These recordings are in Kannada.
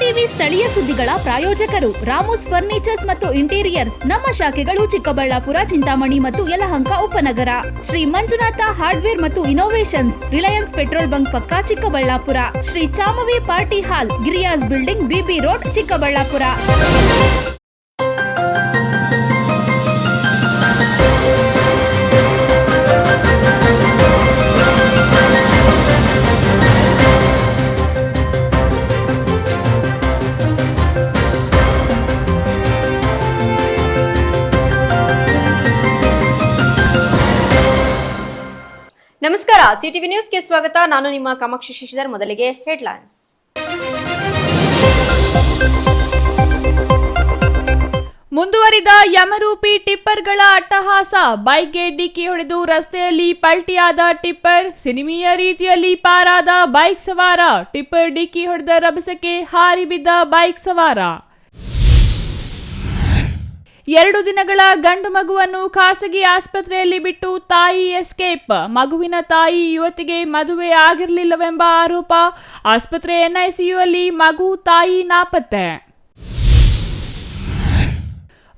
ಟಿವಿ ಸ್ಥಳೀಯ ಸುದ್ದಿಗಳ ಪ್ರಾಯೋಜಕರು ರಾಮೋಸ್ ಫರ್ನಿಚರ್ಸ್ ಮತ್ತು ಇಂಟೀರಿಯರ್ಸ್. ನಮ್ಮ ಶಾಖೆಗಳು ಚಿಕ್ಕಬಳ್ಳಾಪುರ, ಚಿಂತಾಮಣಿ ಮತ್ತು ಯಲಹಂಕ ಉಪನಗರ. ಶ್ರೀ ಮಂಜುನಾಥ ಹಾರ್ಡ್ವೇರ್ ಮತ್ತು ಇನೋವೇಷನ್ಸ್, ರಿಲಯನ್ಸ್ ಪೆಟ್ರೋಲ್ ಬಂಕ್ ಪಕ್ಕ Chikkaballapura. Shri Chamavi party hall, Girias building, BB road, Chikkaballapura. ನಮಸ್ಕಾರ, ಸಿಟಿವಿ ನ್ಯೂಸ್ಗೆ ಸ್ವಾಗತ. ನಾನು ನಿಮ್ಮ ಕಾಮಾಕ್ಷಿ ಶಶಿಧರ್. ಮೊದಲಿಗೆ ಹೆಡ್ಲೈನ್ಸ್. ಮುಂದುವರಿದ ಯಮರೂಪಿ ಟಿಪ್ಪರ್ಗಳ ಅಟ್ಟಹಾಸ. ಬೈಕ್ಗೆ ಡಿಕ್ಕಿ ಹೊಡೆದು ರಸ್ತೆಯಲ್ಲಿ ಪಲ್ಟಿಯಾದ ಟಿಪ್ಪರ್, ಸಿನಿಮೀಯ ರೀತಿಯಲ್ಲಿ ಪಾರಾದ ಬೈಕ್ ಸವಾರ. ಟಿಪ್ಪರ್ ಡಿಕ್ಕಿ ಹೊಡೆದ ರಭಸಕ್ಕೆ ಹಾರಿ ಬಿದ್ದ ಬೈಕ್ ಸವಾರ. 2 ದಿನಗಳ ಗಂಡು ಮಗುವನ್ನು ಖಾಸಗಿ ಆಸ್ಪತ್ರೆಯಲ್ಲಿ ಬಿಟ್ಟು ತಾಯಿ ಎಸ್ಕೇಪ್. ಮಗುವಿನ ತಾಯಿ ಯುವತಿಗೆ ಮದುವೆ ಆಗಿರಲಿಲ್ಲವೆಂಬ ಆರೋಪ. ಆಸ್ಪತ್ರೆ ಎನ್ಐಸಿಯುಯಲ್ಲಿ ಮಗು, ತಾಯಿ ನಾಪತ್ತೆ.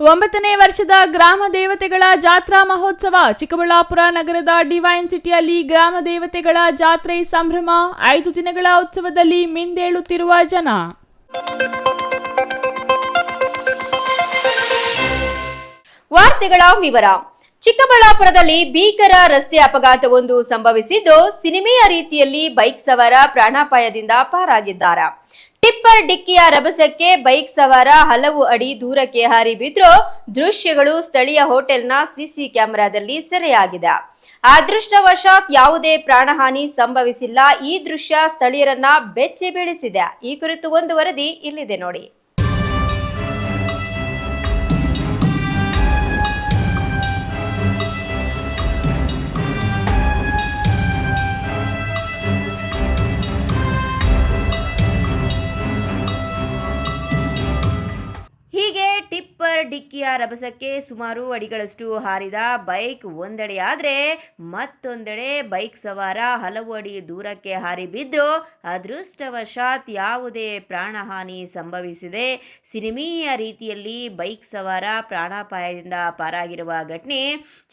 9ನೇ ವರ್ಷದ ಗ್ರಾಮ ದೇವತೆಗಳ ಜಾತ್ರಾ ಮಹೋತ್ಸವ. ಚಿಕ್ಕಬಳ್ಳಾಪುರ ನಗರದ ಡಿವೈನ್ ಸಿಟಿಯಲ್ಲಿ ಗ್ರಾಮ ದೇವತೆಗಳ ಜಾತ್ರೆ ಸಂಭ್ರಮ. 5 ದಿನಗಳ ಉತ್ಸವದಲ್ಲಿ ಮಿಂದೇಳುತ್ತಿರುವ ಜನ. ವಾರ್ತೆಗಳ ವಿವರ. ಚಿಕ್ಕಬಳ್ಳಾಪುರದಲ್ಲಿ ಭೀಕರ ರಸ್ತೆ ಅಪಘಾತವೊಂದು ಸಂಭವಿಸಿದ್ದು, ಸಿನಿಮೆಯ ರೀತಿಯಲ್ಲಿ ಬೈಕ್ ಸವಾರ ಪ್ರಾಣಾಪಾಯದಿಂದ ಪಾರಾಗಿದ್ದಾರೆ. ಟಿಪ್ಪರ್ ಡಿಕ್ಕಿಯ ರಭಸಕ್ಕೆ ಬೈಕ್ ಸವಾರ ಹಲವು ಅಡಿ ದೂರಕ್ಕೆ ಹಾರಿ ಬಿದ್ದರೂ ದೃಶ್ಯಗಳು ಸ್ಥಳೀಯ ಹೋಟೆಲ್ನ ಸಿಸಿ ಕ್ಯಾಮೆರಾದಲ್ಲಿ ಸೆರೆಯಾಗಿದೆ. ಅದೃಷ್ಟವಶಾತ್ ಯಾವುದೇ ಪ್ರಾಣಹಾನಿ ಸಂಭವಿಸಿಲ್ಲ. ಈ ದೃಶ್ಯ ಸ್ಥಳೀಯರನ್ನ ಬೆಚ್ಚಿ ಬೀಳಿಸಿದೆ. ಈ ಕುರಿತು ಒಂದು ವರದಿ ಇಲ್ಲಿದೆ ನೋಡಿ. ಹೀಗೆ ಟಿಪ್ಪರ್ ಡಿಕ್ಕಿಯ ರಭಸಕ್ಕೆ ಸುಮಾರು ಅಡಿಗಳಷ್ಟು ಹಾರಿದ ಬೈಕ್ ಒಂದೆಡೆಯಾದರೆ ಮತ್ತೊಂದೆಡೆ ಬೈಕ್ ಸವಾರ ಹಲವು ಅಡಿ ದೂರಕ್ಕೆ ಹಾರಿ ಬಿದ್ದು ಅದೃಷ್ಟವಶಾತ್ ಯಾವುದೇ ಪ್ರಾಣಹಾನಿ ಸಂಭವಿಸಿದೆ. ಸಿನಿಮೀಯ ರೀತಿಯಲ್ಲಿ ಬೈಕ್ ಸವಾರ ಪ್ರಾಣಾಪಾಯದಿಂದ ಪಾರಾಗಿರುವ ಘಟನೆ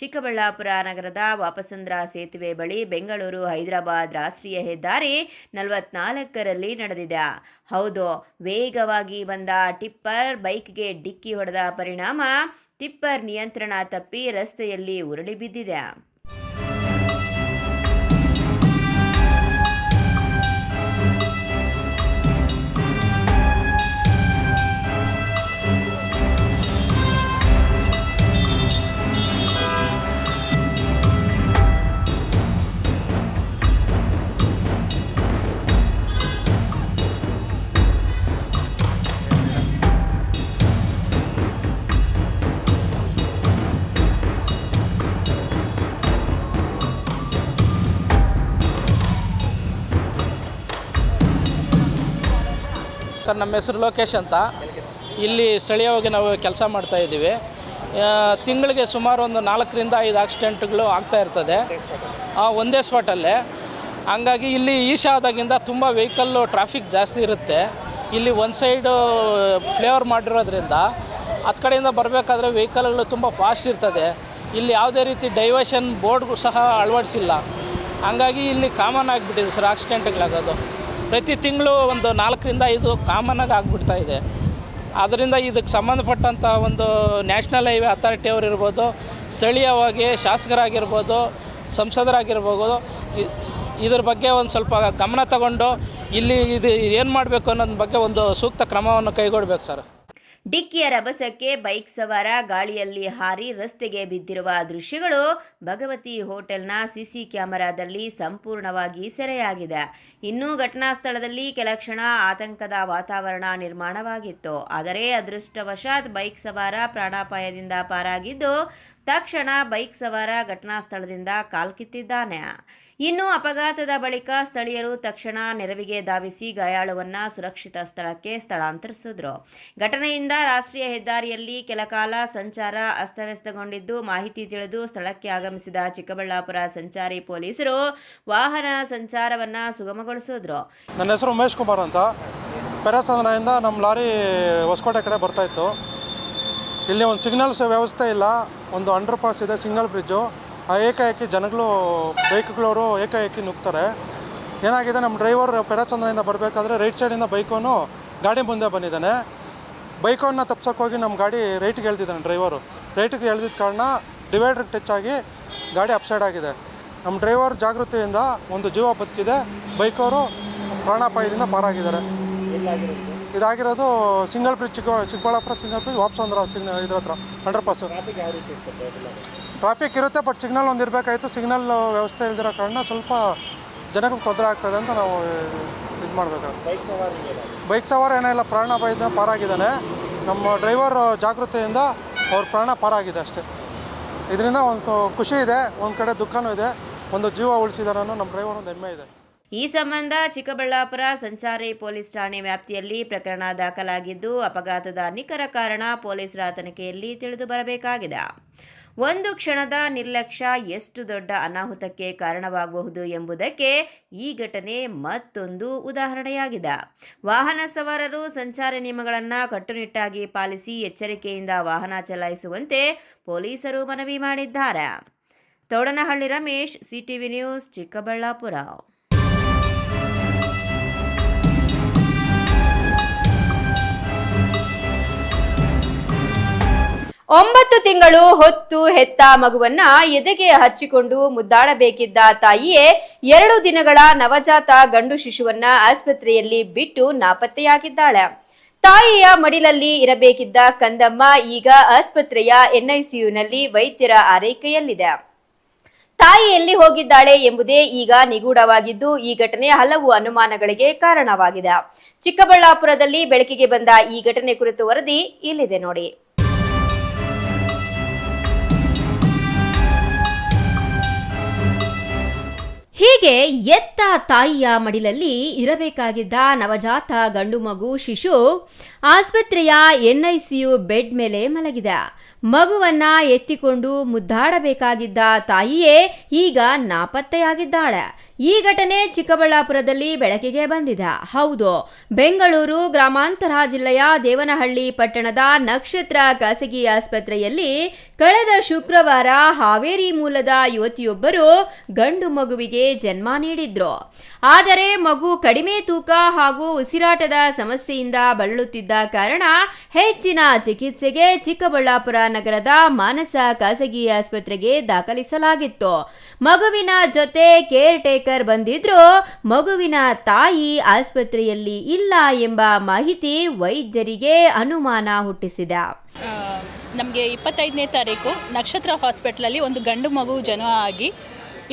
ಚಿಕ್ಕಬಳ್ಳಾಪುರ ನಗರದ ವಾಪಸಂದ್ರ ಸೇತುವೆ ಬಳಿ ಬೆಂಗಳೂರು ಹೈದರಾಬಾದ್ ರಾಷ್ಟ್ರೀಯ ಹೆದ್ದಾರಿ 44ರಲ್ಲಿ ನಡೆದಿದೆ. ಹೌದು, ವೇಗವಾಗಿ ಬಂದ ಟಿಪ್ಪರ್ ಬೈಕ್ಗೆ ಡಿಕ್ಕಿ ಹೊಡೆದ ಪರಿಣಾಮ ಟಿಪ್ಪರ್ ನಿಯಂತ್ರಣ ತಪ್ಪಿ ರಸ್ತೆಯಲ್ಲಿ ಉರುಳಿ ಬಿದ್ದಿದೆ. ಸರ್, ನಮ್ಮ ಹೆಸರು ಲೋಕೇಶ್ ಅಂತ. ಇಲ್ಲಿ ಸ್ಥಳೀಯವಾಗಿ ನಾವು ಕೆಲಸ ಮಾಡ್ತಾಯಿದ್ದೀವಿ. ತಿಂಗಳಿಗೆ ಸುಮಾರು ಒಂದು 4ರಿಂದ 5 ಆಕ್ಸಿಡೆಂಟ್ಗಳು ಆಗ್ತಾ ಇರ್ತದೆ ಒಂದೇ ಸ್ಪಾಟಲ್ಲೇ. ಹಂಗಾಗಿ ಇಲ್ಲಿ ಈಶಾ ಆದಾಗಿಂದ ತುಂಬ ವೆಹಿಕಲ್ಲು ಟ್ರಾಫಿಕ್ ಜಾಸ್ತಿ ಇರುತ್ತೆ. ಇಲ್ಲಿ ಒಂದು ಸೈಡು ಫ್ಲೇವರ್ ಮಾಡಿರೋದ್ರಿಂದ ಹತ್ತು ಕಡೆಯಿಂದ ಬರಬೇಕಾದ್ರೆ ವೆಹಿಕಲ್ಗಳು ತುಂಬ ಫಾಸ್ಟ್ ಇರ್ತದೆ. ಇಲ್ಲಿ ಯಾವುದೇ ರೀತಿ ಡೈವರ್ಷನ್ ಬೋರ್ಡ್ಗೂ ಸಹ ಅಳವಡಿಸಿಲ್ಲ. ಹಂಗಾಗಿ ಇಲ್ಲಿ ಕಾಮನ್ ಆಗಿಬಿಟ್ಟಿದೆ ಸರ್ ಆಕ್ಸಿಡೆಂಟ್ಗಳಾಗೋದು. ಪ್ರತಿ ತಿಂಗಳು ಒಂದು 4ರಿಂದ 5 ಕಾಮನ್ನಾಗಿ ಆಗಿಬಿಡ್ತಾ ಇದೆ. ಆದ್ದರಿಂದ ಇದಕ್ಕೆ ಸಂಬಂಧಪಟ್ಟಂಥ ಒಂದು ನ್ಯಾಷನಲ್ ಹೈವೇ ಅಥಾರಿಟಿ ಅವರು ಇರ್ಬೋದು, ಸ್ಥಳೀಯವಾಗಿ ಶಾಸಕರಾಗಿರ್ಬೋದು, ಸಂಸದರಾಗಿರ್ಬೋದು, ಇದ್ರ ಬಗ್ಗೆ ಒಂದು ಸ್ವಲ್ಪ ಗಮನ ತಗೊಂಡು ಇಲ್ಲಿ ಇದು ಏನು ಮಾಡಬೇಕು ಅನ್ನೋದ್ರ ಬಗ್ಗೆ ಒಂದು ಸೂಕ್ತ ಕ್ರಮವನ್ನು ಕೈಗೊಳ್ಳಬೇಕು ಸರ್. ಡಿಕ್ಕಿಯ ರಭಸಕ್ಕೆ ಬೈಕ್ ಸವಾರ ಗಾಳಿಯಲ್ಲಿ ಹಾರಿ ರಸ್ತೆಗೆ ಬಿದ್ದಿರುವ ದೃಶ್ಯಗಳು ಭಗವತಿ ಹೋಟೆಲ್ನ ಸಿಸಿ ಕ್ಯಾಮೆರಾದಲ್ಲಿ ಸಂಪೂರ್ಣವಾಗಿ ಸೆರೆಯಾಗಿದೆ. ಇನ್ನು ಘಟನಾ ಸ್ಥಳದಲ್ಲಿ ಕೆಲ ಕ್ಷಣ ಆತಂಕದ ವಾತಾವರಣ ನಿರ್ಮಾಣವಾಗಿತ್ತು. ಆದರೆ ಅದೃಷ್ಟವಶಾತ್ ಬೈಕ್ ಸವಾರ ಪ್ರಾಣಾಪಾಯದಿಂದ ಪಾರಾಗಿದ್ದು ತಕ್ಷಣ ಬೈಕ್ ಸವಾರ ಘಟನಾ ಸ್ಥಳದಿಂದ ಕಾಲ್ಕಿತ್ತಿದ್ದಾನೆ. ಇನ್ನು ಅಪಘಾತದ ಬಳಿಕ ಸ್ಥಳೀಯರು ತಕ್ಷಣ ನೆರವಿಗೆ ಧಾವಿಸಿ ಗಾಯಾಳುವನ್ನ ಸುರಕ್ಷಿತ ಸ್ಥಳಕ್ಕೆ ಸ್ಥಳಾಂತರಿಸಿದ್ರು. ಘಟನೆಯಿಂದ ರಾಷ್ಟ್ರೀಯ ಹೆದ್ದಾರಿಯಲ್ಲಿ ಕೆಲಕಾಲ ಸಂಚಾರ ಅಸ್ತವ್ಯಸ್ತಗೊಂಡಿದ್ದು, ಮಾಹಿತಿ ತಿಳಿದು ಸ್ಥಳಕ್ಕೆ ಆಗಮಿಸಿದ ಚಿಕ್ಕಬಳ್ಳಾಪುರ ಸಂಚಾರಿ ಪೊಲೀಸರು ವಾಹನ ಸಂಚಾರವನ್ನ ಸುಗಮಗೊಳಿಸಿದ್ರು. ನನ್ನ ಹೆಸರು ಉಮೇಶ್ ಕುಮಾರ್ ಅಂತ. ಪೆರೇಸಂದ್ರದಿಂದ ನಮ್ಮ ಲಾರಿ ಹೊಸಕೋಟೆ ಕಡೆ ಬರ್ತಾಯಿತ್ತು. ಇಲ್ಲಿ ಒಂದು ಸಿಗ್ನಲ್ಸ್ ವ್ಯವಸ್ಥೆ ಇಲ್ಲ, ಒಂದು ಅಂಡರ್ ಪಾಸ್ ಇದೆ, ಸಿಂಗಲ್ ಬ್ರಿಡ್ಜು. ಏಕಾಏಕಿ ಜನಗಳು ಬೈಕ್ಗಳವರು ಏಕಾಏಕಿ ನುಗ್ತಾರೆ. ಏನಾಗಿದೆ, ನಮ್ಮ ಡ್ರೈವರ್ ಪೆರೇಸಂದ್ರದಿಂದ ಬರಬೇಕಾದ್ರೆ ರೈಟ್ ಸೈಡಿಂದ ಬೈಕೋನು ಗಾಡಿ ಮುಂದೆ ಬಂದಿದ್ದಾನೆ. ಬೈಕನ್ನು ತಪ್ಸೋಕ್ಕೋಗಿ ನಮ್ಮ ಗಾಡಿ ರೈಟ್ಗೆ ಎಳ್ದಿದ್ದಾನೆ ಡ್ರೈವರು. ರೈಟಿಗೆ ಎಳ್ದಿದ್ದ ಕಾರಣ ಡಿವೈಡ್ರಿಗೆ ಟಚ್ ಆಗಿ ಗಾಡಿ ಅಪ್ಸೈಡ್ ಆಗಿದೆ. ನಮ್ಮ ಡ್ರೈವರ್ ಜಾಗೃತಿಯಿಂದ ಒಂದು ಜೀವ ಬದುಕಿದೆ, ಬೈಕವರು ಪ್ರಾಣಾಪಾಯದಿಂದ ಪಾರಾಗಿದ್ದಾರೆ. ಇದಾಗಿರೋದು single bridge, Chikkaballapura single bridge, Vapasandra ಇದ್ರ ಹತ್ರ ಅಂಡರ್ ಪಾಸ್. ಟ್ರಾಫಿಕ್ ಇರುತ್ತೆ, ಬಟ್ ಸಿಗ್ನಲ್ ಒಂದು ಇರಬೇಕಾಯಿತು. ಸಿಗ್ನಲ್ ವ್ಯವಸ್ಥೆ ಇಲ್ದಿರೋ ಕಾರಣ ಸ್ವಲ್ಪ ಜನಕ್ಕೆ ತೊಂದರೆ ಆಗ್ತದೆ ಅಂತ ನಾವು ಇದು ಮಾಡಬೇಕಾಗುತ್ತೆ. ಬೈಕ್ ಸವಾರ ಏನಿಲ್ಲ, ಪ್ರಾಣಾಪಾಯದಿಂದ ಪಾರಾಗಿದ್ದಾನೆ. ನಮ್ಮ ಡ್ರೈವರ್ ಜಾಗೃತಿಯಿಂದ ಅವ್ರ ಪ್ರಾಣ ಪಾರಾಗಿದೆ ಅಷ್ಟೇ. ಇದರಿಂದ ಒಂದು ಖುಷಿ ಇದೆ, ಒಂದು ಕಡೆ ದುಃಖನೂ ಇದೆ. ಒಂದು ಜೀವ ಉಳಿಸಿದಾರೆ ಅನ್ನೋ ನಮ್ಮ ಡ್ರೈವರ್ ಒಂದು ಹೆಮ್ಮೆ ಇದೆ. ಈ ಸಂಬಂಧ ಚಿಕ್ಕಬಳ್ಳಾಪುರ ಸಂಚಾರಿ ಪೊಲೀಸ್ ಠಾಣೆ ವ್ಯಾಪ್ತಿಯಲ್ಲಿ ಪ್ರಕರಣ ದಾಖಲಾಗಿದ್ದು, ಅಪಘಾತದ ನಿಖರ ಕಾರಣ ಪೊಲೀಸರ ತನಿಖೆಯಲ್ಲಿ ತಿಳಿದು ಬರಬೇಕಾಗಿದೆ. ಒಂದು ಕ್ಷಣದ ನಿರ್ಲಕ್ಷ್ಯ ಎಷ್ಟು ದೊಡ್ಡ ಅನಾಹುತಕ್ಕೆ ಕಾರಣವಾಗಬಹುದು ಎಂಬುದಕ್ಕೆ ಈ ಘಟನೆ ಮತ್ತೊಂದು ಉದಾಹರಣೆಯಾಗಿದೆ. ವಾಹನ ಸವಾರರು ಸಂಚಾರ ನಿಯಮಗಳನ್ನು ಕಟ್ಟುನಿಟ್ಟಾಗಿ ಪಾಲಿಸಿ ಎಚ್ಚರಿಕೆಯಿಂದ ವಾಹನ ಚಲಾಯಿಸುವಂತೆ ಪೊಲೀಸರು ಮನವಿ ಮಾಡಿದ್ದಾರೆ. ತೋಡನಹಳ್ಳಿ ರಮೇಶ್, ಸಿಟಿವಿ ನ್ಯೂಸ್, ಚಿಕ್ಕಬಳ್ಳಾಪುರ. 9 ತಿಂಗಳು ಹೊತ್ತು ಹೆತ್ತ ಮಗುವನ್ನ ಎದೆಗೆ ಹಚ್ಚಿಕೊಂಡು ಮುದ್ದಾಡಬೇಕಿದ್ದ ತಾಯಿಯೇ 2 ದಿನಗಳ ನವಜಾತ ಗಂಡು ಶಿಶುವನ್ನ ಆಸ್ಪತ್ರೆಯಲ್ಲಿ ಬಿಟ್ಟು ನಾಪತ್ತೆಯಾಗಿದ್ದಾಳೆ. ತಾಯಿಯ ಮಡಿಲಲ್ಲಿ ಇರಬೇಕಿದ್ದ ಕಂದಮ್ಮ ಈಗ ಆಸ್ಪತ್ರೆಯ ಎನ್ಐಸಿಯುನಲ್ಲಿ ವೈದ್ಯರ ಆರೈಕೆಯಲ್ಲಿದೆ. ತಾಯಿ ಎಲ್ಲಿ ಹೋಗಿದ್ದಾಳೆ ಎಂಬುದೇ ಈಗ ನಿಗೂಢವಾಗಿದ್ದು, ಈ ಘಟನೆ ಹಲವು ಅನುಮಾನಗಳಿಗೆ ಕಾರಣವಾಗಿದೆ. ಚಿಕ್ಕಬಳ್ಳಾಪುರದಲ್ಲಿ ಬೆಳಕಿಗೆ ಬಂದ ಈ ಘಟನೆ ಕುರಿತು ವರದಿ ಇಲ್ಲಿದೆ ನೋಡಿ. ಹೀಗೆ ಎತ್ತ ತಾಯಿಯ ಮಡಿಲಲ್ಲಿ ಇರಬೇಕಾಗಿದ್ದ ನವಜಾತ ಗಂಡು ಮಗು ಶಿಶು ಆಸ್ಪತ್ರೆಯ ಎನ್ಐಸಿಯು ಬೆಡ್ ಮೇಲೆ ಮಲಗಿದೆ. ಮಗುವನ್ನ ಎತ್ತಿಕೊಂಡು ಮುದ್ದಾಡಬೇಕಾಗಿದ್ದ ತಾಯಿಯೇ ಈಗ ನಾಪತ್ತೆಯಾಗಿದ್ದಾಳೆ. ಈ ಘಟನೆ ಚಿಕ್ಕಬಳ್ಳಾಪುರದಲ್ಲಿ ಬೆಳಕಿಗೆ ಬಂದಿದೆ. ಹೌದು, ಬೆಂಗಳೂರು ಗ್ರಾಮಾಂತರ ಜಿಲ್ಲೆಯ ದೇವನಹಳ್ಳಿ ಪಟ್ಟಣದ ನಕ್ಷತ್ರ ಖಾಸಗಿ ಆಸ್ಪತ್ರೆಯಲ್ಲಿ ಕಳೆದ ಶುಕ್ರವಾರ ಹಾವೇರಿ ಮೂಲದ ಯುವತಿಯೊಬ್ಬರು ಗಂಡು ಮಗುವಿಗೆ ಜನ್ಮ ನೀಡಿದ್ರು. ಆದರೆ ಮಗು ಕಡಿಮೆ ತೂಕ ಹಾಗೂ ಉಸಿರಾಟದ ಸಮಸ್ಯೆಯಿಂದ ಬಳಲುತ್ತಿದ್ದ ಕಾರಣ ಹೆಚ್ಚಿನ ಚಿಕಿತ್ಸೆಗೆ ಚಿಕ್ಕಬಳ್ಳಾಪುರ ನಗರದ ಮಾನಸ ಖಾಸಗಿ ಆಸ್ಪತ್ರೆಗೆ ದಾಖಲಿಸಲಾಗಿತ್ತು. ಮಗುವಿನ ಜೊತೆ ಕೇರ್ ಟೇಕರ್ ಬಂದಿದ್ರು. ಮಗುವಿನ ತಾಯಿ ಆಸ್ಪತ್ರೆಯಲ್ಲಿ ಇಲ್ಲ ಎಂಬ ಮಾಹಿತಿ ವೈದ್ಯರಿಗೆ ಅನುಮಾನ ಹುಟ್ಟಿಸಿದೆ. ನಮಗೆ 25ನೇ ತಾರೀಕು ನಕ್ಷತ್ರ ಹಾಸ್ಪಿಟ್ಲಲ್ಲಿ ಒಂದು ಗಂಡು ಮಗು ಜನ್ಮ ಆಗಿ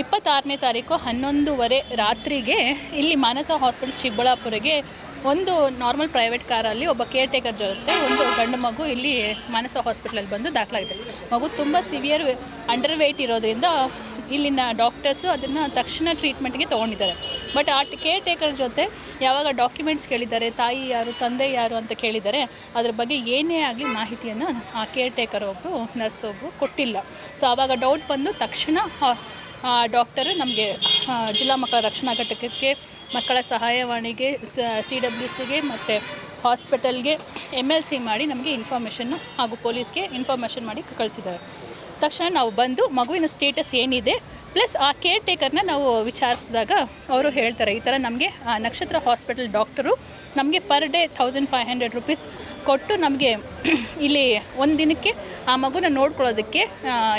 26ನೇ ತಾರೀಕು 11:30 ರಾತ್ರಿಗೆ ಇಲ್ಲಿ ಮಾನಸ ಹಾಸ್ಪಿಟಲ್ ಚಿಕ್ಕಬಳ್ಳಾಪುರಗೆ ಒಂದು ನಾರ್ಮಲ್ ಪ್ರೈವೇಟ್ ಕಾರಲ್ಲಿ ಒಬ್ಬ ಕೇರ್ ಟೇಕರ್ ಜೊತೆ ಒಂದು ಗಂಡು ಮಗು ಇಲ್ಲಿ ಮಾನಸ ಹಾಸ್ಪಿಟ್ಲಲ್ಲಿ ಬಂದು ದಾಖಲಾಗಿದೆ. ಮಗು ತುಂಬ ಸಿವಿಯರ್ ಅಂಡರ್ ವೆಯ್ಟ್ ಇರೋದ್ರಿಂದ ಇಲ್ಲಿನ ಡಾಕ್ಟರ್ಸು ಅದನ್ನು ತಕ್ಷಣ ಟ್ರೀಟ್ಮೆಂಟ್ಗೆ ತೊಗೊಂಡಿದ್ದಾರೆ. ಬಟ್ ಆ ಕೇರ್ ಟೇಕರ್ ಜೊತೆ ಯಾವಾಗ ಡಾಕ್ಯುಮೆಂಟ್ಸ್ ಕೇಳಿದ್ದಾರೆ, ತಾಯಿ ಯಾರು ತಂದೆ ಯಾರು ಅಂತ ಕೇಳಿದ್ದಾರೆ, ಅದ್ರ ಬಗ್ಗೆ ಏನೇ ಆಗಲಿ ಮಾಹಿತಿಯನ್ನು ಆ ಕೇರ್ ಟೇಕರ್ ಒಬ್ಬರು ನರ್ಸ್ ಒಬ್ಬರು ಕೊಟ್ಟಿಲ್ಲ. ಸೊ ಆವಾಗ ಡೌಟ್ ಬಂದು ತಕ್ಷಣ ಡಾಕ್ಟರು ನಮಗೆ ಜಿಲ್ಲಾ ಮಕ್ಕಳ ರಕ್ಷಣಾ ಘಟಕಕ್ಕೆ, ಮಕ್ಕಳ ಸಹಾಯವಾಣಿಗೆ, CWCಗೆ ಮತ್ತು ಹಾಸ್ಪಿಟಲ್ಗೆ MLC ಮಾಡಿ ನಮಗೆ ಇನ್ಫಾರ್ಮೇಷನ್ನು ಹಾಗೂ ಪೊಲೀಸ್ಗೆ ಇನ್ಫಾರ್ಮೇಷನ್ ಮಾಡಿ ಕಳಿಸಿದ್ದಾರೆ. ತಕ್ಷಣ ನಾವು ಬಂದು ಮಗುವಿನ ಸ್ಟೇಟಸ್ ಏನಿದೆ ಪ್ಲಸ್ ಆ ಕೇರ್ ಟೇಕರ್ನ ನಾವು ವಿಚಾರಿಸಿದಾಗ ಅವರು ಹೇಳ್ತಾರೆ, ಈ ಥರ ನಮಗೆ ನಕ್ಷತ್ರ ಹಾಸ್ಪಿಟಲ್ ಡಾಕ್ಟರು ನಮಗೆ ಪರ್ ಡೇ 1500 ರೂಪೀಸ್ ಕೊಟ್ಟು ನಮಗೆ ಇಲ್ಲಿ ಒಂದು ದಿನಕ್ಕೆ ಆ ಮಗುನ ನೋಡ್ಕೊಳ್ಳೋದಕ್ಕೆ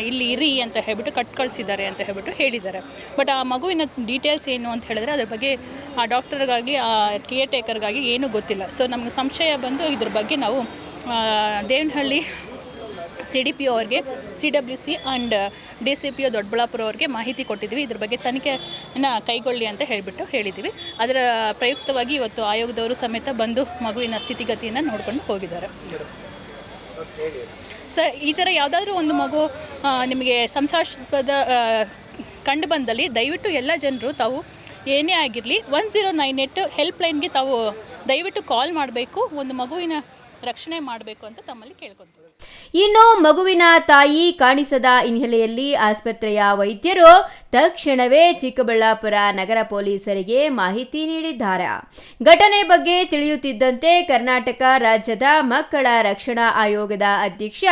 ಇಲ್ಲಿ ಇರಿ ಅಂತ ಹೇಳ್ಬಿಟ್ಟು ಕಳ್ಸಿದ್ದಾರೆ ಅಂತ ಹೇಳ್ಬಿಟ್ಟು ಹೇಳಿದ್ದಾರೆ. ಬಟ್ ಆ ಮಗುವಿನ ಡೀಟೇಲ್ಸ್ ಏನು ಅಂತ ಹೇಳಿದ್ರೆ ಅದ್ರ ಬಗ್ಗೆ ಆ ಡಾಕ್ಟರ್ಗಾಗಿ ಆ ಕೇರ್ ಟೇಕರ್ಗಾಗಿ ಏನೂ ಗೊತ್ತಿಲ್ಲ. ಸೊ ನಮಗೆ ಸಂಶಯ ಬಂದು ಇದ್ರ ಬಗ್ಗೆ ನಾವು ದೇವನಹಳ್ಳಿ CDPO ಅವ್ರಿಗೆ, CWC ಆ್ಯಂಡ್ DCPO ದೊಡ್ಡಬಳ್ಳಾಪುರ ಅವ್ರಿಗೆ ಮಾಹಿತಿ ಕೊಟ್ಟಿದ್ವಿ. ಇದ್ರ ಬಗ್ಗೆ ತನಿಖೆಯನ್ನು ಕೈಗೊಳ್ಳಿ ಅಂತ ಹೇಳಿದ್ದೀವಿ. ಅದರ ಪ್ರಯುಕ್ತವಾಗಿ ಇವತ್ತು ಆಯೋಗದವರು ಸಮೇತ ಬಂದು ಮಗುವಿನ ಸ್ಥಿತಿಗತಿಯನ್ನು ನೋಡ್ಕೊಂಡು ಹೋಗಿದ್ದಾರೆ. ಈ ಥರ ಯಾವುದಾದ್ರೂ ಒಂದು ಮಗು ನಿಮಗೆ ಸಂಶಯಾಸ್ಪದ ಕಂಡು ಬಂದಲ್ಲಿ ದಯವಿಟ್ಟು ಎಲ್ಲ ಜನರು ತಾವು ಏನೇ ಆಗಿರಲಿ 1098 ಹೆಲ್ಪ್ಲೈನ್ಗೆ ತಾವು ದಯವಿಟ್ಟು ಕಾಲ್ ಮಾಡಬೇಕು. ಒಂದು ಮಗುವಿನ ರಕ್ಷಣೆ ಮಾಡಬೇಕು ಅಂತ ತಮ್ಮಲ್ಲಿ ಕೇಳ್ಕೊತೀವಿ. ಇನ್ನು ಮಗುವಿನ ತಾಯಿ ಕಾಣಿಸದ ಹಿನ್ನೆಲೆಯಲ್ಲಿ ಆಸ್ಪತ್ರೆಯ ವೈದ್ಯರು ತಕ್ಷಣವೇ ಚಿಕ್ಕಬಳ್ಳಾಪುರ ನಗರ ಪೊಲೀಸರಿಗೆ ಮಾಹಿತಿ ನೀಡಿದ್ದಾರೆ. ಘಟನೆ ಬಗ್ಗೆ ತಿಳಿಯುತ್ತಿದ್ದಂತೆ ಕರ್ನಾಟಕ ರಾಜ್ಯದ ಮಕ್ಕಳ ರಕ್ಷಣಾ ಆಯೋಗದ ಅಧ್ಯಕ್ಷ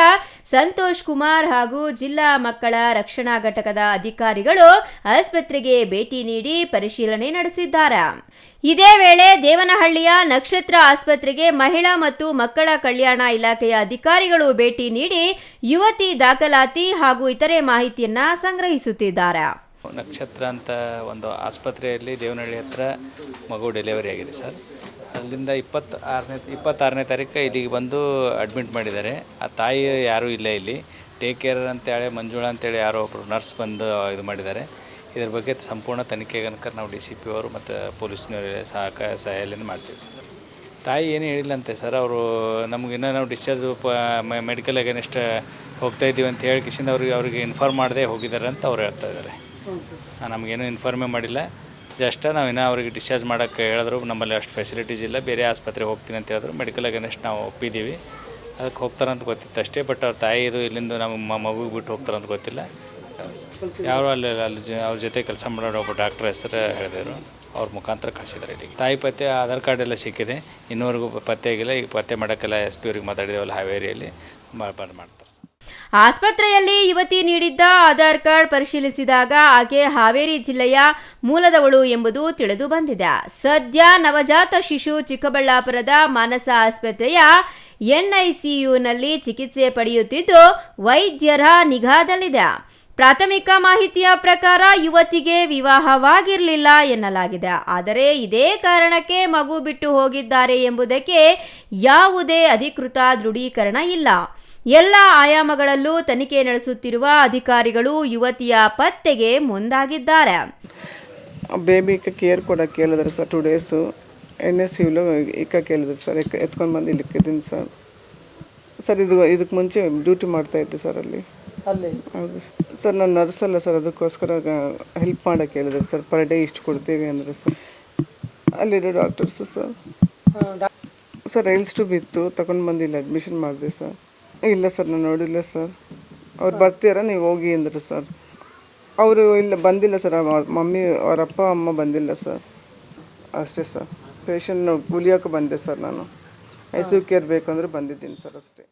ಸಂತೋಷ್ ಕುಮಾರ್ ಹಾಗೂ ಜಿಲ್ಲಾ ಮಕ್ಕಳ ರಕ್ಷಣಾ ಘಟಕದ ಅಧಿಕಾರಿಗಳು ಆಸ್ಪತ್ರೆಗೆ ಭೇಟಿ ನೀಡಿ ಪರಿಶೀಲನೆ ನಡೆಸಿದ್ದಾರೆ. ಇದೇ ವೇಳೆ ದೇವನಹಳ್ಳಿಯ ನಕ್ಷತ್ರ ಆಸ್ಪತ್ರೆಗೆ ಮಹಿಳಾ ಮತ್ತು ಮಕ್ಕಳ ಕಲ್ಯಾಣ ಇಲಾಖೆಯ ಅಧಿಕಾರಿಗಳು ಭೇಟಿ ನೀಡಿ ಯುವತಿ ದಾಖಲಾತಿ ಹಾಗೂ ಇತರೆ ಮಾಹಿತಿಯನ್ನ ಸಂಗ್ರಹಿಸುತ್ತಿದ್ದಾರೆ. ನಕ್ಷತ್ರ ಅಂತ ಒಂದು ಆಸ್ಪತ್ರೆಯಲ್ಲಿ ದೇವನಹಳ್ಳಿ ಹತ್ರ ಮಗು ಡೆಲಿವರಿ ಆಗಿದೆ ಸರ್. ಅಲ್ಲಿಂದ 26ನೇ ತಾರೀಕು ಇಲ್ಲಿಗೆ ಬಂದು ಅಡ್ಮಿಟ್ ಮಾಡಿದ್ದಾರೆ. ಆ ತಾಯಿ ಯಾರೂ ಇಲ್ಲ ಇಲ್ಲಿ. ಟೇಕ್ ಕೇರ್ ಅಂತೇಳಿ ಮಂಜುಳಾ ಅಂತೇಳಿ ಯಾರೋ ಒಬ್ಬರು ನರ್ಸ್ ಬಂದು ಇದು ಮಾಡಿದ್ದಾರೆ. ಇದ್ರ ಬಗ್ಗೆ ಸಂಪೂರ್ಣ ತನಿಖೆಗನಕ ನಾವು DCP ಅವರು ಮತ್ತು ಪೊಲೀಸ್ನವರ ಸಹಾಯದಿಂದ ಮಾಡ್ತೀವಿ ಸರ್. ತಾಯಿ ಏನು ಹೇಳಿಲ್ಲಂತೆ ಸರ್. ಅವರು ನಮ್ಗೆ ಇನ್ನೂ ನಾವು ಡಿಸ್ಚಾರ್ಜ್ ಮೆಡಿಕಲ್ ಅಗೇನೆಸ್ಟ್ ಹೋಗ್ತಾ ಇದ್ದೀವಿ ಅಂತ ಹೇಳಿ ಕಿಶಿಂದ ಅವ್ರಿಗೆ ಇನ್ಫಾರ್ಮ್ ಮಾಡದೆ ಹೋಗಿದ್ದಾರೆ ಅಂತ ಅವ್ರು ಹೇಳ್ತಾ ಇದ್ದಾರೆ. ನಮಗೇನು ಇನ್ಫಾರ್ಮೇ ಮಾಡಿಲ್ಲ. ಜಸ್ಟ್ ನಾವು ಇನ್ನೂ ಅವ್ರಿಗೆ ಡಿಸ್ಚಾರ್ಜ್ ಮಾಡೋಕ್ಕೆ ಹೇಳಿದ್ರು. ನಮ್ಮಲ್ಲಿ ಅಷ್ಟು ಫೆಸಿಲಿಟೀಸ್ ಇಲ್ಲ, ಬೇರೆ ಆಸ್ಪತ್ರೆಗೆ ಹೋಗ್ತೀನಿ ಅಂತ ಹೇಳಿದ್ರು. ಮೆಡಿಕಲ್ ಅಗೇನೆಸ್ಟ್ ನಾವು ಒಪ್ಪಿದ್ದೀವಿ. ಅದಕ್ಕೆ ಹೋಗ್ತಾರಂತ ಗೊತ್ತಿತ್ತು ಅಷ್ಟೇ. ಬಟ್ ಅವ್ರ ತಾಯಿ ಇದು ಇಲ್ಲಿಂದ ನಮ್ಮ ಮಗುಗೆ ಬಿಟ್ಟು ಹೋಗ್ತಾರಂತ ಗೊತ್ತಿಲ್ಲ. ಯಾರು ಅಲ್ಲಿ ಅವ್ರ ಜೊತೆ ಕೆಲಸ ಮಾಡೋರು ಒಬ್ಬ ಡಾಕ್ಟರ್ ಹೆಸರು ಹೇಳಿದರು. ಅವ್ರ ಮುಖಾಂತರ ಕಳಿಸಿದ್ದಾರೆ ಇಲ್ಲಿಗೆ. ತಾಯಿ ಪತ್ತೆ ಆಧಾರ್ ಕಾರ್ಡ್ ಎಲ್ಲ ಸಿಕ್ಕಿದೆ, ಇನ್ನೂವರೆಗೂ ಪತ್ತೆ ಆಗಿಲ್ಲ. ಈಗ ಪತ್ತೆ ಮಾಡೋಕ್ಕೆಲ್ಲ SP ಅವ್ರಿಗೆ ಮಾತಾಡಿದೇವಲ್ಲ, ಹಾವೇರಿಯಲ್ಲಿ ಮಾಡ್ತಾರೆ. ಆಸ್ಪತ್ರೆಯಲ್ಲಿ ಯುವತಿ ನೀಡಿದ್ದ ಆಧಾರ್ ಕಾರ್ಡ್ ಪರಿಶೀಲಿಸಿದಾಗ ಆಕೆ ಹಾವೇರಿ ಜಿಲ್ಲೆಯ ಮೂಲದವಳು ಎಂಬುದು ತಿಳಿದು ಬಂದಿದೆ. ಸದ್ಯ ನವಜಾತ ಶಿಶು ಚಿಕ್ಕಬಳ್ಳಾಪುರದ ಮಾನಸ ಆಸ್ಪತ್ರೆಯ NICUನಲ್ಲಿ ಚಿಕಿತ್ಸೆ ಪಡೆಯುತ್ತಿದ್ದು ವೈದ್ಯರ ನಿಗಾದಲ್ಲಿದೆ. ಪ್ರಾಥಮಿಕ ಮಾಹಿತಿಯ ಪ್ರಕಾರ ಯುವತಿಗೆ ವಿವಾಹವಾಗಿರಲಿಲ್ಲ ಎನ್ನಲಾಗಿದೆ. ಆದರೆ ಇದೇ ಕಾರಣಕ್ಕೆ ಮಗು ಬಿಟ್ಟು ಹೋಗಿದ್ದಾರೆ ಎಂಬುದಕ್ಕೆ ಯಾವುದೇ ಅಧಿಕೃತ ದೃಢೀಕರಣ ಇಲ್ಲ. ಎಲ್ಲ ಆಯಾಮಗಳಲ್ಲೂ ತನಿಖೆ ನಡೆಸುತ್ತಿರುವ ಅಧಿಕಾರಿಗಳು ಯುವತಿಯ ಪತ್ತೆಗೆ ಮುಂದಾಗಿದ್ದಾರೆ. ಬೇಬಿ ಕೇರ್ ಕೊಡೋಕ್ಕೆ ಹೇಳಿದ್ರು ಸರ್. 2 ಡೇಸು NSCUಲು ಕೇಳಿದ್ರು ಸರ್. ಎತ್ಕೊಂಡು ಬಂದು ಇಲ್ಲಿ ಇದ್ದೀನಿ ಸರ್. ಇದಕ್ಕೆ ಮುಂಚೆ ಡ್ಯೂಟಿ ಮಾಡ್ತಾಯಿದ್ದೆ ಸರ್ ಅಲ್ಲಿ. ಹೌದು ಸರ್. ನಾನು ನರ್ಸ್ ಅಲ್ಲ ಸರ್, ಅದಕ್ಕೋಸ್ಕರ ಹೆಲ್ಪ್ ಮಾಡೋಕ್ಕೆ ಹೇಳಿದ್ರು ಸರ್. ಪರ್ ಡೇ ಇಷ್ಟು ಕೊಡ್ತೀವಿ ಅಂದರು ಸರ್. ಅಲ್ಲಿರೋ ಡಾಕ್ಟರ್ಸು ಸರ್ ರೈಲ್ಸ್ ಟ್ಯೂಬ್ ಇತ್ತು, ತಗೊಂಡು ಬಂದು ಇಲ್ಲಿ ಅಡ್ಮಿಷನ್ ಮಾಡಿದೆ ಸರ್. ಇಲ್ಲ ಸರ್, ನಾನು ನೋಡಿಲ್ಲ ಸರ್. ಅವ್ರು ಬರ್ತೀರಾ ನೀವು ಹೋಗಿ ಅಂದರು ಸರ್. ಅವರು ಇಲ್ಲ ಬಂದಿಲ್ಲ ಸರ್. ಮಮ್ಮಿ ಅವ್ರ ಅಪ್ಪ ಅಮ್ಮ ಬಂದಿಲ್ಲ ಸರ್. ಅಷ್ಟೇ ಸರ್. ಪೇಷಂಟ್ ಗುಲಿಯೋಕೆ ಬಂದೆ ಸರ್. ನಾನು ICU ಕೇರ್ ಬೇಕಂದ್ರೆ ಬಂದಿದ್ದೀನಿ ಸರ್ ಅಷ್ಟೇ.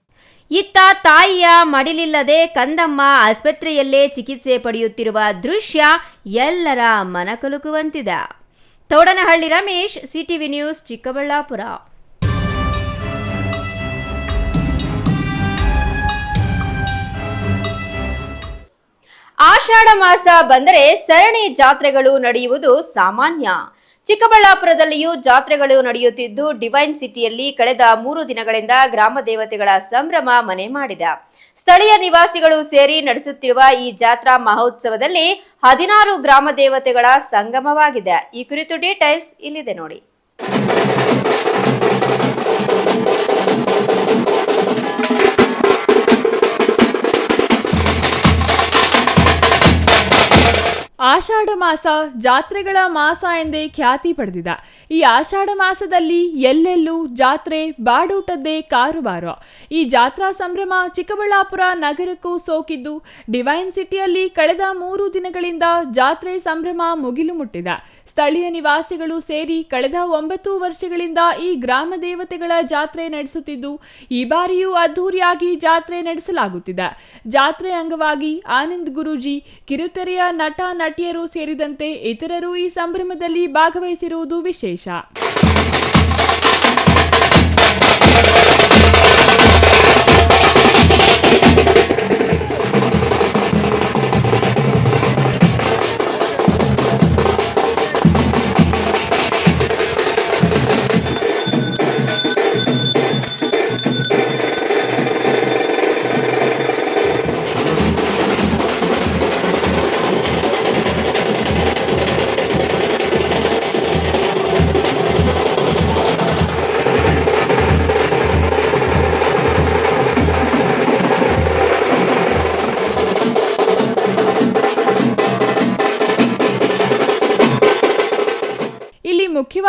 ಇತ್ತ ತಾಯಿಯ ಮಡಿಲಿಲ್ಲದೆ ಕಂದಮ್ಮ ಆಸ್ಪತ್ರೆಯಲ್ಲೇ ಚಿಕಿತ್ಸೆ ಪಡೆಯುತ್ತಿರುವ ದೃಶ್ಯ ಎಲ್ಲರ ಮನಕಲುಕುವಂತಿದೆ. ತೋಡನಹಳ್ಳಿ ರಮೇಶ್, CTV ನ್ಯೂಸ್, ಚಿಕ್ಕಬಳ್ಳಾಪುರ. ಆಷಾಢ ಮಾಸ ಬಂದರೆ ಸರಣಿ ಜಾತ್ರೆಗಳು ನಡೆಯುವುದು ಸಾಮಾನ್ಯ. ಚಿಕ್ಕಬಳ್ಳಾಪುರದಲ್ಲಿಯೂ ಜಾತ್ರೆಗಳು ನಡೆಯುತ್ತಿದ್ದು ಡಿವೈನ್ ಸಿಟಿಯಲ್ಲಿ ಕಳೆದ 3 ದಿನಗಳಿಂದ ಗ್ರಾಮ ದೇವತೆಗಳ ಸಂಭ್ರಮ ಮನೆ ಮಾಡಿದೆ. ಸ್ಥಳೀಯ ನಿವಾಸಿಗಳು ಸೇರಿ ನಡೆಸುತ್ತಿರುವ ಈ ಜಾತ್ರಾ ಮಹೋತ್ಸವದಲ್ಲಿ 16 ಗ್ರಾಮ ದೇವತೆಗಳ ಸಂಗಮವಾಗಿದೆ. ಈ ಕುರಿತು ಡೀಟೇಲ್ಸ್ ಇಲ್ಲಿದೆ ನೋಡಿ. ಆಷಾಢ ಮಾಸ ಜಾತ್ರೆಗಳ ಮಾಸ ಎಂದೇ ಖ್ಯಾತಿ ಪಡೆದಿದೆ. ಈ ಆಷಾಢ ಮಾಸದಲ್ಲಿ ಎಲ್ಲೆಲ್ಲೂ ಜಾತ್ರೆ, ಬಾಡೂಟದ್ದೇ ಕಾರುಬಾರು. ಈ ಜಾತ್ರಾ ಸಂಭ್ರಮ ಚಿಕ್ಕಬಳ್ಳಾಪುರ ನಗರಕ್ಕೂ ಸೋಕಿದ್ದು ಡಿವೈನ್ ಸಿಟಿಯಲ್ಲಿ ಕಳೆದ 3 ದಿನಗಳಿಂದ ಜಾತ್ರೆ ಸಂಭ್ರಮ ಮುಗಿಲು ಮುಟ್ಟಿದೆ. ಸ್ಥಳೀಯ ನಿವಾಸಿಗಳು ಸೇರಿ ಕಳೆದ 9 ವರ್ಷಗಳಿಂದ ಈ ಗ್ರಾಮ ದೇವತೆಗಳ ಜಾತ್ರೆ ನಡೆಸುತ್ತಿದ್ದು ಈ ಬಾರಿಯೂ ಅದ್ದೂರಿಯಾಗಿ ಜಾತ್ರೆ ನಡೆಸಲಾಗುತ್ತಿದೆ. ಜಾತ್ರೆ ಅಂಗವಾಗಿ ಆನಂದ್ ಗುರೂಜಿ, ಕಿರುತೆರೆಯ ನಟ ನಟಿಯರು ಸೇರಿದಂತೆ ಇತರರು ಈ ಸಂಭ್ರಮದಲ್ಲಿ ಭಾಗವಹಿಸಿರುವುದು ವಿಶೇಷ.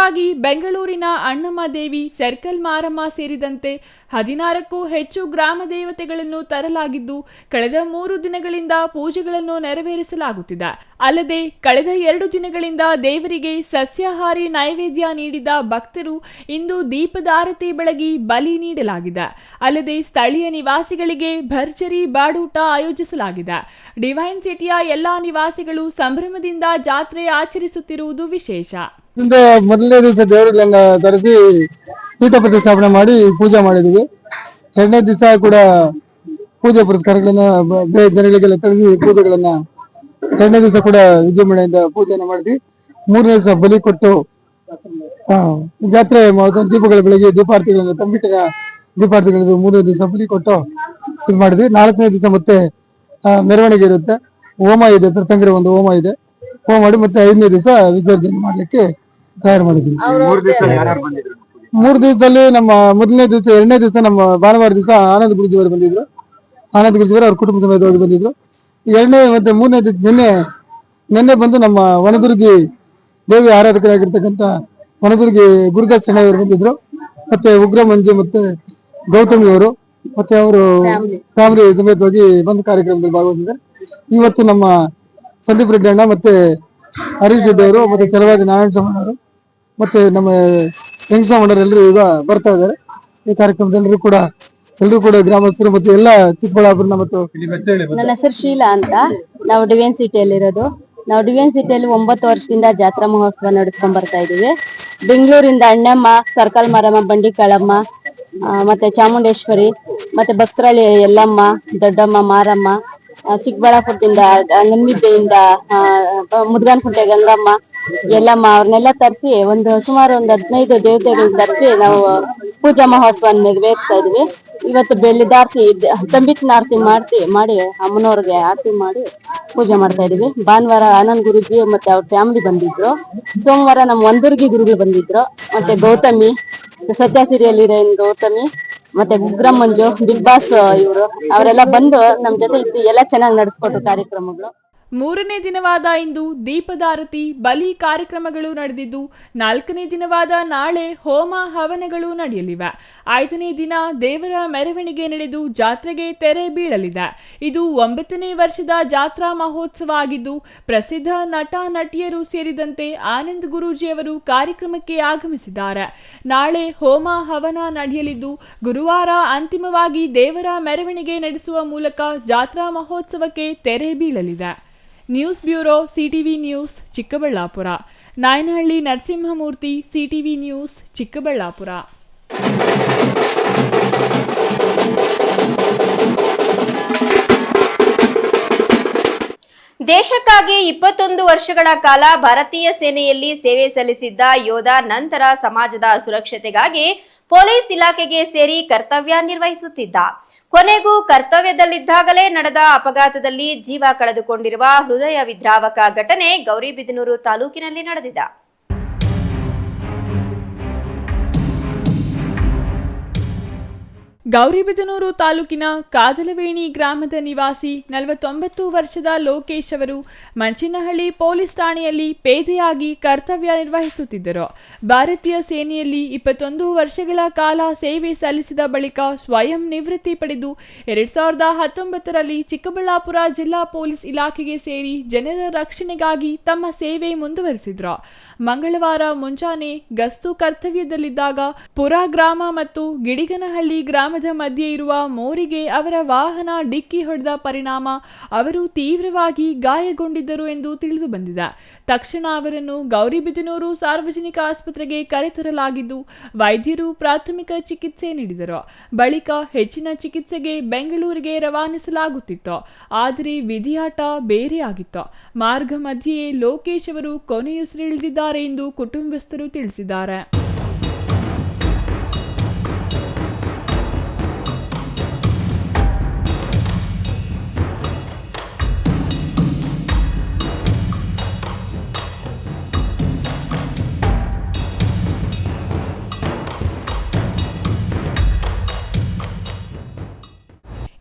ವಿಶೇಷವಾಗಿ ಬೆಂಗಳೂರಿನ ಅಣ್ಣಮ್ಮ ದೇವಿ, ಸರ್ಕಲ್ ಮಾರಮ್ಮ ಸೇರಿದಂತೆ 16ಕ್ಕೂ ಹೆಚ್ಚು ಗ್ರಾಮ ದೇವತೆಗಳನ್ನು ತರಲಾಗಿದ್ದು ಕಳೆದ 3 ದಿನಗಳಿಂದ ಪೂಜೆಗಳನ್ನು ನೆರವೇರಿಸಲಾಗುತ್ತಿದೆ. ಅಲ್ಲದೆ ಕಳೆದ 2 ದಿನಗಳಿಂದ ದೇವರಿಗೆ ಸಸ್ಯಾಹಾರಿ ನೈವೇದ್ಯ ನೀಡಿದ ಭಕ್ತರು ಇಂದು ದೀಪದಾರತಿ ಬೆಳಗಿ ಬಲಿ ನೀಡಲಾಗಿದೆ. ಅಲ್ಲದೆ ಸ್ಥಳೀಯ ನಿವಾಸಿಗಳಿಗೆ ಭರ್ಜರಿ ಬಾಡೂಟ ಆಯೋಜಿಸಲಾಗಿದೆ. ಡಿವೈನ್ ಸಿಟಿಯ ಎಲ್ಲಾ ನಿವಾಸಿಗಳು ಸಂಭ್ರಮದಿಂದ ಜಾತ್ರೆ ಆಚರಿಸುತ್ತಿರುವುದು ವಿಶೇಷ. ಮೊದಲನೇ ದಿವಸ ದೇವರುಗಳನ್ನ ತರಿಸಿ ಪೀಠ ಪ್ರತಿಷ್ಠಾಪನೆ ಮಾಡಿ ಪೂಜೆ ಮಾಡಿದ್ವಿ. 2ನೇ ದಿವಸ ಕೂಡ ಪೂಜೆ ಪುರಸ್ಕಾರಗಳನ್ನ ಜನಗಳಿಗೆಲ್ಲ ತರಿಸಿ ಪೂಜೆಗಳನ್ನ 2ನೇ ದಿವಸ ಕೂಡ ವಿಜೃಂಭಣೆಯಿಂದ ಪೂಜೆಯನ್ನು ಮಾಡಿದ್ವಿ. 3ನೇ ದಿವಸ ಬಲಿ ಕೊಟ್ಟು ಜಾತ್ರೆ ದೀಪಗಳ ಬೆಳಗ್ಗೆ ದೀಪಾರ್ತಿಗಳನ್ನು ತಂಬಿಟ್ಟಿನ ದೀಪಾರ್ತಿಗಳಿಗೆ 3ನೇ ದಿವಸ ಬಲಿ ಕೊಟ್ಟು ಇದು ಮಾಡಿದ್ವಿ. 4ನೇ ದಿವಸ ಮತ್ತೆ ಮೆರವಣಿಗೆ ಇರುತ್ತೆ, ಹೋಮ ಇದೆ, ಪ್ರತಂಗರ ಒಂದು ಹೋಮ ಇದೆ, ಹೋಮ ಮಾಡಿ ಮತ್ತೆ 5ನೇ ದಿವಸ ವಿಸರ್ಜನೆ ಮಾಡ್ಲಿಕ್ಕೆ ತಯಾರು ಮಾಡಿದ್ವಿ. 3 ದಿವಸದಲ್ಲಿ ನಮ್ಮ ಮೊದಲನೇ ದಿವಸ 2ನೇ ದಿವಸ ನಮ್ಮ ಭಾನುವಾರ ದಿವಸ ಆನಂದ್ ಗುರುಜಿಯವರು ಬಂದಿದ್ರು. ಆನಂದ್ ಗುರುಜಿಯವರು ಅವ್ರ ಕುಟುಂಬ ಸಮೇತವಾಗಿ ಬಂದಿದ್ರು. 2ನೇ ಮತ್ತೆ 3ನೇ ದಿವಸ ನಿನ್ನೆ ಬಂದು ನಮ್ಮ ವನದುರ್ಗಿ ದೇವಿ ಆರಾಧಕರಾಗಿರ್ತಕ್ಕಂಥ ವನದುರ್ಗಿ ಗುರುದಾಸ್ ಶೆಣೈಯವರು ಬಂದಿದ್ರು. ಮತ್ತೆ ಉಗ್ರ ಮಂಜು ಮತ್ತೆ ಗೌತಮಿ ಅವರು ಮತ್ತೆ ಅವರು ಫ್ಯಾಮಿಲಿ ಸಮೇತವಾಗಿ ಬಂದು ಕಾರ್ಯಕ್ರಮದಲ್ಲಿ ಭಾಗವಹಿಸಿದ್ದಾರೆ. ಇವತ್ತು ನಮ್ಮ ಸಂದೀಪ್ ರೆಡ್ಡಿ ಅಣ್ಣ ಮತ್ತೆ ಹರೀಶ್ ರೆಡ್ಡಿ ಅವರು ಮತ್ತೆ ಕೆಲವಾಗಿ ನಾರಾಯಣ ಸ್ವಾಮಿ ಮತ್ತೆ ನಮ್ಮ ಹೆಂಗಸ್ವಾಮಣ್ಣರು ಎಲ್ಲರೂ ಈಗ ಬರ್ತಾ ಇದ್ದಾರೆ. ಈ ಕಾರ್ಯಕ್ರಮದಲ್ಲಿ ಎಲ್ಲರೂ ಕೂಡ ಗ್ರಾಮಸ್ಥರು ಮತ್ತೆ ಎಲ್ಲ ಚಿಕ್ಕಬಳ್ಳಾಪುರ ಮತ್ತು ನನ್ನ ಹೆಸರು ಶೀಲಾ ಅಂತ. ನಾವು ಡಿವೈನ್ ಸಿಟಿಯಲ್ಲಿ ಇರೋದು. ನಾವು ಡಿವೈನ್ ಸಿಟಿಯಲ್ಲಿ 9 ವರ್ಷದಿಂದ ಜಾತ್ರಾ ಮಹೋತ್ಸವ ನಡೆಸ್ಕೊಂಡ್ ಬರ್ತಾ ಇದೀವಿ. ಬೆಂಗಳೂರಿಂದ ಅಣ್ಣಮ್ಮ, ಸರ್ಕಲ್ ಮಾರಮ್ಮ, ಬಂಡಿ ಕಾಳಮ್ಮ, ಮತ್ತೆ ಚಾಮುಂಡೇಶ್ವರಿ, ಮತ್ತೆ ಭಕ್ತರಳ್ಳಿ ಎಲ್ಲಮ್ಮ, ದೊಡ್ಡಮ್ಮ, ಮಾರಮ್ಮ, ಚಿಕ್ಕಬಳ್ಳಾಪುರದಿಂದ ನಮ್ಮಿದ್ದೆಯಿಂದ ಮುದ್ಗಾನಕುಂಟೆ ಗಂಗಮ್ಮ, ಎಲ್ಲಮ್ಮ ಅವ್ರನ್ನೆಲ್ಲ ತರಿಸಿ ಸುಮಾರು ಒಂದು 15 ದೇವತೆಗಳನ್ನ ತರಿಸಿ ನಾವು ಪೂಜಾ ಮಹೋತ್ಸವ ನೆರವೇರಿಸ್ತಾ ಇದೀವಿ. ಇವತ್ತು ಬೆಳ್ಳಿದಾರ್ತಿ ತಂಬಿಟ್ಟಿನ ಆರತಿ ಮಾಡಿ ಅಮ್ಮನವ್ರಿಗೆ ಆರತಿ ಮಾಡಿ ಪೂಜೆ ಮಾಡ್ತಾ ಇದೀವಿ. ಭಾನುವಾರ ಆನಂದ್ ಗುರುಜಿ ಮತ್ತೆ ಅವ್ರ ಫ್ಯಾಮಿಲಿ ಬಂದಿದ್ರು. ಸೋಮವಾರ ನಮ್ಮ ಒಂದುರ್ಗಿ ಗುರುಗಳು ಬಂದಿದ್ರು. ಮತ್ತೆ ಗೌತಮಿ, ಸತ್ಯ ಸೀರಿಯಲ್ ಹೀರೋಯಿನ್ ಗೌತಮಿ, ಮತ್ತೆ ಉಗ್ರ ಮಂಜು, ಬಿಗ್ ಬಾಸ್ ಇವರು ಅವರೆಲ್ಲ ಬಂದು ನಮ್ ಜೊತೆ ಇದ್ದು ಎಲ್ಲ ಚೆನ್ನಾಗಿ ನಡೆಸ್ಕೊಟ್ರು ಕಾರ್ಯಕ್ರಮಗಳು. 3ನೇ ದಿನವಾದ ಇಂದು ದೀಪದಾರತಿ, ಬಲಿ ಕಾರ್ಯಕ್ರಮಗಳು ನಡೆದಿದ್ದು 4ನೇ ದಿನವಾದ ನಾಳೆ ಹೋಮ ಹವನಗಳು ನಡೆಯಲಿವೆ. 5ನೇ ದಿನ ದೇವರ ಮೆರವಣಿಗೆ ನಡೆದು ಜಾತ್ರೆಗೆ ತೆರೆ ಬೀಳಲಿದೆ. ಇದು 9ನೇ ವರ್ಷದ ಜಾತ್ರಾ ಮಹೋತ್ಸವ ಆಗಿದ್ದು ಪ್ರಸಿದ್ಧ ನಟ ನಟಿಯರು ಸೇರಿದಂತೆ ಆನಂದ್ ಗುರೂಜಿಯವರು ಕಾರ್ಯಕ್ರಮಕ್ಕೆ ಆಗಮಿಸಿದ್ದಾರೆ. ನಾಳೆ ಹೋಮ ಹವನ ನಡೆಯಲಿದ್ದು ಗುರುವಾರ ಅಂತಿಮವಾಗಿ ದೇವರ ಮೆರವಣಿಗೆ ನಡೆಸುವ ಮೂಲಕ ಜಾತ್ರಾ ಮಹೋತ್ಸವಕ್ಕೆ ತೆರೆ ಬೀಳಲಿದೆ. News bureau, CTV news, Chikkaballapur. Nayanahalli Narasimhamurthy, CTV news, Chikkaballapur. ದೇಶಕ್ಕಾಗಿ 21 ವರ್ಷಗಳ ಕಾಲ ಭಾರತೀಯ ಸೇನೆಯಲ್ಲಿ ಸೇವೆ ಸಲ್ಲಿಸಿದ್ದ ಯೋಧ ನಂತರ ಸಮಾಜದ ಸುರಕ್ಷತೆಗಾಗಿ ಪೊಲೀಸ್ ಇಲಾಖೆಗೆ ಸೇರಿ ಕರ್ತವ್ಯ ನಿರ್ವಹಿಸುತ್ತಿದ್ದ. ಕೊನೆಗೂ ಕರ್ತವ್ಯದಲ್ಲಿದ್ದಾಗಲೇ ನಡೆದ ಅಪಘಾತದಲ್ಲಿ ಜೀವ ಕಳೆದುಕೊಂಡಿರುವ ಹೃದಯ ವಿದ್ರಾವಕ ಘಟನೆ ಗೌರಿಬಿದನೂರು ತಾಲೂಕಿನಲ್ಲಿ ನಡೆದಿದೆ. ಗೌರಿಬಿದನೂರು ತಾಲೂಕಿನ ಕಾದಲವೇಣಿ ಗ್ರಾಮದ ನಿವಾಸಿ 49 ವರ್ಷದ ಲೋಕೇಶ್ ಅವರು ಮಂಚಿನಹಳ್ಳಿ ಪೊಲೀಸ್ ಠಾಣೆಯಲ್ಲಿ ಪೇದೆಯಾಗಿ ಕರ್ತವ್ಯ ನಿರ್ವಹಿಸುತ್ತಿದ್ದರು. ಭಾರತೀಯ ಸೇನೆಯಲ್ಲಿ 21 ವರ್ಷಗಳ ಕಾಲ ಸೇವೆ ಸಲ್ಲಿಸಿದ ಬಳಿಕ ಸ್ವಯಂ ನಿವೃತ್ತಿ ಪಡೆದು 2019ರಲ್ಲಿ ಚಿಕ್ಕಬಳ್ಳಾಪುರ ಜಿಲ್ಲಾ ಪೊಲೀಸ್ ಇಲಾಖೆಗೆ ಸೇರಿ ಜನರ ರಕ್ಷಣೆಗಾಗಿ ತಮ್ಮ ಸೇವೆ ಮುಂದುವರೆಸಿದ್ರು. ಮಂಗಳವಾರ ಮುಂಜಾನೆ ಗಸ್ತು ಕರ್ತವ್ಯದಲ್ಲಿದ್ದಾಗ ಪುರ ಗ್ರಾಮ ಮತ್ತು ಗಿಡಿಗನಹಳ್ಳಿ ಗ್ರಾಮದ ಮಧ್ಯೆ ಇರುವ ಮೋರಿಗೆ ಅವರ ವಾಹನ ಡಿಕ್ಕಿ ಹೊಡೆದ ಪರಿಣಾಮ ಅವರು ತೀವ್ರವಾಗಿ ಗಾಯಗೊಂಡಿದ್ದರು ಎಂದು ತಿಳಿದು ಬಂದಿದೆ. ತಕ್ಷಣ ಅವರನ್ನು ಗೌರಿಬಿದನೂರು ಸಾರ್ವಜನಿಕ ಆಸ್ಪತ್ರೆಗೆ ಕರೆತರಲಾಗಿದ್ದು ವೈದ್ಯರು ಪ್ರಾಥಮಿಕ ಚಿಕಿತ್ಸೆ ನೀಡಿದರು. ಬಳಿಕ ಹೆಚ್ಚಿನ ಚಿಕಿತ್ಸೆಗೆ ಬೆಂಗಳೂರಿಗೆ ರವಾನಿಸಲಾಗುತ್ತಿತ್ತು. ಆದರೆ ವಿಧಿಯಾಟ ಬೇರೆಯಾಗಿತ್ತು. ಮಾರ್ಗ ಮಧ್ಯೆಯೇ ಲೋಕೇಶ್ ಅವರು ಕೊನೆಯುಸಿರೆಳೆದಿದ್ದಾರೆ ಎಂದು ಕುಟುಂಬಸ್ಥರು ತಿಳಿಸಿದ್ದಾರೆ.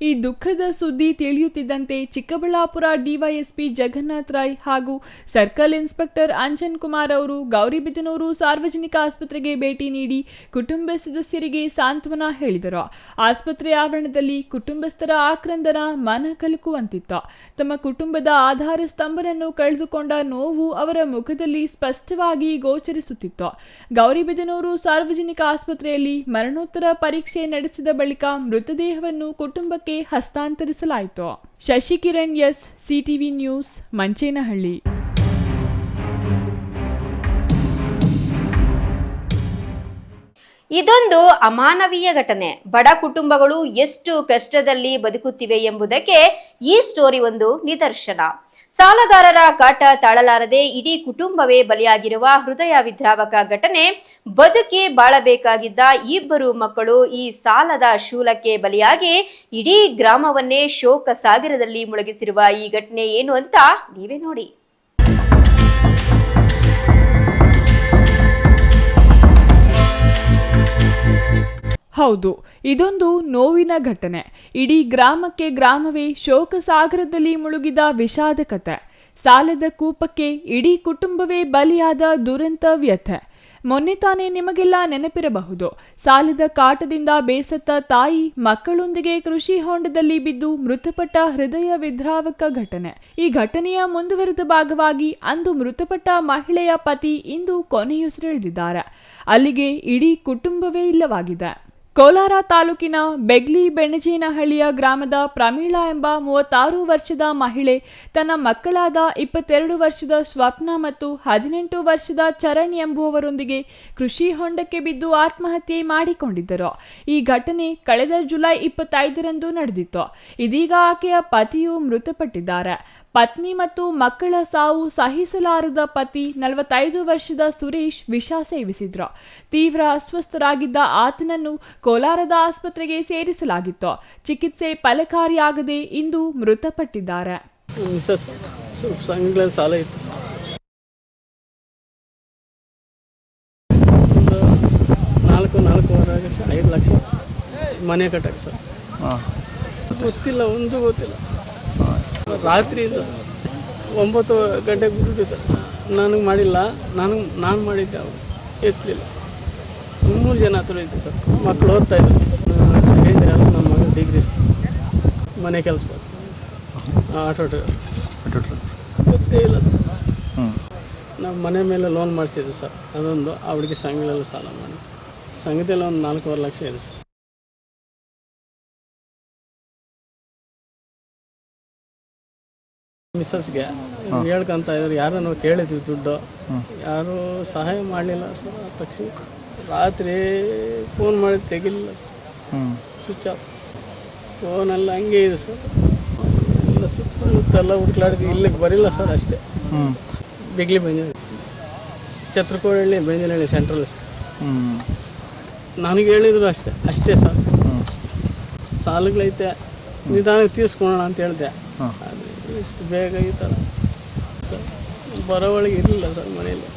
ಈ ದುಃಖದ ಸುದ್ದಿ ತಿಳಿಯುತ್ತಿದ್ದಂತೆ ಚಿಕ್ಕಬಳ್ಳಾಪುರ ಡಿವೈಎಸ್ಪಿ ಜಗನ್ನಾಥ್ ರಾಯ್ ಹಾಗೂ ಸರ್ಕಲ್ ಇನ್ಸ್ಪೆಕ್ಟರ್ ಅಂಜನ್ ಕುಮಾರ್ ಅವರು ಗೌರಿಬಿದನೂರು ಸಾರ್ವಜನಿಕ ಆಸ್ಪತ್ರೆಗೆ ಭೇಟಿ ನೀಡಿ ಕುಟುಂಬ ಸದಸ್ಯರಿಗೆ ಸಾಂತ್ವನ ಹೇಳಿದರು. ಆಸ್ಪತ್ರೆ ಆವರಣದಲ್ಲಿ ಕುಟುಂಬಸ್ಥರ ಆಕ್ರಂದನ ಮನ ಕಲಕುವಂತಿತ್ತು. ತಮ್ಮ ಕುಟುಂಬದ ಆಧಾರ ಸ್ತಂಭನನ್ನು ಕಳೆದುಕೊಂಡ ನೋವು ಅವರ ಮುಖದಲ್ಲಿ ಸ್ಪಷ್ಟವಾಗಿ ಗೋಚರಿಸುತ್ತಿತ್ತು. ಗೌರಿಬಿದನೂರು ಸಾರ್ವಜನಿಕ ಆಸ್ಪತ್ರೆಯಲ್ಲಿ ಮರಣೋತ್ತರ ಪರೀಕ್ಷೆ ನಡೆಸಿದ ಬಳಿಕ ಮೃತದೇಹವನ್ನು ಕುಟುಂಬಕ್ಕೆ ಹಸ್ತಾಂತರಿಸಲಾಯಿತು. Shashikiran S, CTV news, Manchenahalli. ಇದೊಂದು ಅಮಾನವೀಯ ಘಟನೆ. ಬಡ ಕುಟುಂಬಗಳು ಎಷ್ಟು ಕಷ್ಟದಲ್ಲಿ ಬದುಕುತ್ತಿವೆ ಎಂಬುದಕ್ಕೆ ಈ ಸ್ಟೋರಿ ಒಂದು ನಿದರ್ಶನ. ಸಾಲಗಾರರ ಕಾಟ ತಾಳಲಾರದೆ ಇಡೀ ಕುಟುಂಬವೇ ಬಲಿಯಾಗಿರುವ ಹೃದಯ ವಿದ್ರಾವಕ ಘಟನೆ. ಬದುಕಿ ಬಾಳಬೇಕಾಗಿದ್ದ ಇಬ್ಬರು ಮಕ್ಕಳು ಈ ಸಾಲದ ಶೂಲಕ್ಕೆ ಬಲಿಯಾಗಿ ಇಡೀ ಗ್ರಾಮವನ್ನೇ ಶೋಕ ಸಾಗರದಲ್ಲಿ ಮುಳುಗಿಸಿರುವ ಈ ಘಟನೆ ಏನು ಅಂತ ನೀವೇ ನೋಡಿ. ಹೌದು, ಇದೊಂದು ನೋವಿನ ಘಟನೆ. ಇಡೀ ಗ್ರಾಮವೇ ಶೋಕ ಸಾಗರದಲ್ಲಿ ಮುಳುಗಿದ ವಿಷಾದ ಕಥೆ. ಸಾಲದ ಕೂಪಕ್ಕೆ ಇಡೀ ಕುಟುಂಬವೇ ಬಲಿಯಾದ ದುರಂತ ವ್ಯಥೆ. ಮೊನ್ನೆ ತಾನೇ ನಿಮಗೆಲ್ಲ ನೆನಪಿರಬಹುದು, ಸಾಲದ ಕಾಟದಿಂದ ಬೇಸತ್ತ ತಾಯಿ ಮಕ್ಕಳೊಂದಿಗೆ ಕೃಷಿ ಹೊಂಡದಲ್ಲಿ ಬಿದ್ದು ಮೃತಪಟ್ಟ ಹೃದಯ ವಿದ್ರಾವಕ ಘಟನೆ. ಈ ಘಟನೆಯ ಮುಂದುವರೆದ ಭಾಗವಾಗಿ ಅಂದು ಮೃತಪಟ್ಟ ಮಹಿಳೆಯ ಪತಿ ಇಂದು ಕೊನೆಯುಸಿರೆಳೆದಿದ್ದಾರೆ. ಅಲ್ಲಿಗೆ ಇಡೀ ಕುಟುಂಬವೇ ಇಲ್ಲವಾಗಿದೆ. ಕೋಲಾರ ತಾಲೂಕಿನ ಬೆಗ್ಲಿ ಬೆಣಜೇನಹಳ್ಳಿಯ ಗ್ರಾಮದ ಪ್ರಮೀಳಾ ಎಂಬ 36 ವರ್ಷದ ಮಹಿಳೆ ತನ್ನ ಮಕ್ಕಳಾದ 22 ವರ್ಷದ ಸ್ವಪ್ನ ಮತ್ತು 18 ವರ್ಷದ ಚರಣ್ ಎಂಬುವವರೊಂದಿಗೆ ಕೃಷಿ ಹೊಂಡಕ್ಕೆ ಬಿದ್ದು ಆತ್ಮಹತ್ಯೆ ಮಾಡಿಕೊಂಡಿದ್ದರು. ಈ ಘಟನೆ ಕಳೆದ ಜುಲೈ 25ರಂದು ನಡೆದಿತ್ತು. ಇದೀಗ ಆಕೆಯ ಪತಿಯು ಮೃತಪಟ್ಟಿದ್ದಾರೆ. ಪತ್ನಿ ಮತ್ತು ಮಕ್ಕಳ ಸಾವು ಸಹಿಸಲಾರದ ಪತಿ 45 ವರ್ಷದ ಸುರೇಶ್ ವಿಷ ಸೇವಿಸಿದ್ರು. ತೀವ್ರ ಅಸ್ವಸ್ಥರಾಗಿದ್ದ ಆತನನ್ನು ಕೋಲಾರದ ಆಸ್ಪತ್ರೆಗೆ ಸೇರಿಸಲಾಗಿತ್ತು. ಚಿಕಿತ್ಸೆ ಫಲಕಾರಿಯಾಗದೆ ಇಂದು ಮೃತಪಟ್ಟಿದ್ದಾರೆ. ಸ್ವಲ್ಪ ಸಂಘಗಳಲ್ಲಿ ಸಾಲ ಇತ್ತು ಸರ್. 5 ಲಕ್ಷ ಮನೆ ಕಟ್ಟಕ್ಕೆ ಸರ್. ಗೊತ್ತಿಲ್ಲ, ಒಂದು ಗೊತ್ತಿಲ್ಲ. ರಾತ್ರಿಯಿಂದ 9 ಗಂಟೆಗೆ ಬಿಟ್ಟಿದ್ದಾರೆ. ನನಗೆ ಮಾಡಿಲ್ಲ, ನಾನು ಮಾಡಿದ್ದೆ, ಅವರು ಎತ್ತಲಿಲ್ಲ. 3 ಜನ ಹತ್ರ ಇತ್ತು ಸರ್. ಮಕ್ಕಳು ಓದ್ತಾ ಇದ್ರು ಸರ್. ಸೆಕೆಂಡ್ ಇಯರ್, ನಮ್ಮ ಮಗ ಡಿಗ್ರಿ ಸರ್. ಮನೆ ಕೆಲಸ ಮಾಡ್ತೀನಿ, ಆಟೋ ಡ್ರೈವರ್. ಗೊತ್ತೇ ಇಲ್ಲ ಸರ್. ನಾವು ಮನೆ ಮೇಲೆ ಲೋನ್ ಮಾಡಿಸಿದ್ವಿ ಸರ್. ಅದೊಂದು ಅವಳಿಗೆ ಸಂಘಗಳೆಲ್ಲ ಸಾಲ ಮಾಡಿ ಸಂಘದಲ್ಲಿ ಒಂದು 4.5 ಲಕ್ಷ ಇದೆ ಸರ್. ಮಿಸ್ಸಸ್ಗೆ ಹೇಳ್ಕೊಂತ ಇದ್ರು, ಯಾರನ್ನು ಕೇಳಿದ್ವಿ ದುಡ್ಡು, ಯಾರೂ ಸಹಾಯ ಮಾಡಲಿಲ್ಲ ಸರ್. ತಕ್ಷಣ ರಾತ್ರಿ ಫೋನ್ ಮಾಡಿದ್ದು ತೆಗಿಲಿಲ್ಲ ಸರ್. Switch off. ಫೋನೆಲ್ಲ ಹಂಗೆ ಇದೆ ಸರ್. ಎಲ್ಲ ಸುತ್ತಮುತ್ತೆಲ್ಲ ಹುಡುಕ್ಲಾಡಿದ್ವಿ, ಇಲ್ಲಿಗೆ ಬರಿಲ್ಲ ಸರ್. ಅಷ್ಟೇ ಬೆಗ್ಲಿ ಬೆಂಜನಹಳ್ಳಿ, ಛತ್ರಕೋಡಹಳ್ಳಿ, ಬೆಂಜನಹಳ್ಳಿ ಸೆಂಟ್ರಲ್ ಸರ್. ನನಗೆ ಹೇಳಿದ್ರು ಅಷ್ಟೇ ಸರ್. ಸಾಲಗಳೈತೆ, ನಿಧಾನಕ್ಕೆ ತೀರಿಸ್ಕೊಳ್ಳೋಣ ಅಂತ ಹೇಳಿದೆ. ಇಷ್ಟು ಬೇಗ ಈ ಥರ ಸರ್ ಬರೋವಳಿಗೆ ಇರಲಿಲ್ಲ ಸರ್ ಮನೆಯಲ್ಲಿ.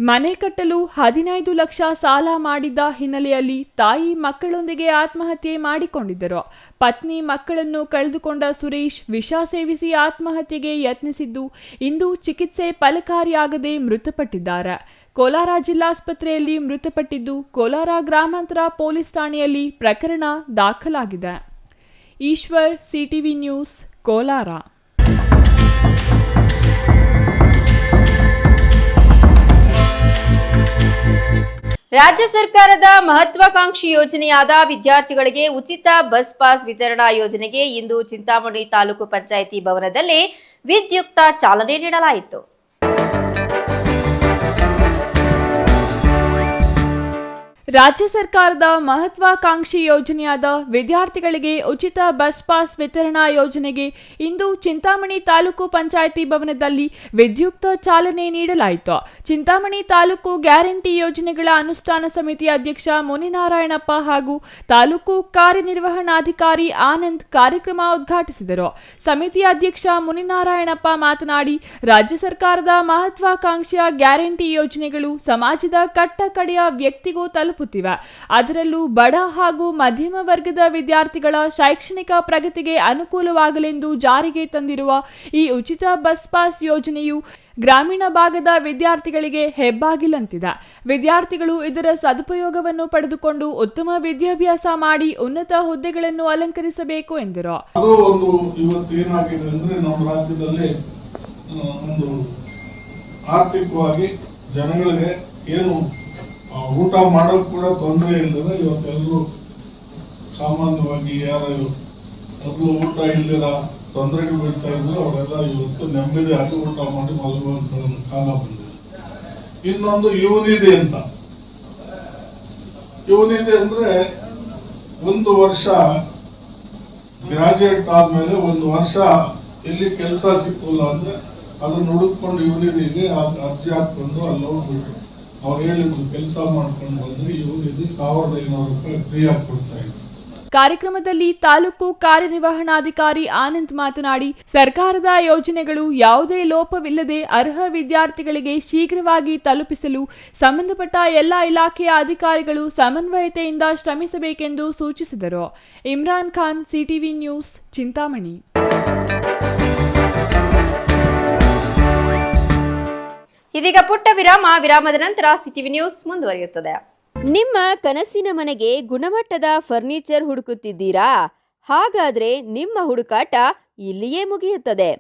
ಮನೆ ಕಟ್ಟಲು 15 ಲಕ್ಷ ಸಾಲ ಮಾಡಿದ್ದ ಹಿನ್ನೆಲೆಯಲ್ಲಿ ತಾಯಿ ಮಕ್ಕಳೊಂದಿಗೆ ಆತ್ಮಹತ್ಯೆ ಮಾಡಿಕೊಂಡಿದ್ದರು. ಪತ್ನಿ ಮಕ್ಕಳನ್ನು ಕಳೆದುಕೊಂಡ ಸುರೇಶ್ ವಿಷ ಸೇವಿಸಿ ಆತ್ಮಹತ್ಯೆಗೆ ಯತ್ನಿಸಿದ್ದು ಇಂದು ಚಿಕಿತ್ಸೆ ಫಲಕಾರಿಯಾಗದೆ ಮೃತಪಟ್ಟಿದ್ದಾರೆ. ಕೋಲಾರ ಜಿಲ್ಲಾಸ್ಪತ್ರೆಯಲ್ಲಿ ಮೃತಪಟ್ಟಿದ್ದು ಕೋಲಾರ ಗ್ರಾಮಾಂತರ ಪೊಲೀಸ್ ಠಾಣೆಯಲ್ಲಿ ಪ್ರಕರಣ ದಾಖಲಾಗಿದೆ. Eshwar, CTV news, Kolar. ರಾಜ್ಯ ಸರ್ಕಾರದ ಮಹತ್ವಾಕಾಂಕ್ಷಿ ಯೋಜನೆಯಾದ ವಿದ್ಯಾರ್ಥಿಗಳಿಗೆ ಉಚಿತ ಬಸ್ ಪಾಸ್ ವಿತರಣಾ ಯೋಜನೆಗೆ ಇಂದು ಚಿಂತಾಮಣಿ ತಾಲೂಕು ಪಂಚಾಯಿತಿ ಭವನದಲ್ಲಿ ವಿದ್ಯುಕ್ತ ಚಾಲನೆ ನೀಡಲಾಯಿತು. ರಾಜ್ಯ ಸರ್ಕಾರದ ಮಹತ್ವಾಕಾಂಕ್ಷಿ ಯೋಜನೆಯಾದ ವಿದ್ಯಾರ್ಥಿಗಳಿಗೆ ಉಚಿತ ಬಸ್ ಪಾಸ್ ವಿತರಣಾ ಯೋಜನೆಗೆ ಇಂದು ಚಿಂತಾಮಣಿ ತಾಲೂಕು ಪಂಚಾಯಿತಿ ಭವನದಲ್ಲಿ ವಿದ್ಯುಕ್ತ ಚಾಲನೆ ನೀಡಲಾಯಿತು. ಚಿಂತಾಮಣಿ ತಾಲೂಕು ಗ್ಯಾರಂಟಿ ಯೋಜನೆಗಳ ಅನುಷ್ಠಾನ ಸಮಿತಿ ಅಧ್ಯಕ್ಷ ಮುನಿನಾರಾಯಣಪ್ಪ ಹಾಗೂ ತಾಲೂಕು ಕಾರ್ಯನಿರ್ವಹಣಾಧಿಕಾರಿ ಆನಂದ್ ಕಾರ್ಯಕ್ರಮ ಉದ್ಘಾಟಿಸಿದರು. ಸಮಿತಿ ಅಧ್ಯಕ್ಷ ಮುನಿನಾರಾಯಣಪ್ಪ ಮಾತನಾಡಿ, ರಾಜ್ಯ ಸರ್ಕಾರದ ಮಹತ್ವಾಕಾಂಕ್ಷಿಯ ಗ್ಯಾರಂಟಿ ಯೋಜನೆಗಳು ಸಮಾಜದ ಕಟ್ಟ ಕಡೆಯ ವ್ಯಕ್ತಿಗೂ ತಲುಪ ತಲುಪುತ್ತಿವೆ. ಅದರಲ್ಲೂ ಬಡ ಹಾಗೂ ಮಧ್ಯಮ ವರ್ಗದ ವಿದ್ಯಾರ್ಥಿಗಳ ಶೈಕ್ಷಣಿಕ ಪ್ರಗತಿಗೆ ಅನುಕೂಲವಾಗಲೆಂದು ಜಾರಿಗೆ ತಂದಿರುವ ಈ ಉಚಿತ ಬಸ್ ಪಾಸ್ ಯೋಜನೆಯು ಗ್ರಾಮೀಣ ಭಾಗದ ವಿದ್ಯಾರ್ಥಿಗಳಿಗೆ ಹೆಬ್ಬಾಗಿಲಂತಿದೆ. ವಿದ್ಯಾರ್ಥಿಗಳು ಇದರ ಸದುಪಯೋಗವನ್ನು ಪಡೆದುಕೊಂಡು ಉತ್ತಮ ವಿದ್ಯಾಭ್ಯಾಸ ಮಾಡಿ ಉನ್ನತ ಹುದ್ದೆಗಳನ್ನು ಅಲಂಕರಿಸಬೇಕು ಎಂದರು. ಅದು ಒಂದು ಇವತ್ತು ಏನಾಗಿದೆ ಅಂದ್ರೆ ನಮ್ಮ ರಾಜ್ಯದಲ್ಲಿ ಒಂದು ಆರ್ಥಿಕವಾಗಿ ಜನಗಳಿಗೆ ಏನು ಊಟ ಮಾಡೋಕೆ ಕೂಡ ತೊಂದರೆ ಇಲ್ಲದ ಇವತ್ತೆಲ್ಲರೂ ಸಾಮಾನ್ಯವಾಗಿ ಯಾರು ಮೊದಲು ಊಟ ಇಲ್ದಿರ ತೊಂದರೆಗೆ ಬೀಳ್ತಾ ಇದ್ರು ಅವರೆಲ್ಲ ಇವತ್ತು ನೆಮ್ಮದಿಯಾಗಿ ಊಟ ಮಾಡಿ ಮಲಗುವಂತ ಒಂದು ಕಾಲ ಬಂದಿದೆ. ಇನ್ನೊಂದು ಯುವನಿಧಿ ಅಂತ, ಯುವನಿಧಿ ಅಂದ್ರೆ 1 ವರ್ಷ ಗ್ರಾಜುಯೇಟ್ ಆದ್ಮೇಲೆ 1 ವರ್ಷ ಎಲ್ಲಿ ಕೆಲಸ ಸಿಕ್ಕಿಲ್ಲ ಅಂದ್ರೆ ಅದನ್ನ ಹುಡುಕೊಂಡು ಯುವನಿಧಿಗೆ ಅರ್ಜಿ ಹಾಕೊಂಡು ಅಲ್ಲಿ ಹೋಗ್ಬಿಟ್ಟು ಅವ್ರು ಹೇಳಿದ್ದು ಕೆಲಸ ಮಾಡ್ಕೊಂಡು ಬಂದ್ರೆ ಯುವನಿಧಿ 1500 ರೂಪಾಯಿ ಫ್ರೀ ಆಗಿ ಕೊಡ್ತಾ ಇದ್ರು. ಕಾರ್ಯಕ್ರಮದಲ್ಲಿ ತಾಲೂಕು ಕಾರ್ಯನಿರ್ವಹಣಾಧಿಕಾರಿ ಆನಂದ್ ಮಾತನಾಡಿ, ಸರ್ಕಾರದ ಯೋಜನೆಗಳು ಯಾವುದೇ ಲೋಪವಿಲ್ಲದೆ ಅರ್ಹ ವಿದ್ಯಾರ್ಥಿಗಳಿಗೆ ಶೀಘ್ರವಾಗಿ ತಲುಪಿಸಲು ಸಂಬಂಧಪಟ್ಟ ಎಲ್ಲ ಇಲಾಖೆಯ ಅಧಿಕಾರಿಗಳು ಸಮನ್ವಯತೆಯಿಂದ ಶ್ರಮಿಸಬೇಕೆಂದು ಸೂಚಿಸಿದರು. Imran Khan, CTV news, Chintamani. ಇದೀಗ ಪುಟ್ಟ ವಿರಾಮದ ನಂತರ ಸಿಟಿವಿ ನ್ಯೂಸ್ ಮುಂದುವರಿಯುತ್ತದೆ. ನಿಮ್ಮ ಕನಸಿನ ಮನೆಗೆ ಗುಣಮಟ್ಟದ ಫರ್ನಿಚರ್ ಹುಡುಕುತ್ತಿದ್ದೀರಾ? ಹಾಗಾದ್ರೆ ನಿಮ್ಮ ಹುಡುಕಾಟ ಇಲ್ಲಿಯೇ ಮುಗಿಯುತ್ತದೆ.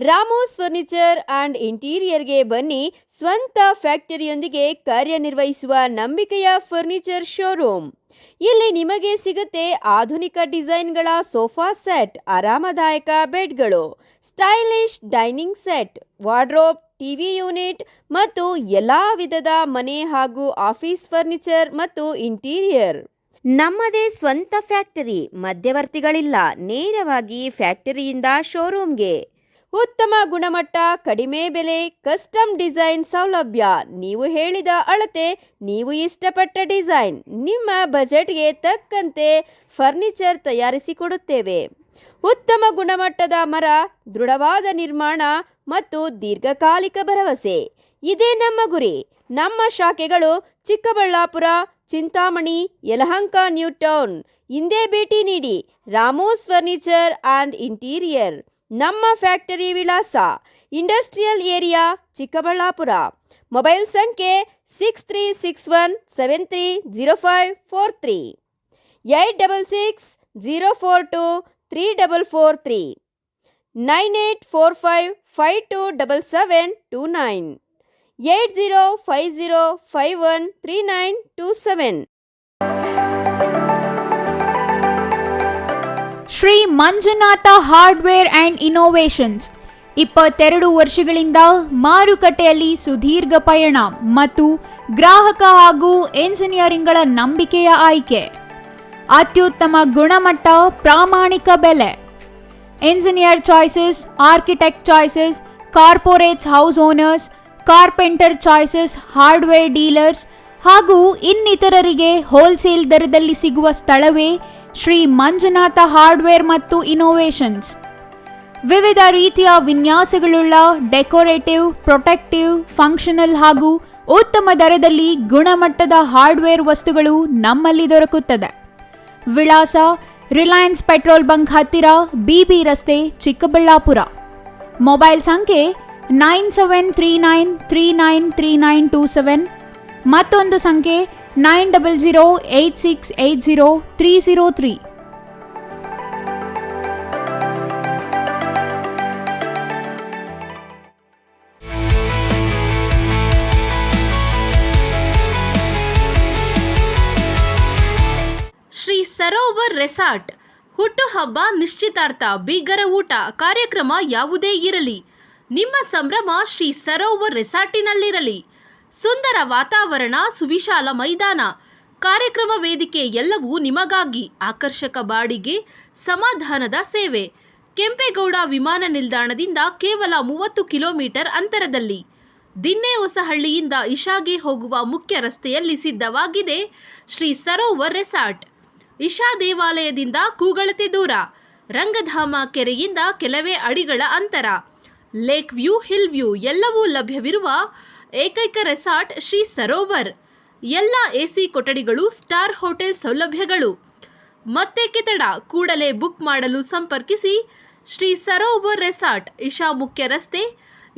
ರಾಮೋಸ್ ಫರ್ನಿಚರ್ ಅಂಡ್ ಇಂಟೀರಿಯರ್ಗೆ ಬನ್ನಿ. ಸ್ವಂತ ಫ್ಯಾಕ್ಟರಿಯೊಂದಿಗೆ ಕಾರ್ಯನಿರ್ವಹಿಸುವ ನಂಬಿಕೆಯ ಫರ್ನಿಚರ್ ಶೋರೂಮ್. ಇಲ್ಲಿ ನಿಮಗೆ ಸಿಗುತ್ತೆ ಆಧುನಿಕ ಡಿಸೈನ್ಗಳ ಸೋಫಾ ಸೆಟ್, ಆರಾಮದಾಯಕ ಬೆಡ್ಗಳು, stylish dining set, wardrobe, TV unit ಮತ್ತು ಎಲ್ಲಾ ವಿಧದ ಮನೆ ಹಾಗೂ ಆಫೀಸ್ ಫರ್ನಿಚರ್ ಮತ್ತು ಇಂಟೀರಿಯರ್. ನಮ್ಮದೇ ಸ್ವಂತ ಫ್ಯಾಕ್ಟರಿ, ಮಧ್ಯವರ್ತಿಗಳಿಲ್ಲ. ನೇರವಾಗಿ ಫ್ಯಾಕ್ಟರಿಯಿಂದ ಶೋರೂಮ್ಗೆ. ಉತ್ತಮ ಗುಣಮಟ್ಟ, ಕಡಿಮೆ ಬೆಲೆ, ಕಸ್ಟಮ್ ಡಿಸೈನ್ ಸೌಲಭ್ಯ. ನೀವು ಹೇಳಿದ ಅಳತೆ, ನೀವು ಇಷ್ಟಪಟ್ಟ ಡಿಸೈನ್, ನಿಮ್ಮ ಬಜೆಟ್ಗೆ ತಕ್ಕಂತೆ ಫರ್ನಿಚರ್ ತಯಾರಿಸಿಕೊಡುತ್ತೇವೆ. ಉತ್ತಮ ಗುಣಮಟ್ಟದ ಮರ, ದೃಢವಾದ ನಿರ್ಮಾಣ ಮತ್ತು ದೀರ್ಘಕಾಲಿಕ ಭರವಸೆ, ಇದೇ ನಮ್ಮ ಗುರಿ. ನಮ್ಮ ಶಾಖೆಗಳು ಚಿಕ್ಕಬಳ್ಳಾಪುರ, ಚಿಂತಾಮಣಿ, ಯಲಹಂಕ, ನ್ಯೂ ಟೌನ್. ಇಂದೇ ಭೇಟಿ ನೀಡಿ. Ramos furniture and interior. ನಮ್ಮ ಫ್ಯಾಕ್ಟರಿ ವಿಳಾಸ ಇಂಡಸ್ಟ್ರಿಯಲ್ ಏರಿಯಾ, ಚಿಕ್ಕಬಳ್ಳಾಪುರ. ಮೊಬೈಲ್ ಸಂಖ್ಯೆ 6361730543, 8660423443, 9845527729, 8050513927. Shri Manjunatha hardware and innovations 22 ವರ್ಷಗಳಿಂದ ಮಾರುಕಟ್ಟೆಯಲ್ಲಿ ಸುದೀರ್ಘ ಪಯಣ ಮತ್ತು ಗ್ರಾಹಕ ಹಾಗೂ ಎಂಜಿನಿಯರಿಂಗ್ಗಳ ನಂಬಿಕೆಯ ಆಯ್ಕೆ. ಅತ್ಯುತ್ತಮ ಗುಣಮಟ್ಟ, ಪ್ರಾಮಾಣಿಕ ಬೆಲೆ. Engineer choices, architect choices, corporates, house owners, carpenter choices, hardware dealers ಹಾಗೂ ಇನ್ನಿತರರಿಗೆ ಹೋಲ್ಸೇಲ್ ದರದಲ್ಲಿ ಸಿಗುವ ಸ್ಥಳವೇ ಶ್ರೀ ಮಂಜುನಾಥ ಹಾರ್ಡ್ವೇರ್ ಮತ್ತು ಇನೋವೇಷನ್ಸ್. ವಿವಿಧ ರೀತಿಯ ವಿನ್ಯಾಸಗಳುಳ್ಳ ಡೆಕೋರೇಟಿವ್, ಪ್ರೊಟೆಕ್ಟಿವ್, ಫಂಕ್ಷನಲ್ ಹಾಗೂ ಉತ್ತಮ ದರದಲ್ಲಿ ಗುಣಮಟ್ಟದ ಹಾರ್ಡ್ವೇರ್ ವಸ್ತುಗಳು ನಮ್ಮಲ್ಲಿ ದೊರಕುತ್ತದೆ. ವಿಳಾಸ ರಿಲಯನ್ಸ್ ಪೆಟ್ರೋಲ್ ಬಂಕ್ ಹತ್ತಿರ, ಬಿಬಿ ರಸ್ತೆ, ಚಿಕ್ಕಬಳ್ಳಾಪುರ. ಮೊಬೈಲ್ ಸಂಖ್ಯೆ 9739393927, ಮತ್ತೊಂದು ಸಂಖ್ಯೆ 9008680303. ಶ್ರೀ ಸರೋವರ್ ರೆಸಾರ್ಟ್. ಹುಟ್ಟುಹಬ್ಬ, ನಿಶ್ಚಿತಾರ್ಥ, ಬೀಗರ ಊಟ, ಕಾರ್ಯಕ್ರಮ ಯಾವುದೇ ಇರಲಿ, ನಿಮ್ಮ ಸಂಭ್ರಮ ಶ್ರೀ ಸರೋವರ್ ರೆಸಾರ್ಟಿನಲ್ಲಿರಲಿ. ಸುಂದರ ವಾತಾವರಣ, ಸುವಿಶಾಲ ಮೈದಾನ, ಕಾರ್ಯಕ್ರಮ ವೇದಿಕೆ ಎಲ್ಲವೂ ನಿಮಗಾಗಿ. ಆಕರ್ಷಕ ಬಾಡಿಗೆ, ಸಮಾಧಾನದ ಸೇವೆ. ಕೆಂಪೇಗೌಡ ವಿಮಾನ ನಿಲ್ದಾಣದಿಂದ ಕೇವಲ 30 ಕಿಲೋಮೀಟರ್ ಅಂತರದಲ್ಲಿ. ದಿನ್ನೆ ಹೊಸಹಳ್ಳಿಯಿಂದ ಇಶಾಗೆ ಹೋಗುವ ಮುಖ್ಯ ರಸ್ತೆಯಲ್ಲಿ ಸಿದ್ಧವಾಗಿದೆ ಶ್ರೀ ಸರೋವರ್ ರೆಸಾರ್ಟ್. ಇಶಾ ದೇವಾಲಯದಿಂದ ಕೂಗಳತೆ ದೂರ, ರಂಗಧಾಮ ಕೆರೆಯಿಂದ ಕೆಲವೇ ಅಡಿಗಳ ಅಂತರ. ಲೇಕ್ ವ್ಯೂ, ಹಿಲ್ ವ್ಯೂ ಎಲ್ಲವೂ ಲಭ್ಯವಿರುವ ಏಕೈಕ ರೆಸಾರ್ಟ್ ಶ್ರೀ ಸರೋವರ್. ಎಲ್ಲ ಎಸಿ ಕೊಠಡಿಗಳು, ಸ್ಟಾರ್ ಹೋಟೆಲ್ ಸೌಲಭ್ಯಗಳು. ಮತ್ತೇಕೆ ತಡ? ಕೂಡಲೇ ಬುಕ್ ಮಾಡಲು ಸಂಪರ್ಕಿಸಿ ಶ್ರೀ ಸರೋವರ್ ರೆಸಾರ್ಟ್, ಇಶಾ ಮುಖ್ಯ ರಸ್ತೆ,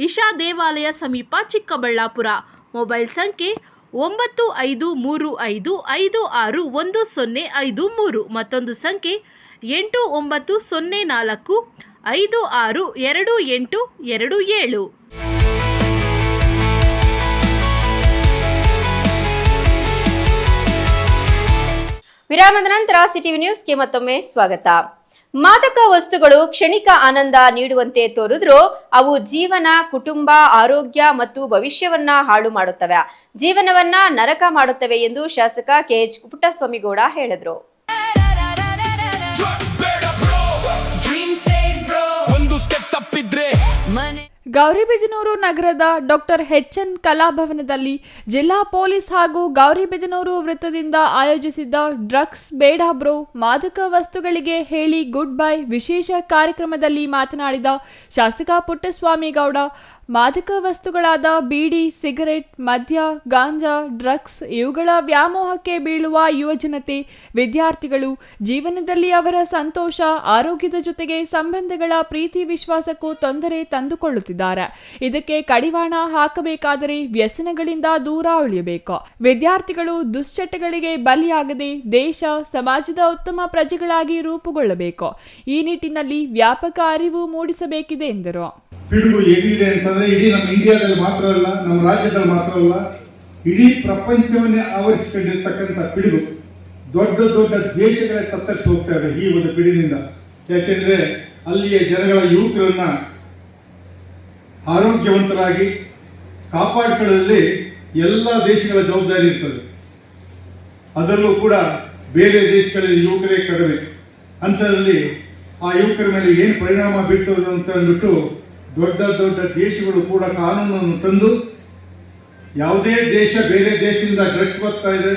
ಇಶಾ ದೇವಾಲಯ ಸಮೀಪ, ಚಿಕ್ಕಬಳ್ಳಾಪುರ. ಮೊಬೈಲ್ ಸಂಖ್ಯೆ 9555561053. ಮತ್ತೊಂದು ಸಂಖ್ಯೆ 8904562827. ವಿರಾಮದ ನಂತರ ಸಿಟಿವಿ ನ್ಯೂಸ್ಗೆ ಮತ್ತೊಮ್ಮೆ ಸ್ವಾಗತ. ಮಾದಕ ವಸ್ತುಗಳು ಕ್ಷಣಿಕ ಆನಂದ ನೀಡುವಂತೆ ತೋರಿದ್ರೂ ಅವು ಜೀವನ, ಕುಟುಂಬ, ಆರೋಗ್ಯ ಮತ್ತು ಭವಿಷ್ಯವನ್ನ ಹಾಳು ಮಾಡುತ್ತವೆ, ಜೀವನವನ್ನ ನರಕ ಮಾಡುತ್ತವೆ ಎಂದು ಶಾಸಕ ಕೆಎಚ್ ಪುಟ್ಟಸ್ವಾಮಿಗೌಡ ಹೇಳಿದರು. ಗೌರಿಬಿದನೂರು ನಗರದ ಡಾಕ್ಟರ್ ಎಚ್.ಎನ್. ಕಲಾಭವನದಲ್ಲಿ ಜಿಲ್ಲಾ ಪೊಲೀಸ್ ಹಾಗೂ ಗೌರಿಬಿದನೂರು ವೃತ್ತದಿಂದ ಆಯೋಜಿಸಿದ್ದ ಡ್ರಗ್ಸ್ ಬೇಡ ಬ್ರೋ, ಮಾದಕ ವಸ್ತುಗಳಿಗೆ ಹೇಳಿ ಗುಡ್ ಬೈ ವಿಶೇಷ ಕಾರ್ಯಕ್ರಮದಲ್ಲಿ ಮಾತನಾಡಿದ ಶಾಸಕ ಪುಟ್ಟಸ್ವಾಮಿಗೌಡ, ಮಾದಕ ವಸ್ತುಗಳಾದ ಬೀಡಿ, ಸಿಗರೆಟ್, ಮದ್ಯ, ಗಾಂಜಾ, ಡ್ರಗ್ಸ್ ಇವುಗಳ ವ್ಯಾಮೋಹಕ್ಕೆ ಬೀಳುವ ಯುವಜನತೆ, ವಿದ್ಯಾರ್ಥಿಗಳು ಜೀವನದಲ್ಲಿ ಅವರ ಸಂತೋಷ, ಆರೋಗ್ಯದ ಜೊತೆಗೆ ಸಂಬಂಧಗಳ ಪ್ರೀತಿ ವಿಶ್ವಾಸಕ್ಕೂ ತೊಂದರೆ ತಂದುಕೊಳ್ಳುತ್ತಿದ್ದಾರೆ. ಇದಕ್ಕೆ ಕಡಿವಾಣ ಹಾಕಬೇಕಾದರೆ ವ್ಯಸನಗಳಿಂದ ದೂರ ಉಳಿಯಬೇಕು. ವಿದ್ಯಾರ್ಥಿಗಳು ದುಶ್ಚಟಗಳಿಗೆ ಬಲಿಯಾಗದೆ ದೇಶ, ಸಮಾಜದ ಉತ್ತಮ ಪ್ರಜೆಗಳಾಗಿ ರೂಪುಗೊಳ್ಳಬೇಕು. ಈ ನಿಟ್ಟಿನಲ್ಲಿ ವ್ಯಾಪಕ ಅರಿವು ಮೂಡಿಸಬೇಕಿದೆ ಎಂದರು. ಪಿಡುಗು ಹೇಗಿದೆ ಅಂತಂದ್ರೆ ಇಡೀ ನಮ್ಮ ಇಂಡಿಯಾದಲ್ಲಿ ಮಾತ್ರ ಅಲ್ಲ, ನಮ್ಮ ರಾಜ್ಯದಲ್ಲಿ ಮಾತ್ರ ಅಲ್ಲ, ಇಡೀ ಪ್ರಪಂಚವನ್ನೇ ಆವರಿಸಿಕೊಂಡಿರ್ತಕ್ಕಂಥ ಪಿಡುಗು ದೊಡ್ಡ ದೊಡ್ಡ ದೇಶಗಳೇ ತತ್ತರಿಸಿ ಹೋಗ್ತಾ ಇದೆ ಈ ಒಂದು ಪಿಡುಗಿನಿಂದ. ಯಾಕೆಂದ್ರೆ ಅಲ್ಲಿಯ ಜನಗಳ ಯುವಕರನ್ನ ಆರೋಗ್ಯವಂತರಾಗಿ ಕಾಪಾಡಿಕೊಳ್ಳಲು ಎಲ್ಲ ದೇಶಗಳ ಜವಾಬ್ದಾರಿ ಇರ್ತದೆ. ಅದರಲ್ಲೂ ಕೂಡ ಬೇರೆ ದೇಶಗಳಲ್ಲಿ ಯುವಕರೇ ಕಡಿಮೆ. ಅಂಥದ್ರಲ್ಲಿ ಆ ಯುವಕರ ಮೇಲೆ ಏನು ಪರಿಣಾಮ ಬೀರ್ತದೆ ಅಂತ ಅಂದ್ಬಿಟ್ಟು ದೊಡ್ಡ ದೊಡ್ಡ ದೇಶಗಳು ಕೂಡ ಕಾನೂನನ್ನು ತಂದು, ಯಾವುದೇ ದೇಶ ಬೇರೆ ದೇಶದಿಂದ ಡ್ರಗ್ಸ್ ಬರ್ತಾ ಇದೆ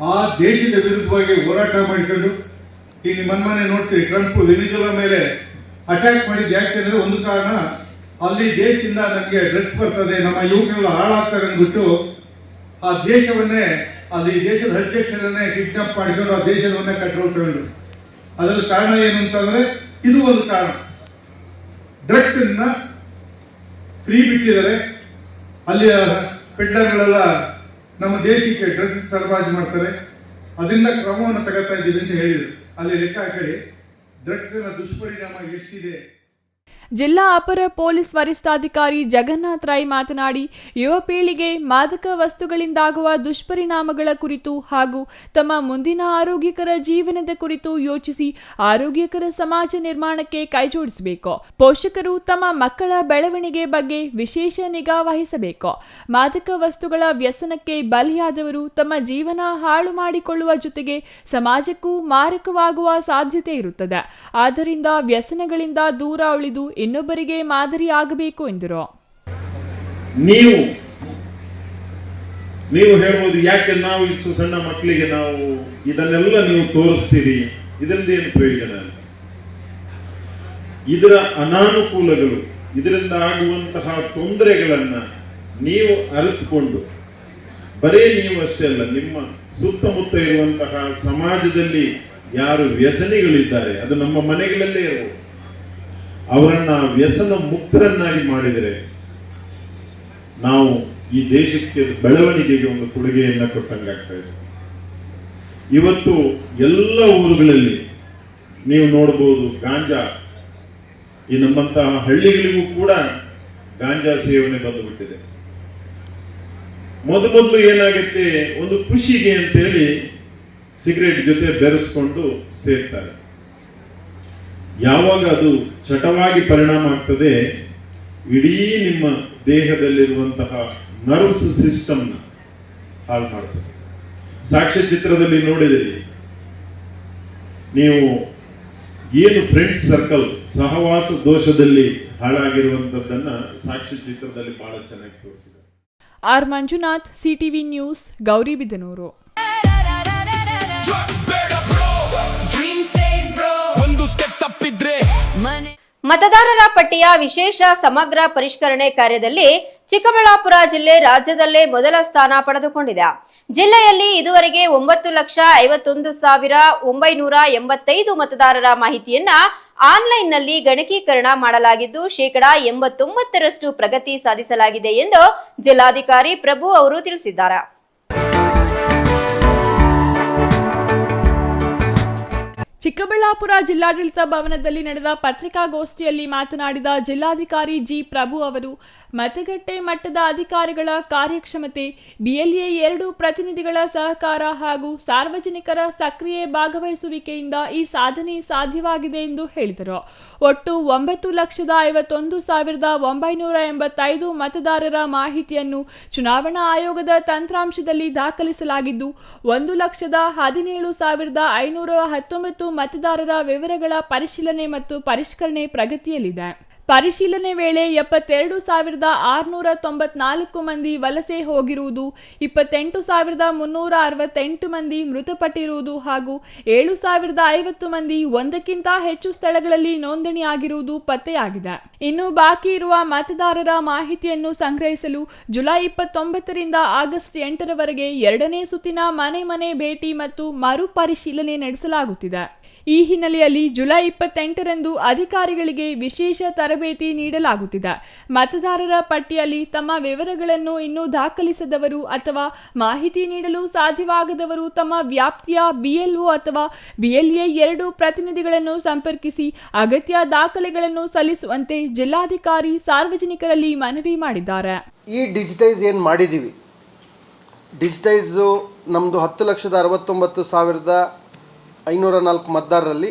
ಆ ದೇಶದ ವಿರುದ್ಧವಾಗಿ ಹೋರಾಟ ಮಾಡಿಕೊಂಡು, ಈಗ ಮನ್ಮನೆ ನೋಡ್ತೀವಿ ಟ್ರಂಪ್ ವೆನಿಜುಲಾ ಮೇಲೆ ಅಟ್ಯಾಕ್ ಮಾಡಿದ್ದು ಯಾಕೆಂದ್ರೆ ಒಂದು ಕಾರಣ, ಅಲ್ಲಿ ದೇಶದಿಂದ ನಮಗೆ ಡ್ರಗ್ಸ್ ಬರ್ತದೆ, ನಮ್ಮ ಯುವಕರೆಲ್ಲ ಹಾಳಾಗ್ತಾರೆ ಅಂದ್ಬಿಟ್ಟು ಆ ದೇಶವನ್ನೇ, ಅಲ್ಲಿ ದೇಶದ ಅಧ್ಯಕ್ಷರನ್ನೇ ಕಿಡ್ನಾಪ್ ಮಾಡಿಕೊಂಡು ಆ ದೇಶವನ್ನೇ ಕಂಟ್ರೋಲ್ ತಗೊಂಡು. ಅದರ ಕಾರಣ ಏನು ಅಂತಂದ್ರೆ ಇದು ಒಂದು ಕಾರಣ. ಡ್ರಗ್ಸ್ ಅನ್ನ ಫ್ರೀ ಬಿಟ್ಟಿದ್ದಾರೆ, ಅಲ್ಲಿಯ ಪೆಡ್ಲರ್ಗಳೆಲ್ಲ ನಮ್ಮ ದೇಶಕ್ಕೆ ಡ್ರಗ್ಸ್ ಸರಬರಾಜು ಮಾಡ್ತಾರೆ, ಅದರಿಂದ ಕ್ರಮವನ್ನು ತಗೋತಾ ಇದ್ದೀವಿ ಅಂತ ಹೇಳಿದ್ರು. ಅಲ್ಲಿ ಲೆಕ್ಕ ಹಾಕಿ ಡ್ರಗ್ಸ್ ದುಷ್ಪರಿಣಾಮ ಎಷ್ಟಿದೆ. ಜಿಲ್ಲಾ ಅಪರ ಪೊಲೀಸ್ ವರಿಷ್ಠಾಧಿಕಾರಿ ಜಗನ್ನಾಥ್ ರೈ ಮಾತನಾಡಿ, ಯುವ ಪೀಳಿಗೆ ಮಾದಕ ವಸ್ತುಗಳಿಂದಾಗುವ ದುಷ್ಪರಿಣಾಮಗಳ ಕುರಿತು ಹಾಗೂ ತಮ್ಮ ಮುಂದಿನ ಆರೋಗ್ಯಕರ ಜೀವನದ ಕುರಿತು ಯೋಚಿಸಿ ಆರೋಗ್ಯಕರ ಸಮಾಜ ನಿರ್ಮಾಣಕ್ಕೆ ಕೈಜೋಡಿಸಬೇಕು. ಪೋಷಕರು ತಮ್ಮ ಮಕ್ಕಳ ಬೆಳವಣಿಗೆ ಬಗ್ಗೆ ವಿಶೇಷ ನಿಗಾ ವಹಿಸಬೇಕು. ಮಾದಕ ವಸ್ತುಗಳ ವ್ಯಸನಕ್ಕೆ ಬಲಿಯಾದವರು ತಮ್ಮ ಜೀವನ ಹಾಳು ಮಾಡಿಕೊಳ್ಳುವ ಜೊತೆಗೆ ಸಮಾಜಕ್ಕೂ ಮಾರಕವಾಗುವ ಸಾಧ್ಯತೆ ಇರುತ್ತದೆ. ಆದ್ದರಿಂದ ವ್ಯಸನಗಳಿಂದ ದೂರ ಉಳಿದು ಇನ್ನೊಬ್ಬರಿಗೆ ಮಾದರಿ ಆಗಬೇಕು ಎಂದರು. ನೀವು ಹೇಳ್ಬೋದು, ಯಾಕೆ ನಾವು ಇಷ್ಟು ಸಣ್ಣ ಮಕ್ಕಳಿಗೆ ನಾವು ಇದನ್ನೆಲ್ಲ ನೀವು ತೋರಿಸ್ತೀರಿ, ಇದರಿಂದ ಏನು ಪ್ರಯೋಜನ? ಇದರ ಅನಾನುಕೂಲಗಳು, ಇದರಿಂದ ಆಗುವಂತಹ ತೊಂದರೆಗಳನ್ನ ನೀವು ಅರಿತುಕೊಂಡು, ಬರೇ ನೀವು ಅಷ್ಟೇ ಅಲ್ಲ, ನಿಮ್ಮ ಸುತ್ತಮುತ್ತ ಇರುವಂತಹ ಸಮಾಜದಲ್ಲಿ ಯಾರು ವ್ಯಸನಿಗಳಿದ್ದಾರೆ, ಅದು ನಮ್ಮ ಮನೆಗಳಲ್ಲೇ ಇರಬಹುದು, ಅವರನ್ನ ವ್ಯಸನ ಮುಕ್ತರನ್ನಾಗಿ ಮಾಡಿದರೆ ನಾವು ಈ ದೇಶಕ್ಕೆ ಬೆಳವಣಿಗೆಗೆ ಒಂದು ಕೊಡುಗೆಯನ್ನ ಕೊಟ್ಟಂಗಾಗ್ತಾ ಇದೆ. ಇವತ್ತು ಎಲ್ಲ ಊರುಗಳಲ್ಲಿ ನೀವು ನೋಡಬಹುದು ಗಾಂಜಾ, ಈ ನಮ್ಮಂತಹ ಹಳ್ಳಿಗಳಿಗೂ ಕೂಡ ಗಾಂಜಾ ಸೇವನೆ ಬಂದುಬಿಟ್ಟಿದೆ. ಮೊದಲು ಏನಾಗುತ್ತೆ, ಒಂದು ಖುಷಿಗೆ ಅಂತೇಳಿ ಸಿಗರೇಟ್ ಜೊತೆ ಬೆರೆಸ್ಕೊಂಡು ಸೇರ್ತಾರೆ. ಯಾವಾಗ ಅದು ಚಟವಾಗಿ ಪರಿಣಾಮ ಆಗ್ತದೆ, ಇಡೀ ನಿಮ್ಮ ದೇಹದಲ್ಲಿರುವಂತಹ ನರ್ವ್ಸ್ ಸಿಸ್ಟಮ್ನ ಹಾಳು ಮಾಡ್ತದೆ. ಸಾಕ್ಷ್ಯ ಚಿತ್ರದಲ್ಲಿ ನೋಡಿದಿರಿ ನೀವು, ಏನು ಫ್ರೆಂಡ್ಸ್ ಸರ್ಕಲ್ ಸಹವಾಸ ದೋಷದಲ್ಲಿ ಹಾಳಾಗಿರುವಂತದ್ದನ್ನ ಸಾಕ್ಷ್ಯ ಚಿತ್ರದಲ್ಲಿ ಬಹಳ ಚೆನ್ನಾಗಿ ತೋರಿಸಿದೆ. R Manjunath, CTV news, Gauribidanur. ಮತದಾರರ ಪಟ್ಟಿಯ ವಿಶೇಷ ಸಮಗ್ರ ಪರಿಷ್ಕರಣೆ ಕಾರ್ಯದಲ್ಲಿ ಚಿಕ್ಕಬಳ್ಳಾಪುರ ಜಿಲ್ಲೆ ರಾಜ್ಯದಲ್ಲೇ ಮೊದಲ ಸ್ಥಾನ ಪಡೆದುಕೊಂಡಿದೆ. ಜಿಲ್ಲೆಯಲ್ಲಿ ಇದುವರೆಗೆ 9,51,985 ಮತದಾರರ ಮಾಹಿತಿಯನ್ನ ಆನ್ಲೈನ್ನಲ್ಲಿ ಗಣಕೀಕರಣ ಮಾಡಲಾಗಿದ್ದು 89% ಪ್ರಗತಿ ಸಾಧಿಸಲಾಗಿದೆ ಎಂದು ಜಿಲ್ಲಾಧಿಕಾರಿ ಪ್ರಭು ಅವರು ತಿಳಿಸಿದ್ದಾರೆ. ಚಿಕ್ಕಬಳ್ಳಾಪುರ ಜಿಲ್ಲಾಡಳಿತ ಭವನದಲ್ಲಿ ನಡೆದ ಪತ್ರಿಕಾಗೋಷ್ಠಿಯಲ್ಲಿ ಮಾತನಾಡಿದ ಜಿಲ್ಲಾಧಿಕಾರಿ ಜಿ ಪ್ರಭು ಅವರು ಮತಗಟ್ಟೆ ಮಟ್ಟದ ಅಧಿಕಾರಿಗಳ ಕಾರ್ಯಕ್ಷಮತೆ, BLA 2 ಪ್ರತಿನಿಧಿಗಳ ಸಹಕಾರ ಹಾಗೂ ಸಾರ್ವಜನಿಕರ ಸಕ್ರಿಯ ಭಾಗವಹಿಸುವಿಕೆಯಿಂದ ಈ ಸಾಧನೆ ಸಾಧ್ಯವಾಗಿದೆ ಎಂದು ಹೇಳಿದರು. ಒಟ್ಟು 9,51,985 ಮತದಾರರ ಮಾಹಿತಿಯನ್ನು ಚುನಾವಣಾ ಆಯೋಗದ ತಂತ್ರಾಂಶದಲ್ಲಿ ದಾಖಲಿಸಲಾಗಿದ್ದು 1,17,519 ಮತದಾರರ ವಿವರಗಳ ಪರಿಶೀಲನೆ ಮತ್ತು ಪರಿಷ್ಕರಣೆ ಪ್ರಗತಿಯಲ್ಲಿದೆ. ಪರಿಶೀಲನೆ ವೇಳೆ 72,694 ಮಂದಿ ವಲಸೆ ಹೋಗಿರುವುದು, 28,368 ಮಂದಿ ಮೃತಪಟ್ಟಿರುವುದು ಹಾಗೂ 7,050 ಮಂದಿ ಒಂದಕ್ಕಿಂತ ಹೆಚ್ಚು ಸ್ಥಳಗಳಲ್ಲಿ ನೋಂದಣಿಯಾಗಿರುವುದು ಪತ್ತೆಯಾಗಿದೆ. ಇನ್ನು ಬಾಕಿ ಇರುವ ಮತದಾರರ ಮಾಹಿತಿಯನ್ನು ಸಂಗ್ರಹಿಸಲು ಜುಲೈ 29ರಿಂದ ಆಗಸ್ಟ್ 8ರವರೆಗೆ 2ನೇ ಸುತ್ತಿನ ಮನೆ ಭೇಟಿ ಮತ್ತು ಮರು ಪರಿಶೀಲನೆ ನಡೆಸಲಾಗುತ್ತಿದೆ. ಈ ಹಿನ್ನೆಲೆಯಲ್ಲಿ ಜುಲೈ 28ರಂದು ಅಧಿಕಾರಿಗಳಿಗೆ ವಿಶೇಷ ತರಬೇತಿ ನೀಡಲಾಗುತ್ತಿದೆ. ಮತದಾರರ ಪಟ್ಟಿಯಲ್ಲಿ ತಮ್ಮ ವಿವರಗಳನ್ನು ಇನ್ನೂ ದಾಖಲಿಸದವರು ಅಥವಾ ಮಾಹಿತಿ ನೀಡಲು ಸಾಧ್ಯವಾಗದವರು ತಮ್ಮ ವ್ಯಾಪ್ತಿಯ BLO ಅಥವಾ BLA 2 ಪ್ರತಿನಿಧಿಗಳನ್ನು ಸಂಪರ್ಕಿಸಿ ಅಗತ್ಯ ದಾಖಲೆಗಳನ್ನು ಸಲ್ಲಿಸುವಂತೆ ಜಿಲ್ಲಾಧಿಕಾರಿ ಸಾರ್ವಜನಿಕರಲ್ಲಿ ಮನವಿ ಮಾಡಿದ್ದಾರೆ. ಈ ಡಿಜಿಟೈಸ್ ಏನು ಮಾಡಿದ್ದೀವಿ, ಡಿಜಿಟೈಸು ನಮ್ಮದು 10,69,504 ಮತದಾರರಲ್ಲಿ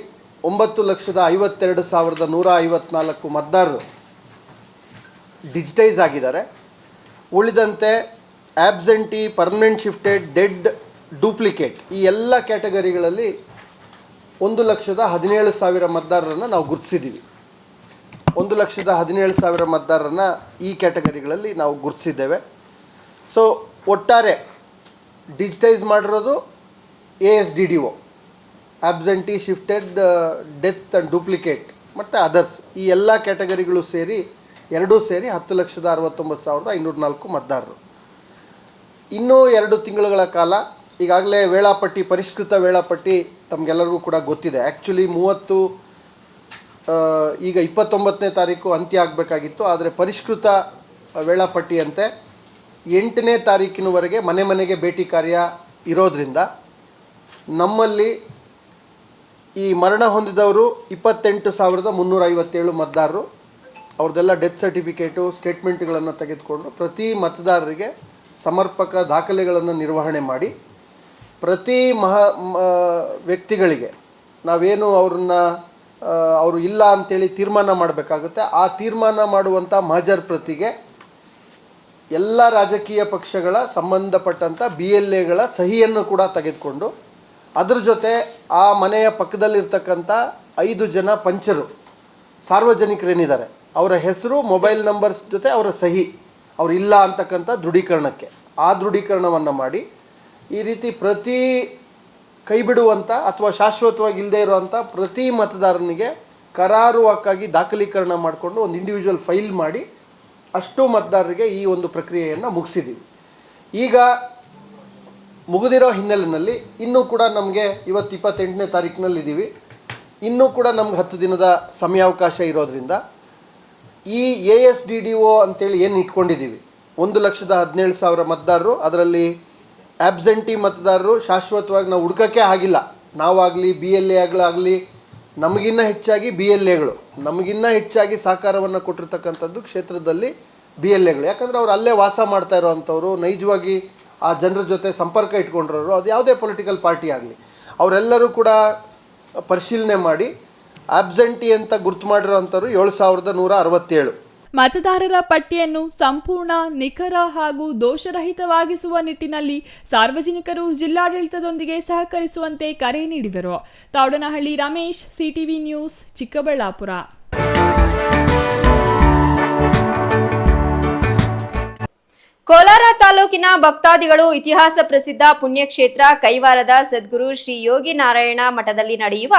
9,52,154 ಮತದಾರರು ಡಿಜಿಟೈಸ್ ಆಗಿದ್ದಾರೆ. ಉಳಿದಂತೆ absentee, permanent shifted, dead, duplicate ಈ ಎಲ್ಲ ಕ್ಯಾಟಗರಿಗಳಲ್ಲಿ 1,17,000 ಮತದಾರರನ್ನು ನಾವು ಗುರುತಿಸಿದ್ದೀವಿ. 1,17,000 ಮತದಾರರನ್ನು ಈ ಕ್ಯಾಟಗರಿಗಳಲ್ಲಿ ನಾವು ಗುರುತಿಸಿದ್ದೇವೆ. ಸೊ ಒಟ್ಟಾರೆ ಡಿಜಿಟೈಸ್ ಮಾಡಿರೋದು ASDDO, absentee, shifted, death and duplicate ಮತ್ತು ಅದರ್ಸ್ ಈ ಎಲ್ಲ ಕ್ಯಾಟಗರಿಗಳು ಸೇರಿ 10,69,504 ಮತದಾರರು. ಇನ್ನೂ 2 ತಿಂಗಳುಗಳ ಕಾಲ ಈಗಾಗಲೇ ವೇಳಾಪಟ್ಟಿ, ಪರಿಷ್ಕೃತ ವೇಳಾಪಟ್ಟಿ ತಮಗೆಲ್ಲರಿಗೂ ಕೂಡ ಗೊತ್ತಿದೆ. ಆ್ಯಕ್ಚುಲಿ 30 ಈಗ 29ನೇ ತಾರೀಕು ಅಂತ್ಯ ಆಗಬೇಕಾಗಿತ್ತು. ಆದರೆ ಪರಿಷ್ಕೃತ ವೇಳಾಪಟ್ಟಿಯಂತೆ 8ನೇ ತಾರೀಕಿನವರೆಗೆ ಮನೆಗೆ ಭೇಟಿ ಕಾರ್ಯ ಇರೋದರಿಂದ ನಮ್ಮಲ್ಲಿ ಈ ಮರಣ ಹೊಂದಿದವರು 28,357 ಮತದಾರರು. ಅವ್ರದ್ದೆಲ್ಲ ಡೆತ್ ಸರ್ಟಿಫಿಕೇಟು, ಸ್ಟೇಟ್ಮೆಂಟ್ಗಳನ್ನು ತೆಗೆದುಕೊಂಡು ಪ್ರತಿ ಮತದಾರರಿಗೆ ಸಮರ್ಪಕ ದಾಖಲೆಗಳನ್ನು ನಿರ್ವಹಣೆ ಮಾಡಿ ಪ್ರತಿ ವ್ಯಕ್ತಿಗಳಿಗೆ ನಾವೇನು ಅವರು ಇಲ್ಲ ಅಂಥೇಳಿ ತೀರ್ಮಾನ ಮಾಡಬೇಕಾಗುತ್ತೆ. ಆ ತೀರ್ಮಾನ ಮಾಡುವಂಥ ಮಹಜರ್ ಪ್ರತಿಗೆ ಎಲ್ಲ ರಾಜಕೀಯ ಪಕ್ಷಗಳ ಸಂಬಂಧಪಟ್ಟಂಥ BLAಗಳ ಸಹಿಯನ್ನು ಕೂಡ ತೆಗೆದುಕೊಂಡು ಅದ್ರ ಜೊತೆ ಆ ಮನೆಯ ಪಕ್ಕದಲ್ಲಿರ್ತಕ್ಕಂಥ 5 ಜನ ಪಂಚರು ಸಾರ್ವಜನಿಕರೇನಿದ್ದಾರೆ ಅವರ ಹೆಸರು, ಮೊಬೈಲ್ ನಂಬರ್ಸ್ ಜೊತೆ ಅವರ ಸಹಿ, ಅವರು ಇಲ್ಲ ಅಂತಕ್ಕಂಥ ದೃಢೀಕರಣಕ್ಕೆ ಆ ದೃಢೀಕರಣವನ್ನು ಮಾಡಿ ಈ ರೀತಿ ಪ್ರತಿ ಕೈ ಬಿಡುವಂಥ ಅಥವಾ ಶಾಶ್ವತವಾಗಿ ಇಲ್ಲದೇ ಇರುವಂಥ ಪ್ರತಿ ಮತದಾರನಿಗೆ ಕರಾರುವಕ್ಕಾಗಿ ದಾಖಲೀಕರಣ ಮಾಡಿಕೊಂಡು ಒಂದು ಇಂಡಿವಿಜುವಲ್ ಫೈಲ್ ಮಾಡಿ ಅಷ್ಟು ಮತದಾರರಿಗೆ ಈ ಒಂದು ಪ್ರಕ್ರಿಯೆಯನ್ನು ಮುಗಿಸಿದ್ದೀವಿ. ಈಗ ಮುಗಿದಿರೋ ಹಿನ್ನೆಲೆಯಲ್ಲಿ ಇನ್ನೂ ಕೂಡ ನಮಗೆ ಇವತ್ತು 28ನೇ ತಾರೀಕಿನಲ್ಲಿದ್ದೀವಿ. ಇನ್ನೂ ಕೂಡ ನಮ್ಗೆ 10 ದಿನದ ಸಮಯಾವಕಾಶ ಇರೋದ್ರಿಂದ ಈ ASDDO ಅಂತೇಳಿ ಏನು ಇಟ್ಕೊಂಡಿದ್ದೀವಿ 1,17,000 ಮತದಾರರು, ಅದರಲ್ಲಿ ಆಬ್ಸೆಂಟಿ ಮತದಾರರು ಶಾಶ್ವತವಾಗಿ ನಾವು ಹುಡ್ಕೋಕ್ಕೆ ಆಗಿಲ್ಲ. ನಾವಾಗಲಿ BLAಗಳಾಗಲಿ ನಮಗಿನ್ನ ಹೆಚ್ಚಾಗಿ BLAಗಳು ನಮಗಿನ್ನ ಹೆಚ್ಚಾಗಿ ಸಹಕಾರವನ್ನು ಕೊಟ್ಟಿರ್ತಕ್ಕಂಥದ್ದು ಕ್ಷೇತ್ರದಲ್ಲಿ BLAಗಳು. ಯಾಕಂದರೆ ಅವ್ರು ಅಲ್ಲೇ ವಾಸ ಮಾಡ್ತಾ ಇರೋವಂಥವ್ರು, ನೈಜವಾಗಿ ಆ ಜನರ ಜೊತೆ ಸಂಪರ್ಕ ಇಟ್ಕೊಂಡಿರೋರು, ಅದು ಯಾವುದೇ ಪೊಲಿಟಿಕಲ್ ಪಾರ್ಟಿ ಆಗಲಿ ಅವರೆಲ್ಲರೂ ಕೂಡ ಪರಿಶೀಲನೆ ಮಾಡಿ ಆಬ್ಸೆಂಟಿ ಅಂತ ಗುರುತು ಮಾಡಿರೋವಂಥವ್ರು 7,167. ಮತದಾರರ ಪಟ್ಟಿಯನ್ನು ಸಂಪೂರ್ಣ, ನಿಖರ ಹಾಗೂ ದೋಷರಹಿತವಾಗಿಸುವ ನಿಟ್ಟಿನಲ್ಲಿ ಸಾರ್ವಜನಿಕರು ಜಿಲ್ಲಾಡಳಿತದೊಂದಿಗೆ ಸಹಕರಿಸುವಂತೆ ಕರೆ ನೀಡಿದರು. ತಾವಡನಹಳ್ಳಿ ರಮೇಶ್, CTV ನ್ಯೂಸ್, ಚಿಕ್ಕಬಳ್ಳಾಪುರ. ಕೋಲಾರ ತಾಲೂಕಿನ ಭಕ್ತಾದಿಗಳು ಇತಿಹಾಸ ಪ್ರಸಿದ್ಧ ಪುಣ್ಯಕ್ಷೇತ್ರ ಕೈವಾರದ ಸದ್ಗುರು ಶ್ರೀ ಯೋಗಿ ನಾರಾಯಣ ಮಠದಲ್ಲಿ ನಡೆಯುವ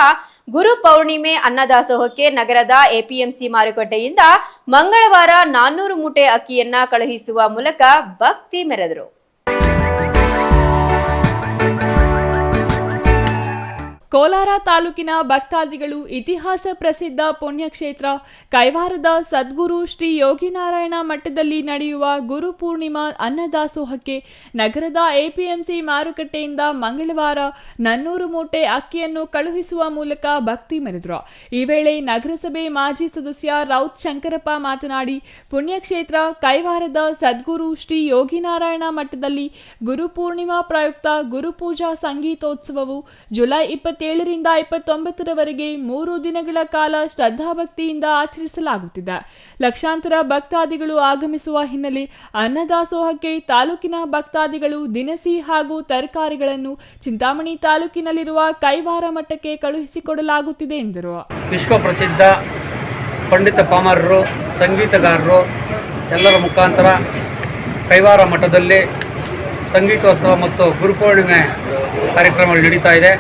ಗುರು ಪೌರ್ಣಿಮೆ ಅನ್ನದಾಸೋಹಕ್ಕೆ ನಗರದ ಎಪಿಎಂಸಿ ಮಾರುಕಟ್ಟೆಯಿಂದ ಮಂಗಳವಾರ 400 ಮೂಟೆ ಅಕ್ಕಿಯನ್ನ ಕಳುಹಿಸುವ ಮೂಲಕ ಭಕ್ತಿ ಮೆರೆದರು. ಕೋಲಾರ ತಾಲೂಕಿನ ಭಕ್ತಾದಿಗಳು ಇತಿಹಾಸ ಪ್ರಸಿದ್ಧ ಪುಣ್ಯಕ್ಷೇತ್ರ ಕೈವಾರದ ಸದ್ಗುರು ಶ್ರೀ ಯೋಗಿನಾರಾಯಣ ಮಠದಲ್ಲಿ ನಡೆಯುವ ಗುರು ಪೂರ್ಣಿಮಾ ಅನ್ನದಾಸೋಹಕ್ಕೆ ನಗರದ ಎಪಿಎಂಸಿ ಮಾರುಕಟ್ಟೆಯಿಂದ ಮಂಗಳವಾರ 400 ಮೂಟೆ ಅಕ್ಕಿಯನ್ನು ಕಳುಹಿಸುವ ಮೂಲಕ ಭಕ್ತಿ ಮೆರೆದರು. ಈ ವೇಳೆ ನಗರಸಭೆ ಮಾಜಿ ಸದಸ್ಯ ರೌತ್ ಶಂಕರಪ್ಪ ಮಾತನಾಡಿ, ಪುಣ್ಯಕ್ಷೇತ್ರ ಕೈವಾರದ ಸದ್ಗುರು ಶ್ರೀ ಯೋಗಿನಾರಾಯಣ ಮಠದಲ್ಲಿ ಗುರು ಪೂರ್ಣಿಮಾ ಪ್ರಯುಕ್ತ ಗುರುಪೂಜಾ ಸಂಗೀತೋತ್ಸವವು ಜುಲೈ 27ರಿಂದ 29ರವರೆಗೆ 3 ದಿನಗಳ ಕಾಲ ಶ್ರದ್ಧಾಭಕ್ತಿಯಿಂದ ಆಚರಿಸಲಾಗುತ್ತಿದೆ. ಲಕ್ಷಾಂತರ ಭಕ್ತಾದಿಗಳು ಆಗಮಿಸುವ ಹಿನ್ನೆಲೆ ಅನ್ನದಾಸೋಹಕ್ಕೆ ತಾಲೂಕಿನ ಭಕ್ತಾದಿಗಳು ದಿನಸಿ ಹಾಗೂ ತರಕಾರಿಗಳನ್ನು ಚಿಂತಾಮಣಿ ತಾಲೂಕಿನಲ್ಲಿರುವ ಕೈವಾರ ಮಠಕ್ಕೆ ಕಳುಹಿಸಿಕೊಡಲಾಗುತ್ತಿದೆ ಎಂದರು. ವಿಶ್ವ ಪ್ರಸಿದ್ಧ ಪಂಡಿತ ಪಾಮರರು, ಸಂಗೀತಗಾರರು ಎಲ್ಲರ ಮುಖಾಂತರ ಕೈವಾರ ಮಠದಲ್ಲಿ ಸಂಗೀತೋತ್ಸವ ಮತ್ತು ಗುರುಪೂರ್ಣಿಮೆ ಕಾರ್ಯಕ್ರಮಗಳು ನಡೀತಾ ಇದೆ.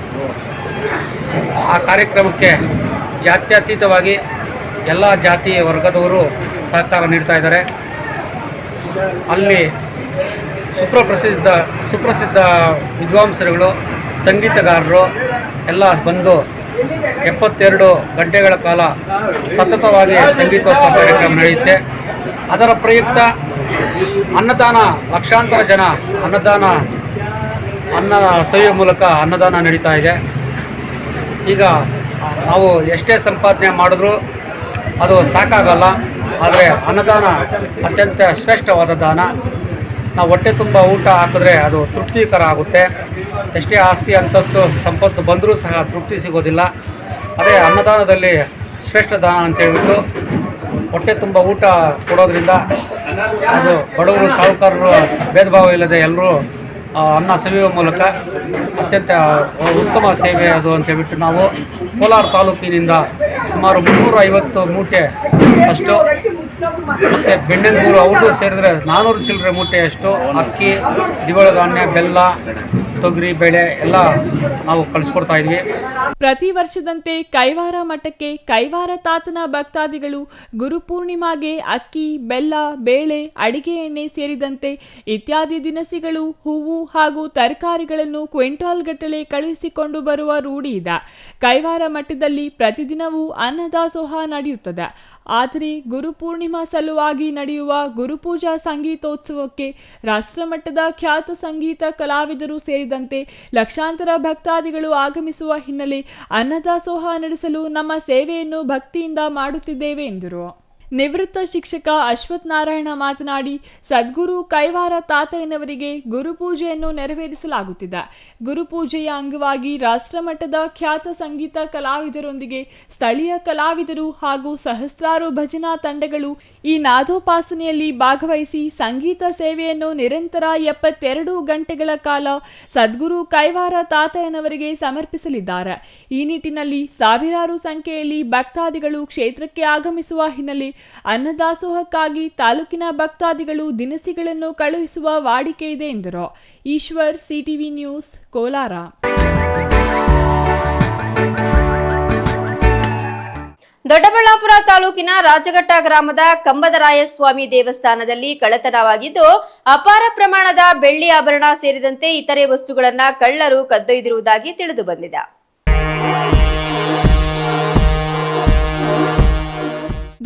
ಆ ಕಾರ್ಯಕ್ರಮಕ್ಕೆ ಜಾತ್ಯತೀತವಾಗಿ ಎಲ್ಲ ಜಾತಿ ವರ್ಗದವರು ಸಹಕಾರ ನೀಡ್ತಾ ಇದ್ದಾರೆ. ಅಲ್ಲಿ ಸುಪ್ರಸಿದ್ಧ ವಿದ್ವಾಂಸರುಗಳು, ಸಂಗೀತಗಾರರು ಎಲ್ಲ ಬಂದು 72 ಗಂಟೆಗಳ ಕಾಲ ಸತತವಾಗಿ ಸಂಗೀತೋತ್ಸವ ಕಾರ್ಯಕ್ರಮ ನಡೆಯುತ್ತೆ. ಅದರ ಪ್ರಯುಕ್ತ ಅನ್ನದಾನ, ಲಕ್ಷಾಂತರ ಜನ ಅನ್ನ ಸವಿಯುವ ಮೂಲಕ ಅನ್ನದಾನ ನಡೀತಾ ಇದೆ. ಈಗ ನಾವು ಎಷ್ಟೇ ಸಂಪಾದನೆ ಮಾಡಿದ್ರೂ ಅದು ಸಾಕಾಗಲ್ಲ. ಆದರೆ ಅನ್ನದಾನ ಅತ್ಯಂತ ಶ್ರೇಷ್ಠವಾದ ದಾನ. ನಾವು ಹೊಟ್ಟೆ ತುಂಬ ಊಟ ಹಾಕಿದ್ರೆ ಅದು ತೃಪ್ತಿಕರ ಆಗುತ್ತೆ. ಎಷ್ಟೇ ಆಸ್ತಿ ಅಂತಸ್ತು ಸಂಪತ್ತು ಬಂದರೂ ಸಹ ತೃಪ್ತಿ ಸಿಗೋದಿಲ್ಲ. ಅದೇ ಅನ್ನದಾನದಲ್ಲಿ ಶ್ರೇಷ್ಠ ದಾನ ಅಂತೇಳ್ಬಿಟ್ಟು ಹೊಟ್ಟೆ ತುಂಬ ಊಟ ಕೊಡೋದ್ರಿಂದ ಅದು ಬಡವರು ಸಾಹುಕಾರರು ಭೇದ ಭಾವ ಇಲ್ಲದೆ ಎಲ್ಲರೂ ಅನ್ನ ಸವಿಯುವ ಮೂಲಕ ಅತ್ಯಂತ ಉತ್ತಮ ಸೇವೆ ಅದು ಅಂತೇಳ್ಬಿಟ್ಟು ನಾವು ಕೋಲಾರ ತಾಲೂಕಿನಿಂದ ಸುಮಾರು 350 ಮೂಟೆ ಅಷ್ಟು, ಮತ್ತು ಬೆಣ್ಣೆಂಗೂರು ಅವ್ರದ್ದು ಸೇರಿದ್ರೆ 400 ಚಿಲ್ಲರೆ ಮೂಟೆಯಷ್ಟು ಅಕ್ಕಿ, ದ್ವಿದಳ ಧಾನ್ಯ, ಬೆಲ್ಲ, ತೊಗರಿ ಬೇಳೆ ಎಲ್ಲ ನಾವು ಕಳಿಸ್ಕೊಡ್ತಾ ಇದ್ವಿ. ಪ್ರತಿ ವರ್ಷದಂತೆ ಕೈವಾರ ಮಠಕ್ಕೆ ಕೈವಾರ ತಾತನ ಭಕ್ತಾದಿಗಳು ಗುರುಪೂರ್ಣಿಮಾಗೆ ಅಕ್ಕಿ, ಬೆಲ್ಲ, ಬೇಳೆ, ಅಡಿಗೆ ಎಣ್ಣೆ ಸೇರಿದಂತೆ ಇತ್ಯಾದಿ ದಿನಸಿಗಳು, ಹೂವು ಹಾಗೂ ತರಕಾರಿಗಳನ್ನು ಕ್ವಿಂಟಾಲ್ ಗಟ್ಟಲೆ ಕಳುಹಿಸಿಕೊಂಡು ಬರುವ ರೂಢಿ ಇದೆ. ಕೈವಾರ ಮಠದಲ್ಲಿ ಪ್ರತಿದಿನವೂ ಅನ್ನದಾಸೋಹ ನಡೆಯುತ್ತದೆ. ಆದರೆ ಗುರುಪೂರ್ಣಿಮಾ ಸಲುವಾಗಿ ನಡೆಯುವ ಗುರುಪೂಜಾ ಸಂಗೀತೋತ್ಸವಕ್ಕೆ ರಾಷ್ಟ್ರಮಟ್ಟದ ಖ್ಯಾತ ಸಂಗೀತ ಕಲಾವಿದರು ಸೇರಿದಂತೆ ಲಕ್ಷಾಂತರ ಭಕ್ತಾದಿಗಳು ಆಗಮಿಸುವ ಹಿನ್ನೆಲೆ ಅನ್ನದಾಸೋಹ ನಡೆಸಲು ನಮ್ಮ ಸೇವೆಯನ್ನು ಭಕ್ತಿಯಿಂದ ಮಾಡುತ್ತಿದ್ದೇವೆ ಎಂದರು. ನಿವೃತ್ತ ಶಿಕ್ಷಕ ಅಶ್ವಥ್ ನಾರಾಯಣ ಮಾತನಾಡಿ, ಸದ್ಗುರು ಕೈವಾರ ತಾತಯ್ಯನವರಿಗೆ ಗುರುಪೂಜೆಯನ್ನು ನೆರವೇರಿಸಲಾಗುತ್ತಿದೆ. ಗುರುಪೂಜೆಯ ಅಂಗವಾಗಿ ರಾಷ್ಟ್ರಮಟ್ಟದ ಖ್ಯಾತ ಸಂಗೀತ ಕಲಾವಿದರೊಂದಿಗೆ ಸ್ಥಳೀಯ ಕಲಾವಿದರು ಹಾಗೂ ಸಹಸ್ರಾರು ಭಜನಾ ತಂಡಗಳು ಈ ನಾದೋಪಾಸನೆಯಲ್ಲಿ ಭಾಗವಹಿಸಿ ಸಂಗೀತ ಸೇವೆಯನ್ನು ನಿರಂತರ 72 ಗಂಟೆಗಳ ಕಾಲ ಸದ್ಗುರು ಕೈವಾರ ತಾತಯ್ಯನವರಿಗೆ ಸಮರ್ಪಿಸಲಿದ್ದಾರೆ. ಈ ನಿಟ್ಟಿನಲ್ಲಿ ಸಾವಿರಾರು ಸಂಖ್ಯೆಯಲ್ಲಿ ಭಕ್ತಾದಿಗಳು ಕ್ಷೇತ್ರಕ್ಕೆ ಆಗಮಿಸುವ ಹಿನ್ನೆಲೆ ಅನ್ನದಾಸೋಹಕ್ಕಾಗಿ ತಾಲೂಕಿನ ಭಕ್ತಾದಿಗಳು ದಿನಸಿಗಳನ್ನು ಕಳುಹಿಸುವ ವಾಡಿಕೆ ಇದೆ ಎಂದರು. Eshwar, CTV news, Kolar. ದೊಡ್ಡಬಳ್ಳಾಪುರ ತಾಲೂಕಿನ ರಾಜಘಟ್ಟ ಗ್ರಾಮದ ಕಂಬದರಾಯಸ್ವಾಮಿ ದೇವಸ್ಥಾನದಲ್ಲಿ ಕಳ್ಳತನವಾಗಿದ್ದು ಅಪಾರ ಪ್ರಮಾಣದ ಬೆಳ್ಳಿ ಆಭರಣ ಸೇರಿದಂತೆ ಇತರೆ ವಸ್ತುಗಳನ್ನ ಕಳ್ಳರು ಕದ್ದೊಯ್ದಿರುವುದಾಗಿ ತಿಳಿದು ಬಂದಿದೆ.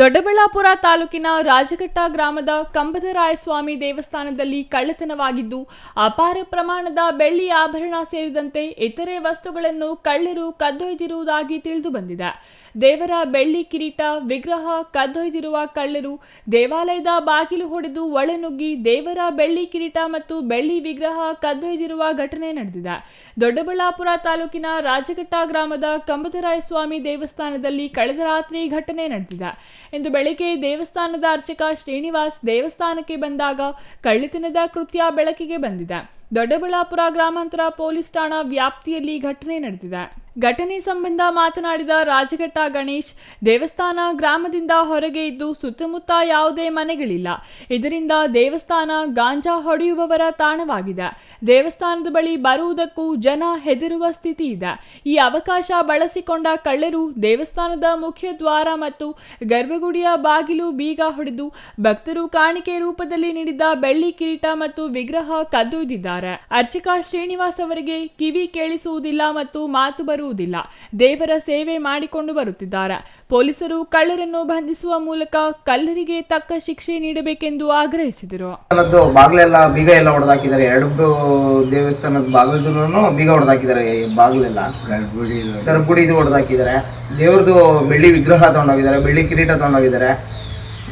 ದೊಡ್ಡಬಳ್ಳಾಪುರ ತಾಲೂಕಿನ ರಾಜಘಟ್ಟ ಗ್ರಾಮದ ಕಂಬದರಾಯಸ್ವಾಮಿ ದೇವಸ್ಥಾನದಲ್ಲಿ ಕಳ್ಳತನವಾಗಿದ್ದು ಅಪಾರ ಪ್ರಮಾಣದ ಬೆಳ್ಳಿ ಆಭರಣ ಸೇರಿದಂತೆ ಇತರೆ ವಸ್ತುಗಳನ್ನು ಕಳ್ಳರು ಕದ್ದೊಯ್ದಿರುವುದಾಗಿ ತಿಳಿದು ಬಂದಿದೆ. ದೇವರ ಬೆಳ್ಳಿ ಕಿರೀಟ, ವಿಗ್ರಹ ಕದ್ದೊಯ್ದಿರುವ ಕಳ್ಳರು ದೇವಾಲಯದ ಬಾಗಿಲು ಹೊಡೆದು ಒಳನುಗ್ಗಿ ದೇವರ ಬೆಳ್ಳಿ ಕಿರೀಟ ಮತ್ತು ಬೆಳ್ಳಿ ವಿಗ್ರಹ ಕದ್ದೊಯ್ದಿರುವ ಘಟನೆ ನಡೆದಿದೆ. ದೊಡ್ಡಬಳ್ಳಾಪುರ ತಾಲೂಕಿನ ರಾಜಘಟ್ಟ ಗ್ರಾಮದ ಕಂಬದರಾಯಸ್ವಾಮಿ ದೇವಸ್ಥಾನದಲ್ಲಿ ಕಳೆದ ರಾತ್ರಿ ಘಟನೆ ನಡೆದಿದೆ. ಇಂದು ಬೆಳಗ್ಗೆ ದೇವಸ್ಥಾನದ ಅರ್ಚಕ ಶ್ರೀನಿವಾಸ್ ದೇವಸ್ಥಾನಕ್ಕೆ ಬಂದಾಗ ಕಳ್ಳತನದ ಕೃತ್ಯ ಬೆಳಕಿಗೆ ಬಂದಿದೆ. ದೊಡ್ಡಬಳ್ಳಾಪುರ ಗ್ರಾಮಾಂತರ ಪೊಲೀಸ್ ಠಾಣಾ ವ್ಯಾಪ್ತಿಯಲ್ಲಿ ಘಟನೆ ನಡೆದಿದೆ. ಘಟನೆ ಸಂಬಂಧ ಮಾತನಾಡಿದ ರಾಜಘಟ್ಟ ಗಣೇಶ್, ದೇವಸ್ಥಾನ ಗ್ರಾಮದಿಂದ ಹೊರಗೆ ಇದ್ದು ಸುತ್ತಮುತ್ತ ಯಾವುದೇ ಮನೆಗಳಿಲ್ಲ. ಇದರಿಂದ ದೇವಸ್ಥಾನ ಗಾಂಜಾ ಹೊಡೆಯುವವರ ತಾಣವಾಗಿದೆ. ದೇವಸ್ಥಾನದ ಬಳಿ ಬರುವುದಕ್ಕೂ ಜನ ಹೆದರುವ ಸ್ಥಿತಿ ಇದೆ. ಈ ಅವಕಾಶ ಬಳಸಿಕೊಂಡ ಕಳ್ಳರು ದೇವಸ್ಥಾನದ ಮುಖ್ಯ ದ್ವಾರ ಮತ್ತು ಗರ್ಭಗುಡಿಯ ಬಾಗಿಲು ಬೀಗ ಹೊಡೆದು ಭಕ್ತರು ಕಾಣಿಕೆ ರೂಪದಲ್ಲಿ ನೀಡಿದ್ದ ಬೆಳ್ಳಿ ಕಿರೀಟ ಮತ್ತು ವಿಗ್ರಹ ಕದ್ದೊಯ್ದಿದ್ದಾರೆ. ಅರ್ಚಕ ಶ್ರೀನಿವಾಸ್ ಅವರಿಗೆ ಕಿವಿ ಕೇಳಿಸುವುದಿಲ್ಲ ಮತ್ತು ಮಾತು ಬರುವುದಿಲ್ಲ. ದೇವರ ಸೇವೆ ಮಾಡಿಕೊಂಡು ಬರುತ್ತಿದ್ದಾರೆ. ಪೊಲೀಸರು ಕಳ್ಳರನ್ನು ಬಂಧಿಸುವ ಮೂಲಕ ಕಳ್ಳರಿಗೆ ತಕ್ಕ ಶಿಕ್ಷೆ ನೀಡಬೇಕೆಂದು ಆಗ್ರಹಿಸಿದರು. ಬಾಗಿಲೆಲ್ಲ ಬೀಗ ಎಲ್ಲ ಹೊಡೆದಾಕಿದ್ದಾರೆ. 2 ದೇವಸ್ಥಾನದ ಬಾಗಿಲುನು ಬೀಗ ಹೊಡೆದಾಕಿದ್ದಾರೆ. ಬಾಗಿಲೆಲ್ಲ ಗರ್ಭಗುಡಿದು ಹೊಡೆದಾಕಿದ್ದಾರೆ. ದೇವ್ರದ್ದು ಬೆಳ್ಳಿ ವಿಗ್ರಹ ತಗೊಂಡೋಗಿದ್ದಾರೆ, ಬೆಳ್ಳಿ ಕಿರೀಟ ತಗೊಂಡೋಗಿದ್ದಾರೆ.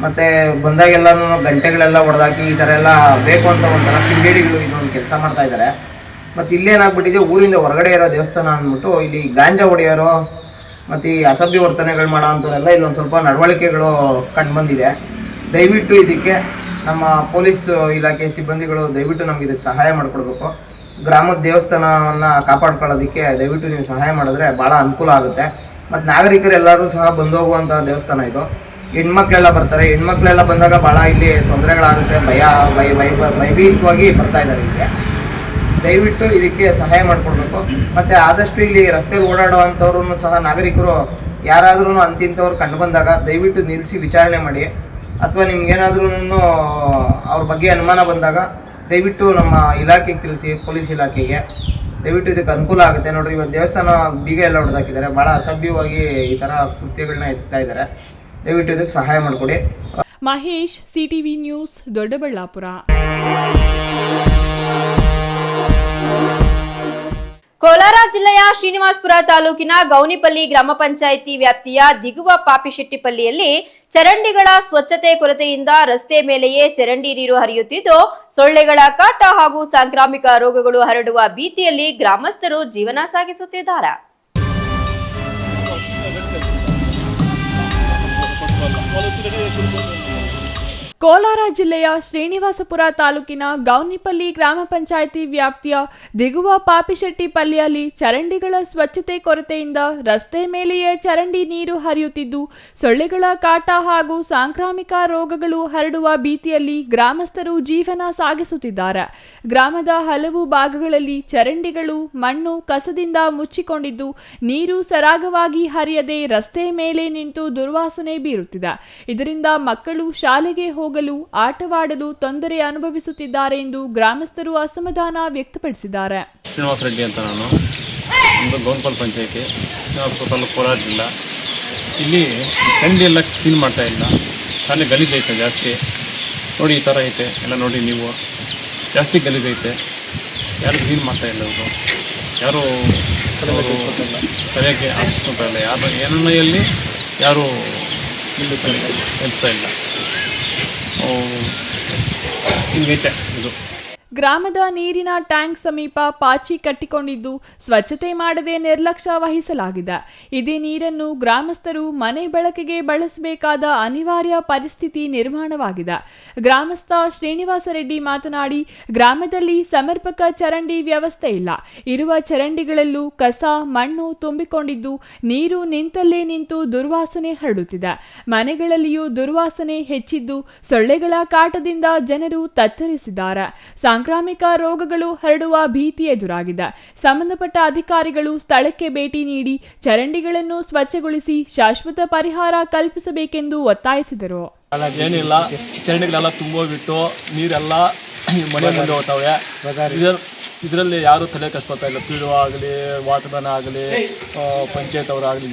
ಮತ್ತೆ ಬಂದಾಗೆಲ್ಲನೂ ಗಂಟೆಗಳೆಲ್ಲ ಹೊಡೆದಾಕಿ ಈ ಥರ ಎಲ್ಲ ಬೇಕು ಅಂತ ಒಂಥರ ಕಿಂಗೇಡಿಗಳು ಇದೊಂದು ಕೆಲಸ ಮಾಡ್ತಾ ಇದ್ದಾರೆ. ಮತ್ತು ಇಲ್ಲೇನಾಗ್ಬಿಟ್ಟಿದೆ, ಊರಿಂದ ಹೊರಗಡೆ ಇರೋ ದೇವಸ್ಥಾನ ಅಂದ್ಬಿಟ್ಟು ಇಲ್ಲಿ ಗಾಂಜಾ ಹೊಡೆಯೋರು ಮತ್ತು ಈ ಅಸಭ್ಯ ವರ್ತನೆಗಳು ಮಾಡೋ ಅಂಥವರೆಲ್ಲ ಇಲ್ಲೊಂದು ಸ್ವಲ್ಪ ನಡವಳಿಕೆಗಳು ಕಂಡು ಬಂದಿದೆ. ದಯವಿಟ್ಟು ಇದಕ್ಕೆ ನಮ್ಮ ಪೊಲೀಸ್ ಇಲಾಖೆ ಸಿಬ್ಬಂದಿಗಳು ದಯವಿಟ್ಟು ನಮ್ಗೆ ಇದಕ್ಕೆ ಸಹಾಯ ಮಾಡಿಕೊಡ್ಬೇಕು. ಗ್ರಾಮದ ದೇವಸ್ಥಾನವನ್ನು ಕಾಪಾಡ್ಕೊಳ್ಳೋದಕ್ಕೆ ದಯವಿಟ್ಟು ನೀವು ಸಹಾಯ ಮಾಡಿದ್ರೆ ಭಾಳ ಅನುಕೂಲ ಆಗುತ್ತೆ. ಮತ್ತು ನಾಗರಿಕರೆಲ್ಲರೂ ಸಹ ಬಂದು ಹೋಗುವಂಥ ದೇವಸ್ಥಾನ ಇದು. ಹೆಣ್ಮಕ್ಳೆಲ್ಲ ಬರ್ತಾರೆ. ಹೆಣ್ಮಕ್ಳೆಲ್ಲ ಬಂದಾಗ ಭಾಳ ಇಲ್ಲಿ ತೊಂದರೆಗಳಾಗುತ್ತೆ. ಭಯಭೀತವಾಗಿ ಬರ್ತಾ ಇದ್ದಾರೆ. ಇಲ್ಲಿಗೆ ದಯವಿಟ್ಟು ಇದಕ್ಕೆ ಸಹಾಯ ಮಾಡಿಕೊಡ್ಬೇಕು. ಮತ್ತು ಆದಷ್ಟು ಇಲ್ಲಿ ರಸ್ತೆಗೆ ಓಡಾಡುವಂಥವ್ರೂ ಸಹ ನಾಗರಿಕರು ಯಾರಾದ್ರೂ ಅಂತಿಂಥವ್ರು ಕಂಡು ಬಂದಾಗ ದಯವಿಟ್ಟು ನಿಲ್ಲಿಸಿ ವಿಚಾರಣೆ ಮಾಡಿ. ಅಥವಾ ನಿಮ್ಗೇನಾದ್ರೂ ಅವ್ರ ಬಗ್ಗೆ ಅನುಮಾನ ಬಂದಾಗ ದಯವಿಟ್ಟು ನಮ್ಮ ಇಲಾಖೆಗೆ ತಿಳಿಸಿ, ಪೊಲೀಸ್ ಇಲಾಖೆಗೆ. ದಯವಿಟ್ಟು ಇದಕ್ಕೆ ಅನುಕೂಲ ಆಗುತ್ತೆ. ನೋಡ್ರಿ, ಇವತ್ತು ದೇವಸ್ಥಾನ ಬೀಗ ಎಲ್ಲ ಹೊಡೆದಾಕಿದ್ದಾರೆ. ಭಾಳ ಅಸಭ್ಯವಾಗಿ ಈ ಥರ ಕೃತ್ಯಗಳನ್ನ ಎಸಗ್ತಾ ಇದ್ದಾರೆ. ದಯವಿಟ್ಟು ಇದಕ್ಕೆ ಸಹಾಯ ಮಾಡಿಕೊಡಿ. Mahesh, CTV news, Doddaballapura. ಕೋಲಾರ ಜಿಲ್ಲೆಯ ಶ್ರೀನಿವಾಸಪುರ ತಾಲೂಕಿನ ಗೌನಿಪಲ್ಲಿ ಗ್ರಾಮ ಪಂಚಾಯಿತಿ ವ್ಯಾಪ್ತಿಯ ದಿಗುವ ಪಾಪಿಶೆಟ್ಟಿಪಲ್ಲಿಯಲ್ಲಿ ಚರಂಡಿಗಳ ಸ್ವಚ್ಛತೆ ಕೊರತೆಯಿಂದ ರಸ್ತೆ ಮೇಲೆಯೇ ಚರಂಡಿ ನೀರು ಹರಿಯುತ್ತಿದ್ದು ಸೊಳ್ಳೆಗಳ ಕಾಟ ಹಾಗೂ ಸಾಂಕ್ರಾಮಿಕ ರೋಗಗಳು ಹರಡುವ ಭೀತಿಯಲ್ಲಿ ಗ್ರಾಮಸ್ಥರು ಜೀವನ ಸಾಗಿಸುತ್ತಿದ್ದಾರೆ. ಕೋಲಾರ ಜಿಲ್ಲೆಯ ಶ್ರೀನಿವಾಸಪುರ ತಾಲೂಕಿನ ಗೌನಿಪಲ್ಲಿ ಗ್ರಾಮ ಪಂಚಾಯಿತಿ ವ್ಯಾಪ್ತಿಯ ದಿಗುವ ಪಾಪಿಶೆಟ್ಟಿಪಲ್ಲಿಯಲ್ಲಿ ಚರಂಡಿಗಳ ಸ್ವಚ್ಛತೆ ಕೊರತೆಯಿಂದ ರಸ್ತೆ ಮೇಲೆಯೇ ಚರಂಡಿ ನೀರು ಹರಿಯುತ್ತಿದ್ದು ಸೊಳ್ಳೆಗಳ ಕಾಟ ಹಾಗೂ ಸಾಂಕ್ರಾಮಿಕ ರೋಗಗಳು ಹರಡುವ ಭೀತಿಯಲ್ಲಿ ಗ್ರಾಮಸ್ಥರು ಜೀವನ ಸಾಗಿಸುತ್ತಿದ್ದಾರೆ. ಗ್ರಾಮದ ಹಲವು ಭಾಗಗಳಲ್ಲಿ ಚರಂಡಿಗಳು ಮಣ್ಣು ಕಸದಿಂದ ಮುಚ್ಚಿಕೊಂಡಿದ್ದು ನೀರು ಸರಾಗವಾಗಿ ಹರಿಯದೆ ರಸ್ತೆ ಮೇಲೆ ನಿಂತು ದುರ್ವಾಸನೆ ಬೀರುತ್ತಿದೆ. ಇದರಿಂದ ಮಕ್ಕಳು ಶಾಲೆಗೆ ಹೋಗಲು ಆಟವಾಡಲು ತೊಂದರೆ ಅನುಭವಿಸುತ್ತಿದ್ದಾರೆ ಎಂದು ಗ್ರಾಮಸ್ಥರು ಅಸಮಾಧಾನ ವ್ಯಕ್ತಪಡಿಸಿದ್ದಾರೆ. ಶ್ರೀನಿವಾಸ ರೆಡ್ಡಿ ಅಂತ ನಾನು, ನಮ್ಮದು ಗೌನ್ಪಲ್ ಪಂಚಾಯತಿ, ಶ್ರೀನಿವಾಸಪುರ ತಾಲೂಕು, ಕೋಲಾರ ಜಿಲ್ಲಾ. ಇಲ್ಲಿ ಚರಂಡಿ ಎಲ್ಲ ಕ್ಲೀನ್ ಮಾಡ್ತಾ ಇಲ್ಲ. ಶಾಲೆ ಗಲೀಜೈತೆ ಜಾಸ್ತಿ. ನೋಡಿ, ಈ ಥರ ಐತೆ ಎಲ್ಲ ನೋಡಿ ನೀವು. ಜಾಸ್ತಿ ಗಲೀಜೈತೆ. ಯಾರು ಕ್ಲೀನ್ ಮಾಡ್ತಾ ಇಲ್ಲ. ಅವರು ಯಾರು ಸರಿಯಾಗಿ ಹಾಕಿಸ್ಕೊತಾ ಇಲ್ಲ. ಯಾರು ಏನನ್ನ ಎಲ್ಲಿ ಯಾರು ಇಲ್ಲಿ ಕೆಲಸ ಇಲ್ಲ. ಹಿಂಗೈತೆ ಇದು. ಗ್ರಾಮದ ನೀರಿನ ಟ್ಯಾಂಕ್ ಸಮೀಪ ಪಾಚಿ ಕಟ್ಟಿಕೊಂಡಿದ್ದು ಸ್ವಚ್ಛತೆ ಮಾಡದೆ ನಿರ್ಲಕ್ಷ್ಯ ವಹಿಸಲಾಗಿದೆ. ಇದೇ ನೀರನ್ನು ಗ್ರಾಮಸ್ಥರು ಮನೆ ಬಳಕೆಗೆ ಬಳಸಬೇಕಾದ ಅನಿವಾರ್ಯ ಪರಿಸ್ಥಿತಿ ನಿರ್ಮಾಣವಾಗಿದೆ. ಗ್ರಾಮಸ್ಥ ಶ್ರೀನಿವಾಸ ರೆಡ್ಡಿ ಮಾತನಾಡಿ, ಗ್ರಾಮದಲ್ಲಿ ಸಮರ್ಪಕ ಚರಂಡಿ ವ್ಯವಸ್ಥೆ ಇಲ್ಲ. ಇರುವ ಚರಂಡಿಗಳಲ್ಲೂ ಕಸ ಮಣ್ಣು ತುಂಬಿಕೊಂಡಿದ್ದು ನೀರು ನಿಂತಲ್ಲೇ ನಿಂತು ದುರ್ವಾಸನೆ ಹರಡುತ್ತಿದೆ. ಮನೆಗಳಲ್ಲಿಯೂ ದುರ್ವಾಸನೆ ಹೆಚ್ಚಿದ್ದು ಸೊಳ್ಳೆಗಳ ಕಾಟದಿಂದ ಜನರು ತತ್ತರಿಸಿದ್ದಾರೆ. ಸಾಂಕ್ರಾಮಿಕ ರೋಗಗಳು ಹರಡುವ ಭೀತಿ ಎದುರಾಗಿದೆ. ಸಂಬಂಧಪಟ್ಟ ಅಧಿಕಾರಿಗಳು ಸ್ಥಳಕ್ಕೆ ಭೇಟಿ ನೀಡಿ ಚರಂಡಿಗಳನ್ನು ಸ್ವಚ್ಛಗೊಳಿಸಿ ಶಾಶ್ವತ ಪರಿಹಾರ ಕಲ್ಪಿಸಬೇಕೆಂದು ಒತ್ತಾಯಿಸಿದರು. ಏನಿಲ್ಲ, ಚರಂಡಿಗಳೆಲ್ಲ ತುಂಬೋಗ್ಬಿಟ್ಟು ನೀರೆಲ್ಲ ಮನೆ ಮುಂದೆ ಹೋಗ್ತವೆ. ಇದರಲ್ಲಿ ಯಾರು ತಲೆ ಕಸ್ಕೊತಾ ಇಲ್ಲ. ಪಿ ಡಿ ಒ ಆಗಲಿ, ವಾಟರ್ಮ್ಯಾನ್ ಆಗಲಿ, ಪಂಚಾಯತ್ ಅವರಾಗಲಿ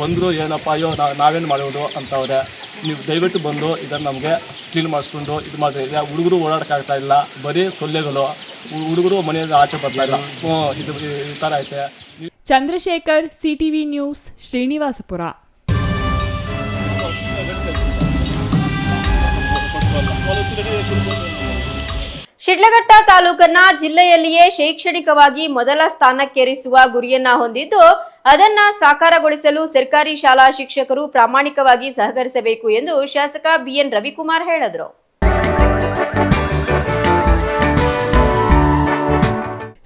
ಬಂದರು ಏನಪ್ಪ ಅಯ್ಯೋ ನಾವೇನು ಮಾಡೋದು ಅಂತವ್ರೆ. ನೀವು ದಯವಿಟ್ಟು ಬಂದು ಇದನ್ನು ನಮಗೆ ಕ್ಲೀನ್ ಮಾಡಿಸ್ಕೊಂಡು ಇದು ಮಾಡಿದ್ರೆ. ಹುಡುಗರು ಓಡಾಡೋಕ್ಕಾಗ್ತಾ ಇಲ್ಲ. ಬರೀ ಸೊಳ್ಳೆಗಳು. ಹುಡುಗರು ಮನೆಯಿಂದ ಆಚೆ ಬರ್ತಾ ಇಲ್ಲ. ಇದು ಈ ಥರ ಐತೆ. Chandrashekar, CTV news, Srinivaspura. ಶಿಡ್ಲಘಟ್ಟ ತಾಲೂಕನ್ನ ಜಿಲ್ಲೆಯಲ್ಲಿಯೇ ಶೈಕ್ಷಣಿಕವಾಗಿ ಮೊದಲ ಸ್ಥಾನಕ್ಕೇರಿಸುವ ಗುರಿಯನ್ನ ಹೊಂದಿದ್ದು ಅದನ್ನ ಸಾಕಾರಗೊಳಿಸಲು ಸರ್ಕಾರಿ ಶಾಲಾ ಶಿಕ್ಷಕರು ಪ್ರಾಮಾಣಿಕವಾಗಿ ಸಹಕರಿಸಬೇಕು ಎಂದು ಶಾಸಕ ಬಿಎನ್ ರವಿಕುಮಾರ್ ಹೇಳಿದರು.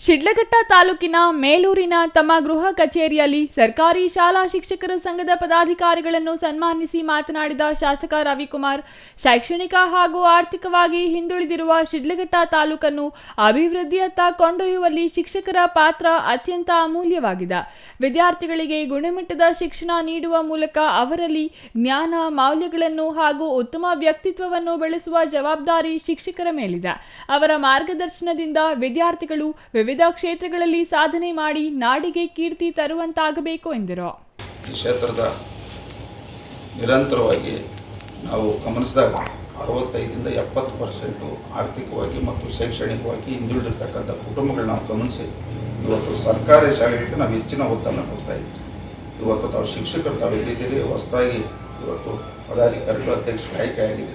ಶಿಡ್ಲಘಟ್ಟ ತಾಲೂಕಿನ ಮೇಲೂರಿನ ತಮ್ಮ ಗೃಹ ಕಚೇರಿಯಲ್ಲಿ ಸರ್ಕಾರಿ ಶಾಲಾ ಶಿಕ್ಷಕರ ಸಂಘದ ಪದಾಧಿಕಾರಿಗಳನ್ನು ಸನ್ಮಾನಿಸಿ ಮಾತನಾಡಿದ ಶಾಸಕ ರವಿಕುಮಾರ್, ಶೈಕ್ಷಣಿಕ ಹಾಗೂ ಆರ್ಥಿಕವಾಗಿ ಹಿಂದುಳಿದಿರುವ ಶಿಡ್ಲಘಟ್ಟ ತಾಲೂಕನ್ನು ಅಭಿವೃದ್ಧಿಯತ್ತ ಕೊಂಡೊಯ್ಯುವಲ್ಲಿ ಶಿಕ್ಷಕರ ಪಾತ್ರ ಅತ್ಯಂತ ಅಮೂಲ್ಯವಾಗಿದೆ. ವಿದ್ಯಾರ್ಥಿಗಳಿಗೆ ಗುಣಮಟ್ಟದ ಶಿಕ್ಷಣ ನೀಡುವ ಮೂಲಕ ಅವರಲ್ಲಿ ಜ್ಞಾನ, ಮೌಲ್ಯಗಳನ್ನು ಹಾಗೂ ಉತ್ತಮ ವ್ಯಕ್ತಿತ್ವವನ್ನು ಬೆಳೆಸುವ ಜವಾಬ್ದಾರಿ ಶಿಕ್ಷಕರ ಮೇಲಿದೆ. ಅವರ ಮಾರ್ಗದರ್ಶನದಿಂದ ವಿದ್ಯಾರ್ಥಿಗಳು ವಿವಿಧ ಕ್ಷೇತ್ರಗಳಲ್ಲಿ ಸಾಧನೆ ಮಾಡಿ ನಾಡಿಗೆ ಕೀರ್ತಿ ತರುವಂತಾಗಬೇಕು ಎಂದರು. ಈ ಕ್ಷೇತ್ರದ ನಿರಂತರವಾಗಿ ನಾವು ಗಮನಿಸಿದಾಗ 65ರಿಂದ 70% ಆರ್ಥಿಕವಾಗಿ ಮತ್ತು ಶೈಕ್ಷಣಿಕವಾಗಿ ಹಿಂದುಳಿದಿರ್ತಕ್ಕಂಥ ಕುಟುಂಬಗಳನ್ನ ನಾವು ಗಮನಿಸಿ ಇವತ್ತು ಸರ್ಕಾರಿ ಶಾಲೆಗಳಿಗೆ ನಾವು ಹೆಚ್ಚಿನ ಒತ್ತನ್ನು ಕೊಡ್ತಾ ಇದ್ದೀವಿ. ಇವತ್ತು ತಾವು ಶಿಕ್ಷಕರು ತಾವು ಎಲ್ಲಿದ್ದೀರಿ, ಹೊಸದಾಗಿ ಇವತ್ತು ಪದಾಧಿಕಾರಿಗಳು ಅಧ್ಯಕ್ಷರು ಆಯ್ಕೆಯಾಗಿದೆ.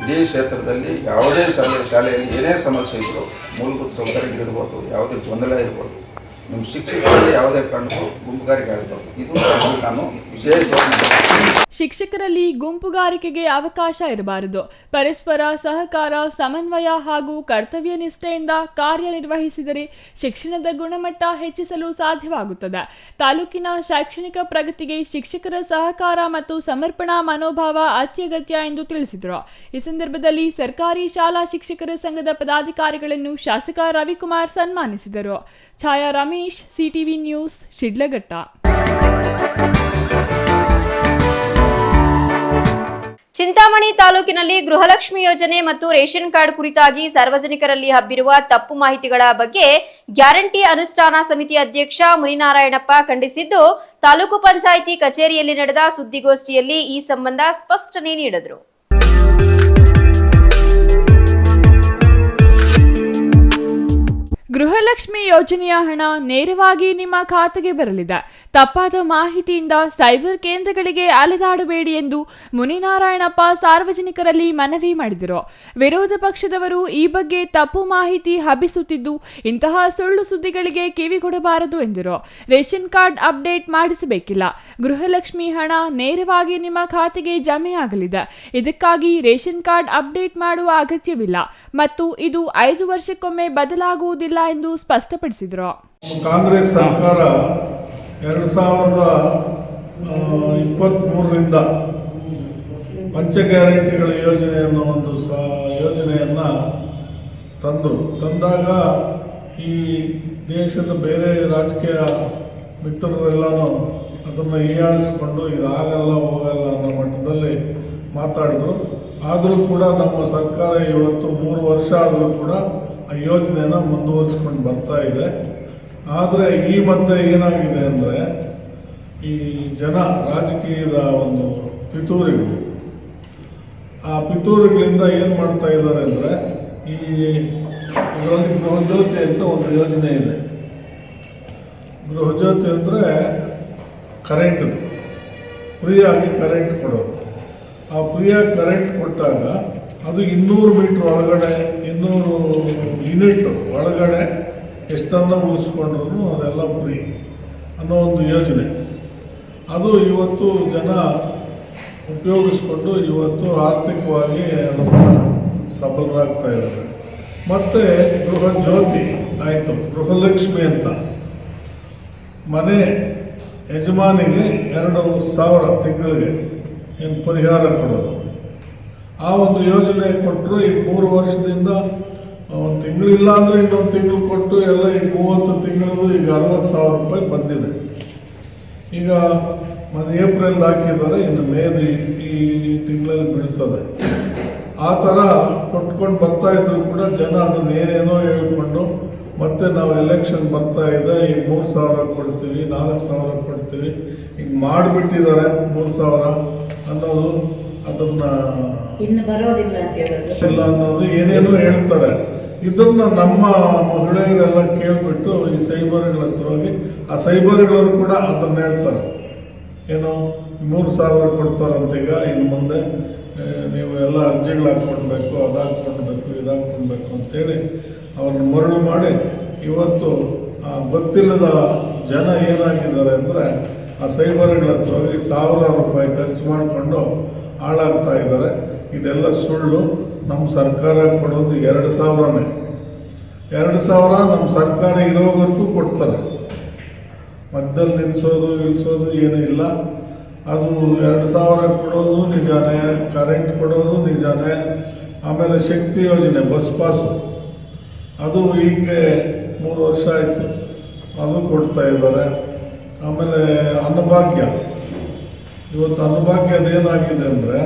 ಇಡೀ ಕ್ಷೇತ್ರದಲ್ಲಿ ಯಾವುದೇ ಶಾಲೆಯಲ್ಲಿ ಏನೇ ಸಮಸ್ಯೆ ಇದ್ದರೂ, ಮೂಲಭೂತ ಸೌಕರ್ಯಗಳಿರ್ಬೋದು, ಯಾವುದೇ ಗೊಂದಲ ಇರ್ಬೋದು, ನಿಮ್ಮ ಶಿಕ್ಷಕರಲ್ಲಿ ಯಾವುದೇ ಕಾರಣಕ್ಕೂ ಗುಂಪುಗಾರಿಕೆ ಆಗಬಾರ್ದು. ಇದು ನಾನು ವಿಶೇಷವಾಗಿ ಶಿಕ್ಷಕರಲ್ಲಿ ಗುಂಪುಗಾರಿಕೆಗೆ ಅವಕಾಶ ಇರಬಾರದು. ಪರಸ್ಪರ ಸಹಕಾರ, ಸಮನ್ವಯ ಹಾಗೂ ಕರ್ತವ್ಯ ನಿಷ್ಠೆಯಿಂದ ಕಾರ್ಯನಿರ್ವಹಿಸಿದರೆ ಶಿಕ್ಷಣದ ಗುಣಮಟ್ಟ ಹೆಚ್ಚಿಸಲು ಸಾಧ್ಯವಾಗುತ್ತದೆ. ತಾಲೂಕಿನ ಶೈಕ್ಷಣಿಕ ಪ್ರಗತಿಗೆ ಶಿಕ್ಷಕರ ಸಹಕಾರ ಮತ್ತು ಸಮರ್ಪಣಾ ಮನೋಭಾವ ಅತ್ಯಗತ್ಯ ಎಂದು ತಿಳಿಸಿದರು. ಈ ಸಂದರ್ಭದಲ್ಲಿ ಸರ್ಕಾರಿ ಶಾಲಾ ಶಿಕ್ಷಕರ ಸಂಘದ ಪದಾಧಿಕಾರಿಗಳನ್ನು ಶಾಸಕ ರವಿಕುಮಾರ್ ಸನ್ಮಾನಿಸಿದರು. ಛಾಯಾ ರಮೇಶ್, ಸಿಟಿವಿ ನ್ಯೂಸ್, ಶಿಡ್ಲಘಟ್ಟ. ಚಿಂತಾಮಣಿ ತಾಲೂಕಿನಲ್ಲಿ ಗೃಹಲಕ್ಷ್ಮಿ ಯೋಜನೆ ಮತ್ತು ರೇಷನ್ ಕಾರ್ಡ್ ಕುರಿತಾಗಿ ಸಾರ್ವಜನಿಕರಲ್ಲಿ ಹಬ್ಬಿರುವ ತಪ್ಪು ಮಾಹಿತಿಗಳ ಬಗ್ಗೆ ಗ್ಯಾರಂಟಿ ಅನುಷ್ಠಾನ ಸಮಿತಿ ಅಧ್ಯಕ್ಷ ಮುನಿನಾರಾಯಣಪ್ಪ ಖಂಡಿಸಿದ್ದು, ತಾಲೂಕು ಪಂಚಾಯಿತಿ ಕಚೇರಿಯಲ್ಲಿ ನಡೆದ ಸುದ್ದಿಗೋಷ್ಠಿಯಲ್ಲಿ ಈ ಸಂಬಂಧ ಸ್ಪಷ್ಟನೆ ನೀಡಿದರು. ಗೃಹಲಕ್ಷ್ಮಿ ಯೋಜನೆಯ ಹಣ ನೇರವಾಗಿ ನಿಮ್ಮ ಖಾತೆಗೆ ಬರಲಿದೆ. ತಪ್ಪಾದ ಮಾಹಿತಿಯಿಂದ ಸೈಬರ್ ಕೇಂದ್ರಗಳಿಗೆ ಅಲೆದಾಡಬೇಡಿ ಎಂದು ಮುನಿನಾರಾಯಣಪ್ಪ ಸಾರ್ವಜನಿಕರಲ್ಲಿ ಮನವಿ ಮಾಡಿದರು. ವಿರೋಧ ಪಕ್ಷದವರು ಈ ಬಗ್ಗೆ ತಪ್ಪು ಮಾಹಿತಿ ಹಬ್ಬಿಸುತ್ತಿದ್ದು, ಇಂತಹ ಸುಳ್ಳು ಸುದ್ದಿಗಳಿಗೆ ಕಿವಿಗೊಡಬಾರದು ಎಂದರು. ರೇಷನ್ ಕಾರ್ಡ್ ಅಪ್ಡೇಟ್ ಮಾಡಿಸಬೇಕಿಲ್ಲ. ಗೃಹಲಕ್ಷ್ಮಿ ಹಣ ನೇರವಾಗಿ ನಿಮ್ಮ ಖಾತೆಗೆ ಜಮೆಯಾಗಲಿದೆ. ಇದಕ್ಕಾಗಿ ರೇಷನ್ ಕಾರ್ಡ್ ಅಪ್ಡೇಟ್ ಮಾಡುವ ಅಗತ್ಯವಿಲ್ಲ ಮತ್ತು ಇದು 5 ವರ್ಷಕ್ಕೊಮ್ಮೆ ಬದಲಾಗುವುದಿಲ್ಲ ಎಂದು ಸ್ಪಷ್ಟಪಡಿಸಿದರು. ಕಾಂಗ್ರೆಸ್ ಸರ್ಕಾರ 2023ರಿಂದ ಪಂಚ ಗ್ಯಾರಂಟಿಗಳ ಯೋಜನೆಯನ್ನು ಯೋಜನೆಯನ್ನು ತಂದಾಗ ಈ ದೇಶದ ಬೇರೆ ರಾಜಕೀಯ ಮಿತ್ರರೆಲ್ಲನೂ ಅದನ್ನು ಹೀಯಾಳಿಸಿಕೊಂಡು ಇದಾಗಲ್ಲ ಹೋಗಲ್ಲ ಅನ್ನೋ ಮಟ್ಟದಲ್ಲಿ ಮಾತಾಡಿದ್ರು. ಆದರೂ ಕೂಡ ನಮ್ಮ ಸರ್ಕಾರ ಇವತ್ತು 3 ವರ್ಷ ಆದರೂ ಕೂಡ ಆ ಯೋಜನೆಯನ್ನು ಮುಂದುವರಿಸ್ಕೊಂಡು ಬರ್ತಾ ಇದೆ. ಆದರೆ ಈ ಮಧ್ಯೆ ಏನಾಗಿದೆ ಅಂದರೆ, ಈ ರಾಜಕೀಯದ ಒಂದು ಪಿತೂರಿಗಳು, ಆ ಪಿತೂರಿಗಳಿಂದ ಏನು ಮಾಡ್ತಾ ಇದ್ದಾರೆ ಅಂದರೆ, ಇದರಲ್ಲಿ ಗೃಹಜ್ಯೋತಿ ಅಂತ ಒಂದು ಯೋಜನೆ ಇದೆ. ಗೃಹಜ್ಯೋತಿ ಅಂದರೆ ಕರೆಂಟ್, ಫ್ರೀಯಾಗಿ ಕರೆಂಟ್ ಕೊಡೋದು. ಆ ಫ್ರೀಯಾಗಿ ಕರೆಂಟ್ ಕೊಟ್ಟಾಗ ಅದು 200 ಮೀಟ್ರ್ ಒಳಗಡೆ, 200 ಯೂನಿಟ್ ಒಳಗಡೆ ಎಷ್ಟನ್ನು ಉಳಿಸ್ಕೊಂಡ್ರು ಅದೆಲ್ಲ ಫ್ರೀ ಅನ್ನೋ ಒಂದು ಯೋಜನೆ. ಅದು ಇವತ್ತು ಜನ ಉಪಯೋಗಿಸ್ಕೊಂಡು ಇವತ್ತು ಆರ್ಥಿಕವಾಗಿ ಅದನ್ನು ಸಬಲರಾಗ್ತಾ ಇದ್ದಾರೆ. ಮತ್ತು ಗೃಹಜ್ಯೋತಿ ಆಯಿತು, ಗೃಹಲಕ್ಷ್ಮಿ ಅಂತ ಮನೆ ಯಜಮಾನಿಗೆ 2,000 ತಿಂಗಳಿಗೆ ಏನು ಪರಿಹಾರ ಕೊಡೋದು. ಆ ಒಂದು ಯೋಜನೆ ಕೊಟ್ಟರು. ಈ 3 ವರ್ಷದಿಂದ ಒಂದು ತಿಂಗಳಿಲ್ಲ ಅಂದರೆ ಇನ್ನೊಂದು ತಿಂಗಳು ಕೊಟ್ಟು ಎಲ್ಲ ಈಗ 30 ತಿಂಗಳದು ಈಗ 60,000 ರೂಪಾಯಿ ಬಂದಿದೆ. ಈಗ ಏಪ್ರಿಲ್ ಹಾಕಿದ್ದಾರೆ, ಇನ್ನು ಮೇದು ಈ ತಿಂಗಳಲ್ಲಿ ಬೀಳ್ತದೆ. ಆ ಥರ ಕೊಟ್ಕೊಂಡು ಬರ್ತಾ ಇದ್ರು ಕೂಡ ಜನ ಅದನ್ನ ಏನೇನೋ ಹೇಳ್ಕೊಂಡು, ಮತ್ತೆ ನಾವು ಎಲೆಕ್ಷನ್ ಬರ್ತಾ ಇದೆ, ಈಗ 3,000 ಕೊಡ್ತೀವಿ, 4,000 ಕೊಡ್ತೀವಿ, ಈಗ ಮಾಡಿಬಿಟ್ಟಿದ್ದಾರೆ 3,000 ಅನ್ನೋದು, ಅದನ್ನು ಇನ್ನು ಬರೋದಿಲ್ಲ ಅಂತ ಹೇಳೋದು ಇಲ್ಲ ಅನ್ನೋದು ಏನೇನೋ ಹೇಳ್ತಾರೆ. ಇದನ್ನು ನಮ್ಮ ಮಹಿಳೆಯರೆಲ್ಲ ಕೇಳಿಬಿಟ್ಟು ಈ ಸೈಬರ್ಗಳ ಹತ್ರ ಹೋಗಿ, ಆ ಸೈಬರ್ಗಳವರು ಕೂಡ ಅದನ್ನು ಹೇಳ್ತಾರೆ, ಏನು 3,000 ಕೊಡ್ತಾರಂತೀಗ, ಇನ್ನು ಮುಂದೆ ನೀವು ಎಲ್ಲ ಅರ್ಜಿಗಳು ಹಾಕ್ಕೊಡ್ಬೇಕು, ಅದು ಹಾಕ್ಕೊಡ್ಬೇಕು, ಇದು ಹಾಕ್ಕೊಡ್ಬೇಕು ಅಂತೇಳಿ ಅವ್ರನ್ನ ಮರಳು ಮಾಡಿ ಇವತ್ತು ಗೊತ್ತಿಲ್ಲದ ಜನ ಏನಾಗಿದ್ದಾರೆ ಅಂದರೆ, ಆ ಸೈಬರ್ಗಳ ಹತ್ರ ಹೋಗಿ 1,000 ರೂಪಾಯಿ ಖರ್ಚು ಮಾಡಿಕೊಂಡು ಹಾಳಾಗ್ತಾ ಇದ್ದಾರೆ. ಇದೆಲ್ಲ ಸುಳ್ಳು. ನಮ್ಮ ಸರ್ಕಾರ ಕೊಡೋದು 2,000ನೇ. 2,000 ನಮ್ಮ ಸರ್ಕಾರ ಇರೋವರೆಗೂ ಕೊಡ್ತಾರೆ. ಮಧ್ಯದಲ್ಲಿ ನಿಲ್ಲಿಸೋದು ಏನೂ ಇಲ್ಲ. ಅದು 2,000 ಕೊಡೋದು ನಿಜಾನೇ, ಕರೆಂಟ್ ಕೊಡೋದು ನಿಜಾನೇ. ಆಮೇಲೆ ಶಕ್ತಿ ಯೋಜನೆ ಬಸ್ ಪಾಸು ಅದು ಹೀಗೆ 3 ವರ್ಷ ಆಯಿತು, ಅದು ಕೊಡ್ತಾ ಇದ್ದಾರೆ. ಆಮೇಲೆ ಅನ್ನಭಾಗ್ಯ, ಇವತ್ತು ಅನ್ನಭಾಗ್ಯದೇನಾಗಿದೆ ಅಂದರೆ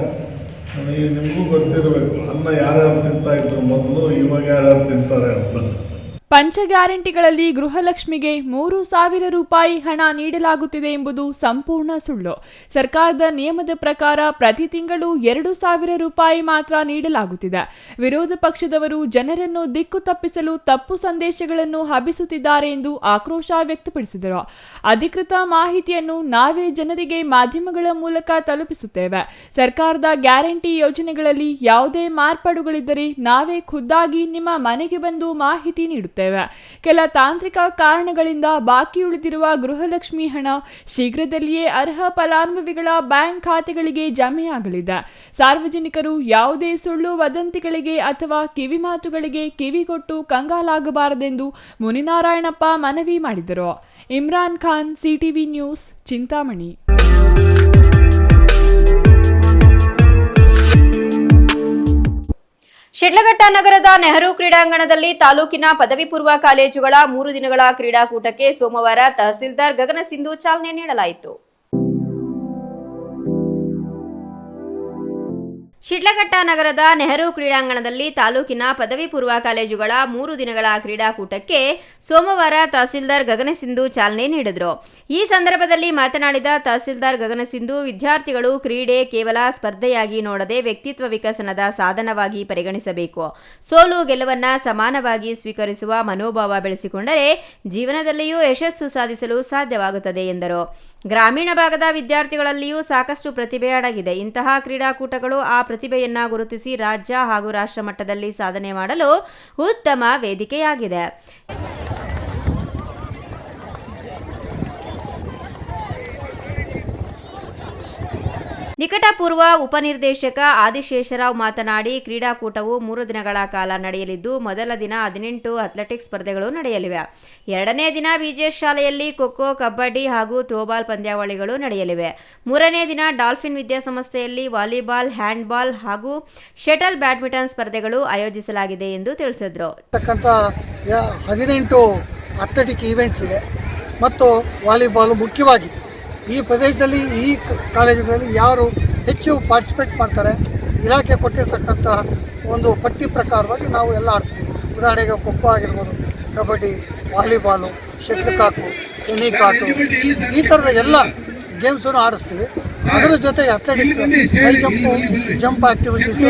ನಿಮಗೂ ಗೊತ್ತಿರಬೇಕು, ಅನ್ನ ಯಾರ್ಯಾರು ತಿಂತಾಯಿದ್ರು ಮೊದಲು, ಇವಾಗ ಯಾರ್ಯಾರು ತಿಂತಾರೆ ಅಂತ. ಪಂಚ ಗ್ಯಾರಂಟಿಗಳಲ್ಲಿ ಗೃಹಲಕ್ಷ್ಮಿಗೆ 3,000 ರೂಪಾಯಿ ಹಣ ನೀಡಲಾಗುತ್ತಿದೆ ಎಂಬುದು ಸಂಪೂರ್ಣ ಸುಳ್ಳು. ಸರ್ಕಾರದ ನಿಯಮದ ಪ್ರಕಾರ ಪ್ರತಿ ತಿಂಗಳು 2,000 ರೂಪಾಯಿ ಮಾತ್ರ ನೀಡಲಾಗುತ್ತಿದೆ. ವಿರೋಧ ಪಕ್ಷದವರು ಜನರನ್ನು ದಿಕ್ಕು ತಪ್ಪಿಸಲು ತಪ್ಪು ಸಂದೇಶಗಳನ್ನು ಹಬ್ಬಿಸುತ್ತಿದ್ದಾರೆ ಎಂದು ಆಕ್ರೋಶ ವ್ಯಕ್ತಪಡಿಸಿದರು. ಅಧಿಕೃತ ಮಾಹಿತಿಯನ್ನು ನಾವೇ ಜನರಿಗೆ ಮಾಧ್ಯಮಗಳ ಮೂಲಕ ತಲುಪಿಸುತ್ತೇವೆ. ಸರ್ಕಾರದ ಗ್ಯಾರಂಟಿ ಯೋಜನೆಗಳಲ್ಲಿ ಯಾವುದೇ ಮಾರ್ಪಾಡುಗಳಿದ್ದರೆ ನಾವೇ ಖುದ್ದಾಗಿ ನಿಮ್ಮ ಮನೆಗೆ ಬಂದು ಮಾಹಿತಿ ನೀಡುತ್ತೇವೆ. ಕೆಲ ತಾಂತ್ರಿಕ ಕಾರಣಗಳಿಂದ ಬಾಕಿ ಉಳಿದಿರುವ ಗೃಹಲಕ್ಷ್ಮಿ ಹಣ ಶೀಘ್ರದಲ್ಲಿಯೇ ಅರ್ಹ ಫಲಾನುಭವಿಗಳ ಬ್ಯಾಂಕ್ ಖಾತೆಗಳಿಗೆ ಜಮೆಯಾಗಲಿದೆ. ಸಾರ್ವಜನಿಕರು ಯಾವುದೇ ಸುಳ್ಳು ವದಂತಿಗಳಿಗೆ ಅಥವಾ ಕಿವಿಮಾತುಗಳಿಗೆ ಕಿವಿಗೊಟ್ಟು ಕಂಗಾಲಾಗಬಾರದೆಂದು ಮುನಿನಾರಾಯಣಪ್ಪ ಮನವಿ ಮಾಡಿದರು. Imran Khan, CTV news, Chintamani. ಶಿಡ್ಲಘಟ್ಟ ನಗರದ ನೆಹರು ಕ್ರೀಡಾಂಗಣದಲ್ಲಿ ತಾಲೂಕಿನ ಪದವಿ ಪೂರ್ವ ಕಾಲೇಜುಗಳ 3 ದಿನಗಳ ಕ್ರೀಡಾಕೂಟಕ್ಕೆ ಸೋಮವಾರ ತಹಸೀಲ್ದಾರ್ ಗಗನ ಸಿಂಧು ಚಾಲನೆ ನೀಡಲಾಯಿತು. ಶಿಡ್ಲಘಟ್ಟ ನಗರದ ನೆಹರು ಕ್ರೀಡಾಂಗಣದಲ್ಲಿ ತಾಲೂಕಿನ ಪದವಿ ಪೂರ್ವ ಕಾಲೇಜುಗಳ 3 ದಿನಗಳ ಕ್ರೀಡಾಕೂಟಕ್ಕೆ ಸೋಮವಾರ ತಹಸೀಲ್ದಾರ್ ಗಗನ ಸಿಂಧು ಚಾಲನೆ ನೀಡಿದರು. ಈ ಸಂದರ್ಭದಲ್ಲಿ ಮಾತನಾಡಿದ ತಹಸೀಲ್ದಾರ್ ಗಗನ ಸಿಂಧು, ವಿದ್ಯಾರ್ಥಿಗಳು ಕ್ರೀಡೆ ಕೇವಲ ಸ್ಪರ್ಧೆಯಾಗಿ ನೋಡದೆ ವ್ಯಕ್ತಿತ್ವ ವಿಕಸನದ ಸಾಧನವಾಗಿ ಪರಿಗಣಿಸಬೇಕು. ಸೋಲು ಗೆಲುವನ್ನ ಸಮಾನವಾಗಿ ಸ್ವೀಕರಿಸುವ ಮನೋಭಾವ ಬೆಳೆಸಿಕೊಂಡರೆ ಜೀವನದಲ್ಲಿಯೂ ಯಶಸ್ಸು ಸಾಧಿಸಲು ಸಾಧ್ಯವಾಗುತ್ತದೆ ಎಂದರು. ಗ್ರಾಮೀಣ ಭಾಗದ ವಿದ್ಯಾರ್ಥಿಗಳಲ್ಲಿಯೂ ಸಾಕಷ್ಟು ಪ್ರತಿಭೆ ಅಡಗಿದೆ. ಇಂತಹ ಕ್ರೀಡಾಕೂಟಗಳು ಆ ಪ್ರತಿಭೆಯನ್ನ ಗುರುತಿಸಿ ರಾಜ್ಯ ಹಾಗೂ ರಾಷ್ಟ್ರ ಮಟ್ಟದಲ್ಲಿ ಸಾಧನೆ ಮಾಡಲು ಉತ್ತಮ ವೇದಿಕೆಯಾಗಿದೆ. ನಿಕಟಪೂರ್ವ ಉಪನಿರ್ದೇಶಕ ಆದಿಶೇಷರಾವ್ ಮಾತನಾಡಿ, ಕ್ರೀಡಾಕೂಟವು 3 ದಿನಗಳ ಕಾಲ ನಡೆಯಲಿದ್ದು, ಮೊದಲ ದಿನ 18 ಅಥ್ಲೆಟಿಕ್ಸ್ ಸ್ಪರ್ಧೆಗಳು ನಡೆಯಲಿವೆ. 2ನೇ ದಿನ ವಿಜೇಶ್ ಶಾಲೆಯಲ್ಲಿ ಖೋಖೋ, ಕಬಡ್ಡಿ ಹಾಗೂ ಥ್ರೋಬಾಲ್ ಪಂದ್ಯಾವಳಿಗಳು ನಡೆಯಲಿವೆ. 3ನೇ ದಿನ ಡಾಲ್ಫಿನ್ ವಿದ್ಯಾಸಂಸ್ಥೆಯಲ್ಲಿ ವಾಲಿಬಾಲ್, ಹ್ಯಾಂಡ್ಬಾಲ್ ಹಾಗೂ ಶಟಲ್ ಬ್ಯಾಡ್ಮಿಂಟನ್ ಸ್ಪರ್ಧೆಗಳು ಆಯೋಜಿಸಲಾಗಿದೆ ಎಂದು ತಿಳಿಸಿದರು. 18 ಅಥ್ಲೆಟಿಕ್ ಈವೆಂಟ್ಸ್ ಇದೆ ಮತ್ತು ವಾಲಿಬಾಲ್ ಮುಖ್ಯವಾಗಿ ಈ ಪ್ರದೇಶದಲ್ಲಿ ಈ ಕಾಲೇಜುಗಳಲ್ಲಿ ಯಾರು ಹೆಚ್ಚು ಪಾರ್ಟಿಸಿಪೇಟ್ ಮಾಡ್ತಾರೆ, ಇಲಾಖೆ ಕೊಟ್ಟಿರ್ತಕ್ಕಂಥ ಒಂದು ಪಟ್ಟಿ ಪ್ರಕಾರವಾಗಿ ನಾವು ಎಲ್ಲ ಆಡಿಸ್ತೀವಿ. ಉದಾಹರಣೆಗೆ ಖೋಖೋ ಆಗಿರ್ಬೋದು, ಕಬಡ್ಡಿ, ವಾಲಿಬಾಲು, ಶಟ್ಲ್ ಕಾಕು, ಟೆನ್ನಿಕಾಟು, ಈ ಥರದ ಎಲ್ಲ ಗೇಮ್ಸನ್ನು ಆಡಿಸ್ತೀವಿ. ಅದರ ಜೊತೆಗೆ athletics, high jump activities,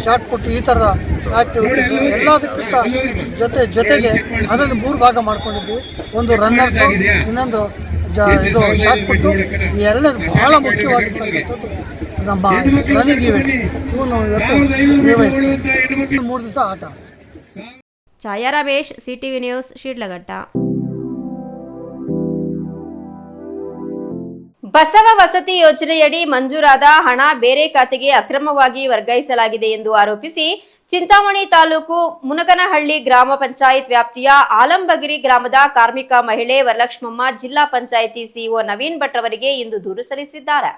shot put, ಈ ಥರದ ಆ್ಯಕ್ಟಿವಿಟೀಸು ಎಲ್ಲದಕ್ಕಿಂತ ಜೊತೆಗೆ ಅದರಲ್ಲಿ 3 ಭಾಗ ಮಾಡ್ಕೊಂಡಿದ್ದೀವಿ. ಒಂದು ರನ್ನರ್ಸು, ಇನ್ನೊಂದು ಇದು ಶಾರ್ಟ್ ಪುಟ್ಟು, ಈ ಎರಡನೇದು ಬಹಳ ಮುಖ್ಯವಾಗಿರ್ತಕ್ಕಂಥದ್ದು ನಮ್ಮ ರನ್ನಿಂಗ್ ಇವೆಂಟ್ಸ್. ಇವನು ಇವತ್ತು ನಿರ್ವಹಿಸ್ತೀವಿ. 3 ದಿವಸ ಆಟ. ಛಾಯಾ ರಮೇಶ್, ಸಿಟಿವಿ ನ್ಯೂಸ್, ಶಿಡ್ಲಘಟ್ಟ. ಬಸವ ವಸತಿ ಯೋಜನೆಯಡಿ ಮಂಜೂರಾದ ಹಣ ಬೇರೆ ಖಾತೆಗೆ ಅಕ್ರಮವಾಗಿ ವರ್ಗಾಯಿಸಲಾಗಿದೆ ಎಂದು ಆರೋಪಿಸಿ ಚಿಂತಾಮಣಿ ತಾಲೂಕು ಮುನಗನಹಳ್ಳಿ ಗ್ರಾಮ ಪಂಚಾಯತ್ ವ್ಯಾಪ್ತಿಯ ಆಲಂಬಗಿರಿ ಗ್ರಾಮದ ಕಾರ್ಮಿಕ ಮಹಿಳೆ ವರಲಕ್ಷ್ಮಮ್ಮ ಜಿಲ್ಲಾ ಪಂಚಾಯಿತಿ ಸಿಇಒ ನವೀನ್ ಭಟ್ ಅವರಿಗೆ ಇಂದು ದೂರು ಸಲ್ಲಿಸಿದ್ದಾರೆ.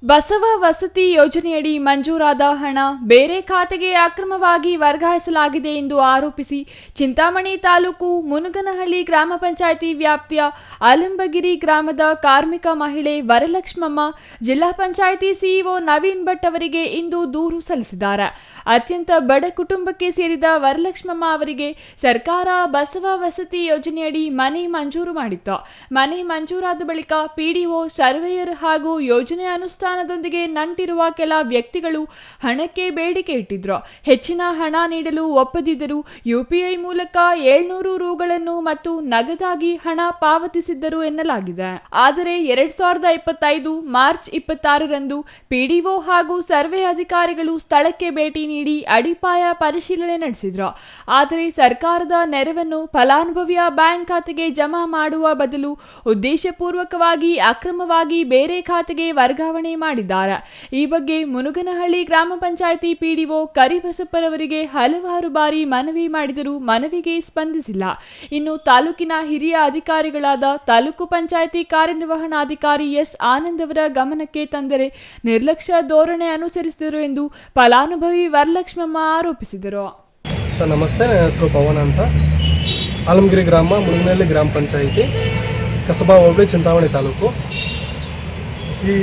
ಬಸವ ವಸತಿ ಯೋಜನೆಯಡಿ ಮಂಜೂರಾದ ಹಣ ಬೇರೆ ಖಾತೆಗೆ ಅಕ್ರಮವಾಗಿ ವರ್ಗಾಯಿಸಲಾಗಿದೆ ಎಂದು ಆರೋಪಿಸಿ ಚಿಂತಾಮಣಿ ತಾಲೂಕು ಮುನಗನಹಳ್ಳಿ ಗ್ರಾಮ ಪಂಚಾಯಿತಿ ವ್ಯಾಪ್ತಿಯ ಆಲಂಬಗಿರಿ ಗ್ರಾಮದ ಕಾರ್ಮಿಕ ಮಹಿಳೆ ವರಲಕ್ಷ್ಮಮ್ಮ ಜಿಲ್ಲಾ ಪಂಚಾಯಿತಿ ಸಿಇಒ ನವೀನ್ ಭಟ್ ಅವರಿಗೆ ಇಂದು ದೂರು ಸಲ್ಲಿಸಿದ್ದಾರೆ. ಅತ್ಯಂತ ಬಡ ಕುಟುಂಬಕ್ಕೆ ಸೇರಿದ ವರಲಕ್ಷ್ಮಮ್ಮ ಅವರಿಗೆ ಸರ್ಕಾರ ಬಸವ ವಸತಿ ಯೋಜನೆಯಡಿ ಮನೆ ಮಂಜೂರು ಮಾಡಿತ್ತು. ಮನೆ ಮಂಜೂರಾದ ಬಳಿಕ ಪಿಡಿಒ, ಸರ್ವೇಯರ್ ಹಾಗೂ ಯೋಜನೆ ಅನುಷ್ಠಾನದೊಂದಿಗೆ ನಂಟಿರುವ ಕೆಲ ವ್ಯಕ್ತಿಗಳು ಹಣಕ್ಕೆ ಬೇಡಿಕೆ ಇಟ್ಟಿದ್ರು. ಹೆಚ್ಚಿನ ಹಣ ನೀಡಲು ಒಪ್ಪದಿದ್ದರು. ಯುಪಿಐ ಮೂಲಕ 700 ರೂಗಳನ್ನು ಮತ್ತು ನಗದಾಗಿ ಹಣ ಪಾವತಿಸಿದ್ದರು ಎನ್ನಲಾಗಿದೆ. ಆದರೆ 2025 ಮಾರ್ಚ್ 26ರಂದು ಪಿಡಿಒ ಹಾಗೂ ಸರ್ವೆ ಅಧಿಕಾರಿಗಳು ಸ್ಥಳಕ್ಕೆ ಭೇಟಿ ನೀಡಿ ಅಡಿಪಾಯ ಪರಿಶೀಲನೆ ನಡೆಸಿದ್ರು. ಆದರೆ ಸರ್ಕಾರದ ನೆರವನ್ನು ಫಲಾನುಭವಿಯ ಬ್ಯಾಂಕ್ ಖಾತೆಗೆ ಜಮಾ ಮಾಡುವ ಬದಲು ಉದ್ದೇಶಪೂರ್ವಕವಾಗಿ ಅಕ್ರಮವಾಗಿ ಬೇರೆ ಖಾತೆಗೆ ವರ್ಗಾವಣೆ ಮಾಡಿದ್ದಾರೆ. ಈ ಬಗ್ಗೆ ಮುನುಗನಹಳ್ಳಿ ಗ್ರಾಮ ಪಂಚಾಯಿತಿ ಪಿಡಿಒ ಕರಿಬಸಪ್ಪರವರಿಗೆ ಹಲವಾರು ಬಾರಿ ಮನವಿ ಮಾಡಿದರೂ ಮನವಿಗೆ ಸ್ಪಂದಿಸಿಲ್ಲ. ಇನ್ನು ತಾಲೂಕಿನ ಹಿರಿಯ ಅಧಿಕಾರಿಗಳಾದ ತಾಲೂಕು ಪಂಚಾಯಿತಿ ಕಾರ್ಯನಿರ್ವಹಣಾಧಿಕಾರಿ ಎಸ್ ಆನಂದ್ ಅವರ ಗಮನಕ್ಕೆ ತಂದರೆ ನಿರ್ಲಕ್ಷ್ಯ ಧೋರಣೆ ಅನುಸರಿಸಿದರು ಎಂದು ಫಲಾನುಭವಿ ವರಲಕ್ಷ್ಮಮ್ಮ ಆರೋಪಿಸಿದರು. ಸರ್ ನಮಸ್ತೆ, ನನ್ನ ಹೆಸರು ಪವನ್ ಅಂತ. ಆಲಮಗಿರಿ ಗ್ರಾಮ, ಮುಳುಗನಹಳ್ಳಿ ಗ್ರಾಮ ಪಂಚಾಯಿತಿ, ಕಸಬಾ ಹೋಬಳಿ, ಚಿಂತಾಮಣಿ ತಾಲೂಕು. ಈ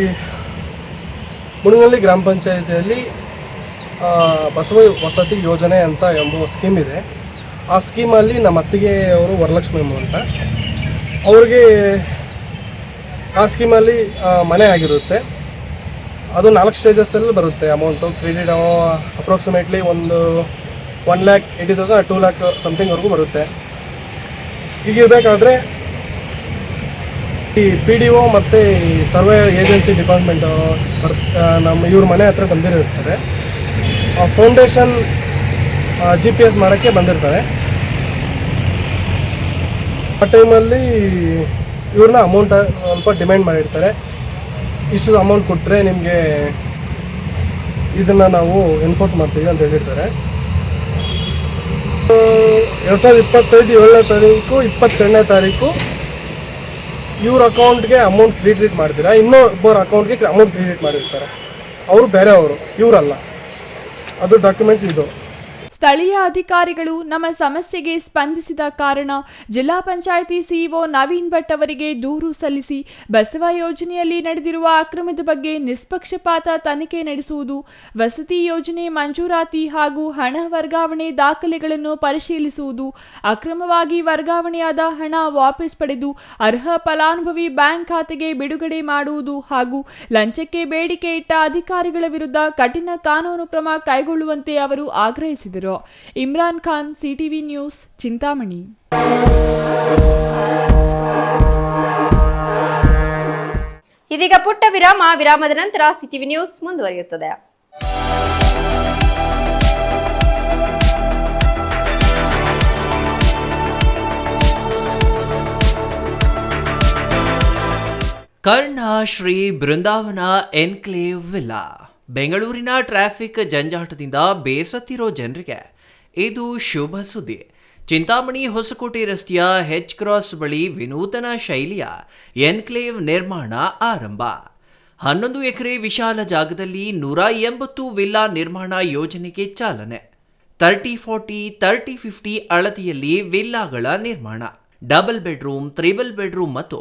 ಮುಳುಗನಹಳ್ಳಿ ಗ್ರಾಮ ಪಂಚಾಯಿತಿಯಲ್ಲಿ ಬಸವ ವಸತಿ ಯೋಜನೆ ಅಂತ ಎಂಬ ಸ್ಕೀಮ್ ಇದೆ. ಆ ಸ್ಕೀಮಲ್ಲಿ ನಮ್ಮ ಅತ್ತಿಗೆ ಅವರು ವರಲಕ್ಷ್ಮಿ ಅಂತ, ಅವ್ರಿಗೆ ಆ ಸ್ಕೀಮಲ್ಲಿ ಮನೆ ಆಗಿರುತ್ತೆ. ಅದು 4 ಸ್ಟೇಜಸ್ಸಲ್ಲಿ ಬರುತ್ತೆ ಅಮೌಂಟು. ಕ್ರೆಡಿಟ್ ಅಪ್ರಾಕ್ಸಿಮೇಟ್ಲಿ ಒಂದು 1,80,000 2 lakh ಸಮಥಿಂಗ್ವರೆಗೂ ಬರುತ್ತೆ. ಈಗಿರಬೇಕಾದ್ರೆ ಈ PDO ಮತ್ತು ಸರ್ವೆ ಏಜೆನ್ಸಿ ಡಿಪಾರ್ಟ್ಮೆಂಟ್ ನಮ್ಮ ಇವ್ರ ಮನೆ ಹತ್ರ ಬಂದಿರ್ತಾರೆ. ಫೌಂಡೇಶನ್ GPS ಮಾಡೋಕ್ಕೆ ಬಂದಿರ್ತಾರೆ. ಆ ಟೈಮಲ್ಲಿ ಇವ್ರನ್ನ ಅಮೌಂಟ್ ಸ್ವಲ್ಪ ಡಿಮ್ಯಾಂಡ್ ಮಾಡಿರ್ತಾರೆ. ಇಷ್ಟು ಅಮೌಂಟ್ ಕೊಟ್ಟರೆ ನಿಮಗೆ ಇದನ್ನು ನಾವು ಎನ್ಫೋರ್ಸ್ ಮಾಡ್ತೀವಿ ಅಂತ ಹೇಳಿರ್ತಾರೆ. 2025 7ನೇ ತಾರೀಕು 22ನೇ ತಾರೀಕು ಇವ್ರ ಅಕೌಂಟ್ಗೆ ಅಮೌಂಟ್ ಕ್ರೆಡಿಟ್ ಮಾಡ್ತೀರಾ, ಇನ್ನೊಬ್ಬರ ಅಕೌಂಟ್ಗೆ ಅಮೌಂಟ್ ಕ್ರೆಡಿಟ್ ಮಾಡಿರ್ತಾರೆ. ಅವರು ಬೇರೆಯವರು, ಇವರಲ್ಲ. ಅದು ಡಾಕ್ಯುಮೆಂಟ್ಸ್ ಇದು. ಸ್ಥಳೀಯ ಅಧಿಕಾರಿಗಳು ನಮ್ಮ ಸಮಸ್ಯೆಗೆ ಸ್ಪಂದಿಸಿದ ಕಾರಣ ಜಿಲ್ಲಾ ಪಂಚಾಯಿತಿ ಸಿಇಒ ನವೀನ್ ಭಟ್ ಅವರಿಗೆ ದೂರು ಸಲ್ಲಿಸಿ ಬಸವ ಯೋಜನೆಯಲ್ಲಿ ನಡೆದಿರುವ ಅಕ್ರಮದ ಬಗ್ಗೆ ನಿಷ್ಪಕ್ಷಪಾತ ತನಿಖೆ ನಡೆಸುವುದು, ವಸತಿ ಯೋಜನೆ ಮಂಜೂರಾತಿ ಹಾಗೂ ಹಣ ವರ್ಗಾವಣೆ ದಾಖಲೆಗಳನ್ನು ಪರಿಶೀಲಿಸುವುದು, ಅಕ್ರಮವಾಗಿ ವರ್ಗಾವಣೆಯಾದ ಹಣ ವಾಪಸ್ ಪಡೆದು ಅರ್ಹ ಫಲಾನುಭವಿ ಬ್ಯಾಂಕ್ ಖಾತೆಗೆ ಬಿಡುಗಡೆ ಮಾಡುವುದು ಹಾಗೂ ಲಂಚಕ್ಕೆ ಬೇಡಿಕೆ ಇಟ್ಟ ಅಧಿಕಾರಿಗಳ ವಿರುದ್ಧ ಕಠಿಣ ಕಾನೂನು ಕ್ರಮ ಕೈಗೊಳ್ಳುವಂತೆ ಅವರು ಆಗ್ರಹಿಸಿದರು. Imran Khan, CTV news, Chintamani. ಇದೀಗ ಪುಟ್ಟ ವಿರಾಮದ ನಂತರ ಸಿಟಿವಿ ನ್ಯೂಸ್ ಮುಂದುವರಿಯುತ್ತದೆ. ಕರ್ಣ ಶ್ರೀ ಬೃಂದಾವನ ಎನ್ಕ್ಲೇವ್ ವಿಲ್ಲಾ. ಬೆಂಗಳೂರಿನ ಟ್ರಾಫಿಕ್ ಜಂಜಾಟದಿಂದ ಬೇಸತ್ತಿರೋ ಜನರಿಗೆ ಇದು ಶುಭ ಸುದ್ದಿ. ಚಿಂತಾಮಣಿ ಹೊಸಕೋಟೆ ರಸ್ತೆಯ ಹೆಚ್ ಕ್ರಾಸ್ ಬಳಿ ವಿನೂತನ ಶೈಲಿಯ ಎನ್ಕ್ಲೇವ್ ನಿರ್ಮಾಣ ಆರಂಭ. 11 ಎಕರೆ ವಿಶಾಲ ಜಾಗದಲ್ಲಿ 180 ವಿಲ್ಲಾ ನಿರ್ಮಾಣ ಯೋಜನೆಗೆ ಚಾಲನೆ. 30-40, 30-50 ಅಳತೆಯಲ್ಲಿ ವಿಲ್ಲಾಗಳ ನಿರ್ಮಾಣ. ಡಬಲ್ ಬೆಡ್ರೂಮ್, ತ್ರಿಬಲ್ ಬೆಡ್ರೂಮ್ ಮತ್ತು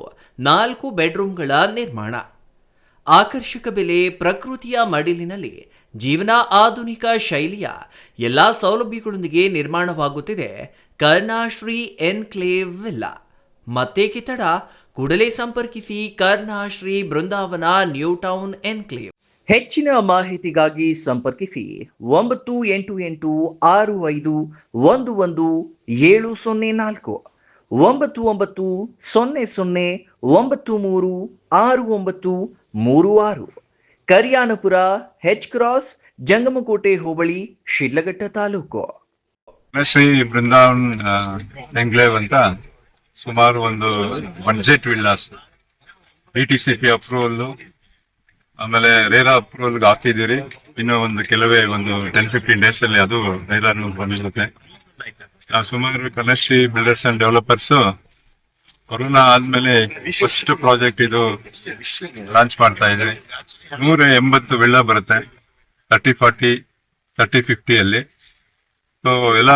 4 ಬೆಡ್ರೂಮ್ಗಳ ನಿರ್ಮಾಣ. ಆಕರ್ಷಕ ಬೆಲೆ, ಪ್ರಕೃತಿಯ ಮಡಿಲಿನಲ್ಲಿ ಜೀವನ, ಆಧುನಿಕ ಶೈಲಿಯ ಎಲ್ಲ ಸೌಲಭ್ಯಗಳೊಂದಿಗೆ ನಿರ್ಮಾಣವಾಗುತ್ತಿದೆ ಕರ್ಣಶ್ರೀ ಎನ್ಕ್ಲೇವ್ ವಿಲ್ಲಾ. ಮತ್ತೇಕೆ ತಡ? ಕೂಡಲೇ ಸಂಪರ್ಕಿಸಿ ಕರ್ಣಶ್ರೀ ಬೃಂದಾವನ ನ್ಯೂ ಟೌನ್ ಎನ್ಕ್ಲೇವ್. ಹೆಚ್ಚಿನ ಮಾಹಿತಿಗಾಗಿ ಸಂಪರ್ಕಿಸಿ 9886511704 9900936936. ಕರಿಯಾನಪುರ, ಹೆಚ್ ಕ್ರಾಸ್, ಜಂಗಮಕೋಟೆ ಹೋಬಳಿ, ಶಿಡ್ಲಘಟ್ಟ ತಾಲೂಕು. ಶ್ರೀ ಬೃಂದಾವನ್ ಎನ್ಕ್ಲೇವ್ ಅಂತ ಸುಮಾರು ಒಂದು ಬಡ್ಜೆಟ್ ವಿಲ್ಲಾಸ್, BTCP ಅಪ್ರೂವಲ್, ಆಮೇಲೆ ರೇರಾ ಅಪ್ರೂವಲ್ಗೆ ಹಾಕಿದ್ದೀರಿ. ಇನ್ನು ಒಂದು ಕೆಲವೇ ಒಂದು 10-15 ಡೇಸ್ ಅಲ್ಲಿ ಅದು ರೇರಾನು ಬಂದಿರುತ್ತೆ. ಸುಮಾರು ಕರ್ಣಶ್ರೀ ಬಿಲ್ಡರ್ಸ್ ಅಂಡ್ ಡೆವಲಪರ್ಸ್ ಕೊರೋನಾ ಆದ್ಮೇಲೆ ಫಸ್ಟ್ ಪ್ರಾಜೆಕ್ಟ್ ಇದು ಲಾಂಚ್ ಮಾಡ್ತಾ ಇದ್ದಾರೆ. 180 ವಿಲ್ಲಾ ಬರುತ್ತೆ 30-40, 30-50 ಅಲ್ಲಿ. ಸೊ ಎಲ್ಲ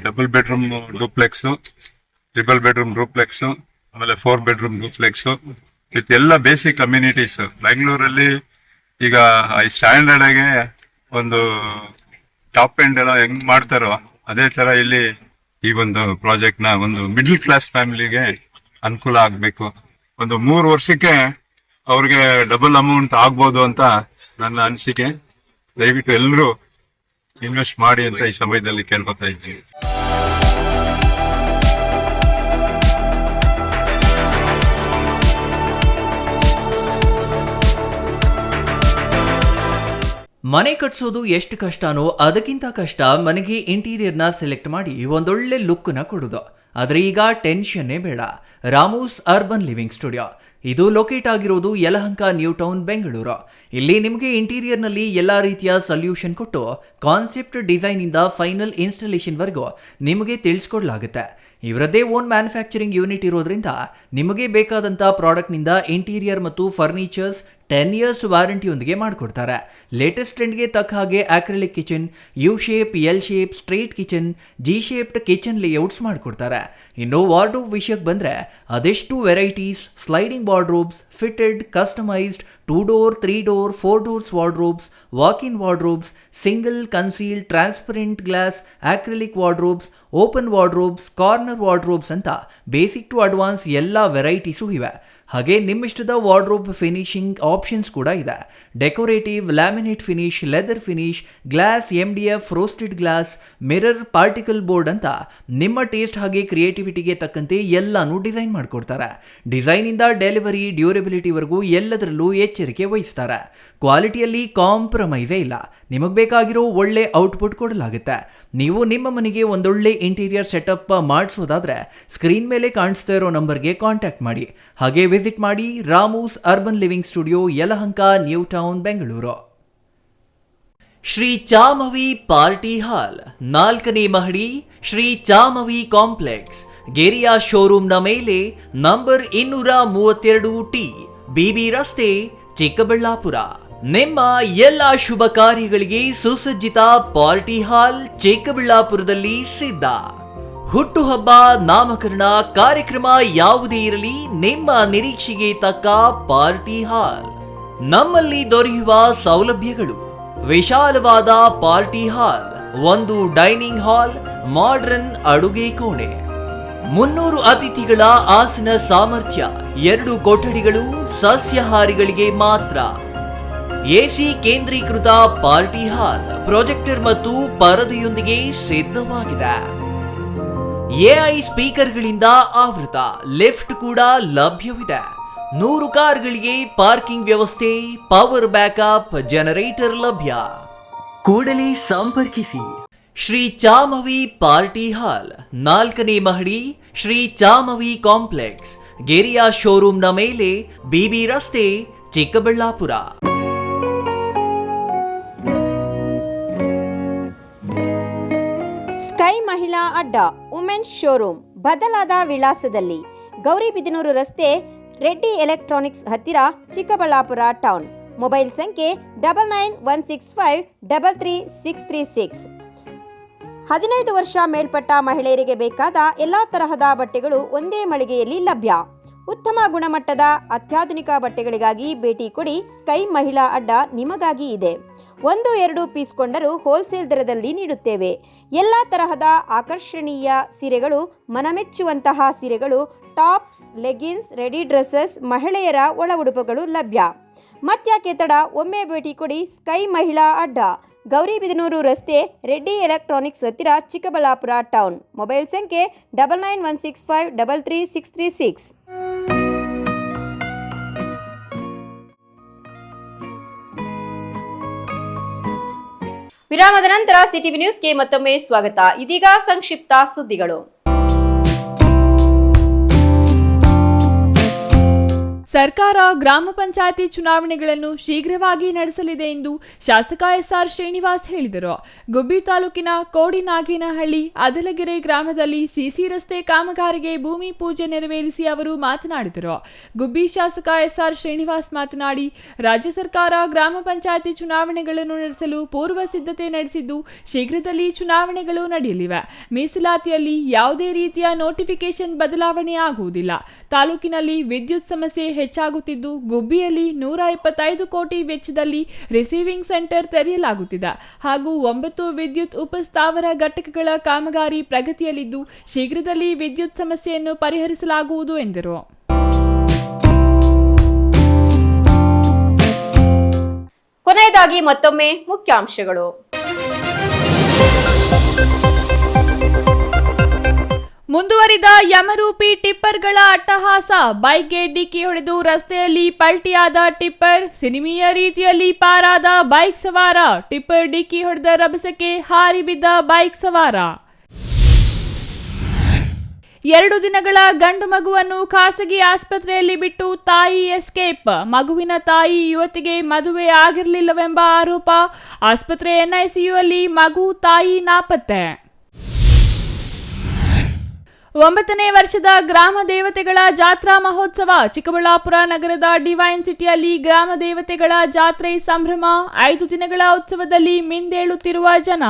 double bedroom duplex, triple bedroom duplex, ಆಮೇಲೆ 4 ಬೆಡ್ರೂಮ್ ಡೂಪ್ಲೆಕ್ಸ್ ವಿತ್ ಎಲ್ಲ ಬೇಸಿಕ್ ಕಮ್ಯುನಿಟೀಸ್. ಬೆಂಗಳೂರಲ್ಲಿ ಈಗ ಈ ಸ್ಟ್ಯಾಂಡರ್ಡ್ ಆಗಿ ಒಂದು ಟಾಪ್ ಎಂಡ್ ಎಲ್ಲ ಹೆಂಗ್ ಮಾಡ್ತಾರೋ ಅದೇ ತರ ಇಲ್ಲಿ ಈ ಒಂದು ಪ್ರಾಜೆಕ್ಟ್ ನ ಒಂದು ಮಿಡ್ಲ್ ಕ್ಲಾಸ್ ಫ್ಯಾಮಿಲಿಗೆ ಅನುಕೂಲ ಆಗ್ಬೇಕು. ಒಂದು 3 ವರ್ಷಕ್ಕೆ ಅವ್ರಿಗೆ ಡಬಲ್ ಅಮೌಂಟ್ ಆಗ್ಬೋದು ಅಂತ ನನ್ನ ಅನಿಸಿಕೆ. ದಯವಿಟ್ಟು ಎಲ್ಲರೂ ಇನ್ವೆಸ್ಟ್ ಮಾಡಿ ಅಂತ ಈ ಸಮಯದಲ್ಲಿ ಕೇಳ್ಕೊತಾ ಇದ್ದೀನಿ. ಮನೆ ಕಟ್ಸೋದು ಎಷ್ಟು ಕಷ್ಟನೋ ಅದಕ್ಕಿಂತ ಕಷ್ಟ ಮನೆಗೆ ಇಂಟೀರಿಯರ್ನ ಸೆಲೆಕ್ಟ್ ಮಾಡಿ ಒಂದೊಳ್ಳೆ ಲುಕ್ನ ಕೊಡೋದು. ಆದರೆ ಈಗ ಟೆನ್ಷನ್ನೇ ಬೇಡ. ರಾಮೂಸ್ ಅರ್ಬನ್ ಲಿವಿಂಗ್ ಸ್ಟುಡಿಯೋ ಇದು ಲೊಕೇಟ್ ಆಗಿರೋದು ಯಲಹಂಕ ನ್ಯೂ ಟೌನ್ ಬೆಂಗಳೂರು. ಇಲ್ಲಿ ನಿಮಗೆ ಇಂಟೀರಿಯರ್ನಲ್ಲಿ ಎಲ್ಲ ರೀತಿಯ ಸೊಲ್ಯೂಷನ್ ಕೊಟ್ಟು ಕಾನ್ಸೆಪ್ಟ್ ಡಿಸೈನ್ ಇಂದ ಫೈನಲ್ ಇನ್ಸ್ಟಾಲೇಷನ್ ವರೆಗೂ ನಿಮಗೆ ತಿಳಿಸ್ಕೊಡ್ಲಾಗುತ್ತೆ. ಇವರದ್ದೇ ಓನ್ ಮ್ಯಾನುಫ್ಯಾಕ್ಚರಿಂಗ್ ಯೂನಿಟ್ ಇರೋದ್ರಿಂದ ನಿಮಗೆ ಬೇಕಾದಂಥ ಪ್ರಾಡಕ್ಟ್ನಿಂದ ಇಂಟೀರಿಯರ್ ಮತ್ತು ಫರ್ನಿಚರ್ಸ್ 10 years ವಾರಂಟಿಯೊಂದಿಗೆ ಮಾಡಿಕೊಡ್ತಾರೆ. ಲೇಟೆಸ್ಟ್ ಟ್ರೆಂಡ್ಗೆ ತಕ್ಕ ಹಾಗೆ acrylic kitchen, U shape, L shape, straight kitchen, G shaped kitchen layouts ಮಾಡಿಕೊಡ್ತಾರೆ. ಇನ್ನು ವಾರ್ಡ್ರೋಬ್ ವಿಷಯಕ್ಕೆ ಬಂದರೆ ಅದೆಷ್ಟು varieties, sliding wardrobes, fitted, customised, 2 door, 3 door, 4 doors wardrobes, walk-in wardrobes, single, concealed, transparent glass, acrylic wardrobes, open wardrobes, corner wardrobes ಅಂತ ಬೇಸಿಕ್ ಟು ಅಡ್ವಾನ್ಸ್ ಎಲ್ಲ ವೆರೈಟೀಸು ಇವೆ. ಹಾಗೆ ನಿಮ್ಮಿಷ್ಟದ ವಾರ್ಡ್ರೋಬ್ ಫಿನಿಶಿಂಗ್ ಆಪ್ಷನ್ಸ್ ಕೂಡ ಇದೆ. Decorative, laminate finish, leather finish, glass, MDF, roasted glass, mirror, particle board ಅಂತ ನಿಮ್ಮ ಟೇಸ್ಟ್ ಹಾಗೆ ಕ್ರಿಯೇಟಿವಿಟಿಗೆ ತಕ್ಕಂತೆ ಎಲ್ಲಾನು ಡಿಸೈನ್ ಮಾಡಿಕೊಡ್ತಾರೆ. ಡಿಸೈನಿಂದ ಡೆಲಿವರಿ, ಡ್ಯೂರಬಿಲಿಟಿವರೆಗೂ ಎಲ್ಲದರಲ್ಲೂ ಎಚ್ಚರಿಕೆ ವಹಿಸ್ತಾರೆ. ಕ್ವಾಲಿಟಿಯಲ್ಲಿ ಕಾಂಪ್ರಮೈಸೇ ಇಲ್ಲ. ನಿಮಗೆ ಬೇಕಾಗಿರೋ ಒಳ್ಳೆ ಔಟ್ಪುಟ್ ಕೊಡಲಾಗುತ್ತೆ. ನೀವು ನಿಮ್ಮ ಮನೆಗೆ ಒಂದೊಳ್ಳೆ ಇಂಟೀರಿಯರ್ ಸೆಟಪ್ ಮಾಡಿಸೋದಾದ್ರೆ ಸ್ಕ್ರೀನ್ ಮೇಲೆ ಕಾಣಿಸ್ತಾ ಇರೋ ನಂಬರ್ಗೆ ಕಾಂಟ್ಯಾಕ್ಟ್ ಮಾಡಿ. ಹಾಗೆ ವಿಸಿಟ್ ಮಾಡಿ Ramu's urban living studio, Yelahanka, new town, Bengaluru. Shri Chamavi party hall, 4ನೇ ಮಹಡಿ, ಶ್ರೀ ಚಾಮವಿ ಕಾಂಪ್ಲೆಕ್ಸ್, ಗೆರಿಯಾ ಶೋರೂಮ್ನ ಮೇಲೆ, ನಂಬರ್ 232T, BB ರಸ್ತೆ, ಚಿಕ್ಕಬಳ್ಳಾಪುರ. ನಿಮ್ಮ ಎಲ್ಲ ಶುಭ ಕಾರ್ಯಗಳಿಗೆ ಸುಸಜ್ಜಿತ ಪಾರ್ಟಿ ಹಾಲ್ ಚಿಕ್ಕಬಳ್ಳಾಪುರದಲ್ಲಿ ಸಿದ್ಧ. ಹುಟ್ಟುಹಬ್ಬ, ನಾಮಕರಣ, ಕಾರ್ಯಕ್ರಮ ಯಾವುದೇ ಇರಲಿ, ನಿಮ್ಮ ನಿರೀಕ್ಷೆಗೆ ತಕ್ಕ ಪಾರ್ಟಿ ಹಾಲ್. ನಮ್ಮಲ್ಲಿ ದೊರೆಯುವ ಸೌಲಭ್ಯಗಳು: ವಿಶಾಲವಾದ party hall, 1 dining hall, modern ಅಡುಗೆ ಕೋಣೆ, 300 ಅತಿಥಿಗಳ ಆಸನ ಸಾಮರ್ಥ್ಯ, 2 ಕೊಠಡಿಗಳು ಸಸ್ಯಾಹಾರಿಗಳಿಗೆ ಮಾತ್ರ, AC ಕೇಂದ್ರೀಕೃತ ಪಾರ್ಟಿ ಹಾಲ್, ಪ್ರೊಜೆಕ್ಟರ್ ಮತ್ತು ಪರದೆಯೊಂದಿಗೆ ಸಿದ್ಧವಾಗಿದೆ. AI ಸ್ಪೀಕರ್ಗಳಿಂದ ಆವೃತ, ಲಿಫ್ಟ್ ಕೂಡ ಲಭ್ಯವಿದೆ. 100 ಕಾರ್ಗಳಿಗೆ ಪಾರ್ಕಿಂಗ್ ವ್ಯವಸ್ಥೆ, ಪವರ್ ಬ್ಯಾಕಪ್, ಜನರೇಟರ್ ಲಭ್ಯ. ಕೂಡಲೇ ಸಂಪರ್ಕಿಸಿ. ಶ್ರೀ ಚಾಮವಿ ಪಾರ್ಟಿ ಹಾಲ್, 4ನೇ ಮಹಡಿ, ಶ್ರೀ ಚಾಮವಿ ಕಾಂಪ್ಲೆಕ್ಸ್, ಗೆರಿಯಾ ಶೋರೂಮ್ನ ಮೇಲೆ, BB ರಸ್ತೆ, ಚಿಕ್ಕಬಳ್ಳಾಪುರ. ಸ್ಕೈ ಮಹಿಳಾ ಅಡ್ಡ, ವುಮೆನ್ಸ್ ಶೋರೂಮ್, ಬದಲಾದ ವಿಳಾಸದಲ್ಲಿ, ಗೌರಿಬಿದನೂರು ರಸ್ತೆ, ರೆಡ್ಡಿ ಎಲೆಕ್ಟ್ರಾನಿಕ್ಸ್ ಹತ್ತಿರ, ಚಿಕ್ಕಬಳ್ಳಾಪುರ ಟೌನ್. ಮೊಬೈಲ್ ಸಂಖ್ಯೆ 9916533636. 15 ವರ್ಷ ಮೇಲ್ಪಟ್ಟ ಮಹಿಳೆಯರಿಗೆ ಬೇಕಾದ ಎಲ್ಲ ತರಹದ ಬಟ್ಟೆಗಳು ಒಂದೇ ಮಳಿಗೆಯಲ್ಲಿ ಲಭ್ಯ. ಉತ್ತಮ ಗುಣಮಟ್ಟದ ಅತ್ಯಾಧುನಿಕ ಬಟ್ಟೆಗಳಿಗಾಗಿ ಭೇಟಿ ಕೊಡಿ. ಸ್ಕೈ ಮಹಿಳಾ ಅಡ್ಡ ನಿಮಗಾಗಿ ಇದೆ. 1-2 ಪೀಸ್ ಕೊಂಡರೂ ಹೋಲ್ಸೇಲ್ ದರದಲ್ಲಿ ನೀಡುತ್ತೇವೆ. ಎಲ್ಲ ತರಹದ ಆಕರ್ಷಣೀಯ ಸೀರೆಗಳು, ಮನಮೆಚ್ಚುವಂತಹ ಸೀರೆಗಳು, ಟಾಪ್ಸ್, ಲೆಗಿನ್ಸ್, ರೆಡಿ ಡ್ರೆಸ್ಸಸ್, ಮಹಿಳೆಯರ ಒಳ ಉಡುಪುಗಳು ಲಭ್ಯ. ಮತ್ತ್ಯಾಕೆ ತಡ, ಒಮ್ಮೆ ಭೇಟಿ ಕೊಡಿ. ಸ್ಕೈ ಮಹಿಳಾ ಅಡ್ಡ, ಗೌರಿಬಿದನೂರು ರಸ್ತೆ, ರೆಡ್ಡಿ ಎಲೆಕ್ಟ್ರಾನಿಕ್ಸ್ ಹತ್ತಿರ, ಚಿಕ್ಕಬಳ್ಳಾಪುರ ಟೌನ್. ಮೊಬೈಲ್ ಸಂಖ್ಯೆ 9916533636. ವಿರಾಮದ ನಂತರ ಸಿಟಿವಿ ನ್ಯೂಸ್ಗೆ ಮತ್ತೊಮ್ಮೆ ಸ್ವಾಗತ. ಇದೀಗ ಸಂಕ್ಷಿಪ್ತ ಸುದ್ದಿಗಳು. ಸರ್ಕಾರ ಗ್ರಾಮ ಪಂಚಾಯಿತಿ ಚುನಾವಣೆಗಳನ್ನು ಶೀಘ್ರವಾಗಿ ನಡೆಸಲಿದೆ ಎಂದು ಶಾಸಕ SR ಶ್ರೀನಿವಾಸ್ ಹೇಳಿದರು. ಗುಬ್ಬಿ ತಾಲೂಕಿನ ಕೋಡಿನಾಗೇನಹಳ್ಳಿ ಅದಲಗೆರೆ ಗ್ರಾಮದಲ್ಲಿ ಸಿಸಿ ರಸ್ತೆ ಕಾಮಗಾರಿಗೆ ಭೂಮಿ ಪೂಜೆ ನೆರವೇರಿಸಿ ಅವರು ಮಾತನಾಡಿದರು. ಗುಬ್ಬಿ ಶಾಸಕ SR ಶ್ರೀನಿವಾಸ್ ಮಾತನಾಡಿ, ರಾಜ್ಯ ಸರ್ಕಾರ ಗ್ರಾಮ ಪಂಚಾಯಿತಿ ಚುನಾವಣೆಗಳನ್ನು ನಡೆಸಲು ಪೂರ್ವ ಸಿದ್ಧತೆ ನಡೆಸಿದ್ದು ಶೀಘ್ರದಲ್ಲಿ ಚುನಾವಣೆಗಳು ನಡೆಯಲಿವೆ. ಮೀಸಲಾತಿಯಲ್ಲಿ ಯಾವುದೇ ರೀತಿಯ ನೋಟಿಫಿಕೇಶನ್ ಬದಲಾವಣೆ ಆಗುವುದಿಲ್ಲ. ತಾಲೂಕಿನಲ್ಲಿ ವಿದ್ಯುತ್ ಸಮಸ್ಯೆ ಹೆಚ್ಚಾಗುತ್ತಿದ್ದು ಗುಬ್ಬಿಯಲ್ಲಿ 125 ಕೋಟಿ ವೆಚ್ಚದಲ್ಲಿ ರಿಸೀವಿಂಗ್ ಸೆಂಟರ್ ತೆರೆಯಲಾಗುತ್ತಿದೆ ಹಾಗೂ 9 ವಿದ್ಯುತ್ ಉಪಸ್ಥಾವರ ಘಟಕಗಳ ಕಾಮಗಾರಿ ಪ್ರಗತಿಯಲ್ಲಿದ್ದು ಶೀಘ್ರದಲ್ಲಿ ವಿದ್ಯುತ್ ಸಮಸ್ಯೆಯನ್ನು ಪರಿಹರಿಸಲಾಗುವುದು ಎಂದರು. ಕೊನೆಯದಾಗಿ ಮತ್ತೊಮ್ಮೆ ಮುಖ್ಯಾಂಶಗಳು. ಮುಂದುವರಿದ ಯಮರೂಪಿ ಟಿಪ್ಪರ್ಗಳ ಅಟ್ಟಹಾಸ. ಬೈಕ್ಗೆ ಡಿಕ್ಕಿ ಹೊಡೆದು ರಸ್ತೆಯಲ್ಲಿ ಪಲ್ಟಿಯಾದ ಟಿಪ್ಪರ್, ಸಿನಿಮೀಯ ರೀತಿಯಲ್ಲಿ ಪಾರಾದ ಬೈಕ್ ಸವಾರ. ಟಿಪ್ಪರ್ ಡಿಕ್ಕಿ ಹೊಡೆದ ರಭಸಕ್ಕೆ ಹಾರಿ ಬಿದ್ದ ಬೈಕ್ ಸವಾರ. 2 ದಿನಗಳ ಗಂಡು ಮಗುವನ್ನು ಖಾಸಗಿ ಆಸ್ಪತ್ರೆಯಲ್ಲಿ ಬಿಟ್ಟು ತಾಯಿ ಎಸ್ಕೇಪ್. ಮಗುವಿನ ತಾಯಿ ಯುವತಿಗೆ ಮದುವೆ ಆಗಿರಲಿಲ್ಲವೆಂಬ ಆರೋಪ. ಆಸ್ಪತ್ರೆ NICU ಅಲ್ಲಿ ಮಗು ತಾಯಿ ನಾಪತ್ತೆ. 9ನೇ ವರ್ಷದ ಗ್ರಾಮ ದೇವತೆಗಳ ಜಾತ್ರಾ ಮಹೋತ್ಸವ. ಚಿಕ್ಕಬಳ್ಳಾಪುರ ನಗರದ ಡಿವೈನ್ ಸಿಟಿಯಲ್ಲಿ ಗ್ರಾಮ ದೇವತೆಗಳ ಜಾತ್ರೆ ಸಂಭ್ರಮ. 5 ದಿನಗಳ ಉತ್ಸವದಲ್ಲಿ ಮಿಂದೇಳುತ್ತಿರುವ ಜನ.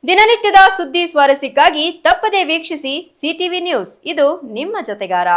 ದಿನನಿತ್ಯದ ಸುದ್ದಿ ಸ್ವಾರಸ್ಯಕ್ಕಾಗಿ ತಪ್ಪದೇ ವೀಕ್ಷಿಸಿ CTV ನ್ಯೂಸ್. ಇದು ನಿಮ್ಮ ಜೊತೆಗಾರ.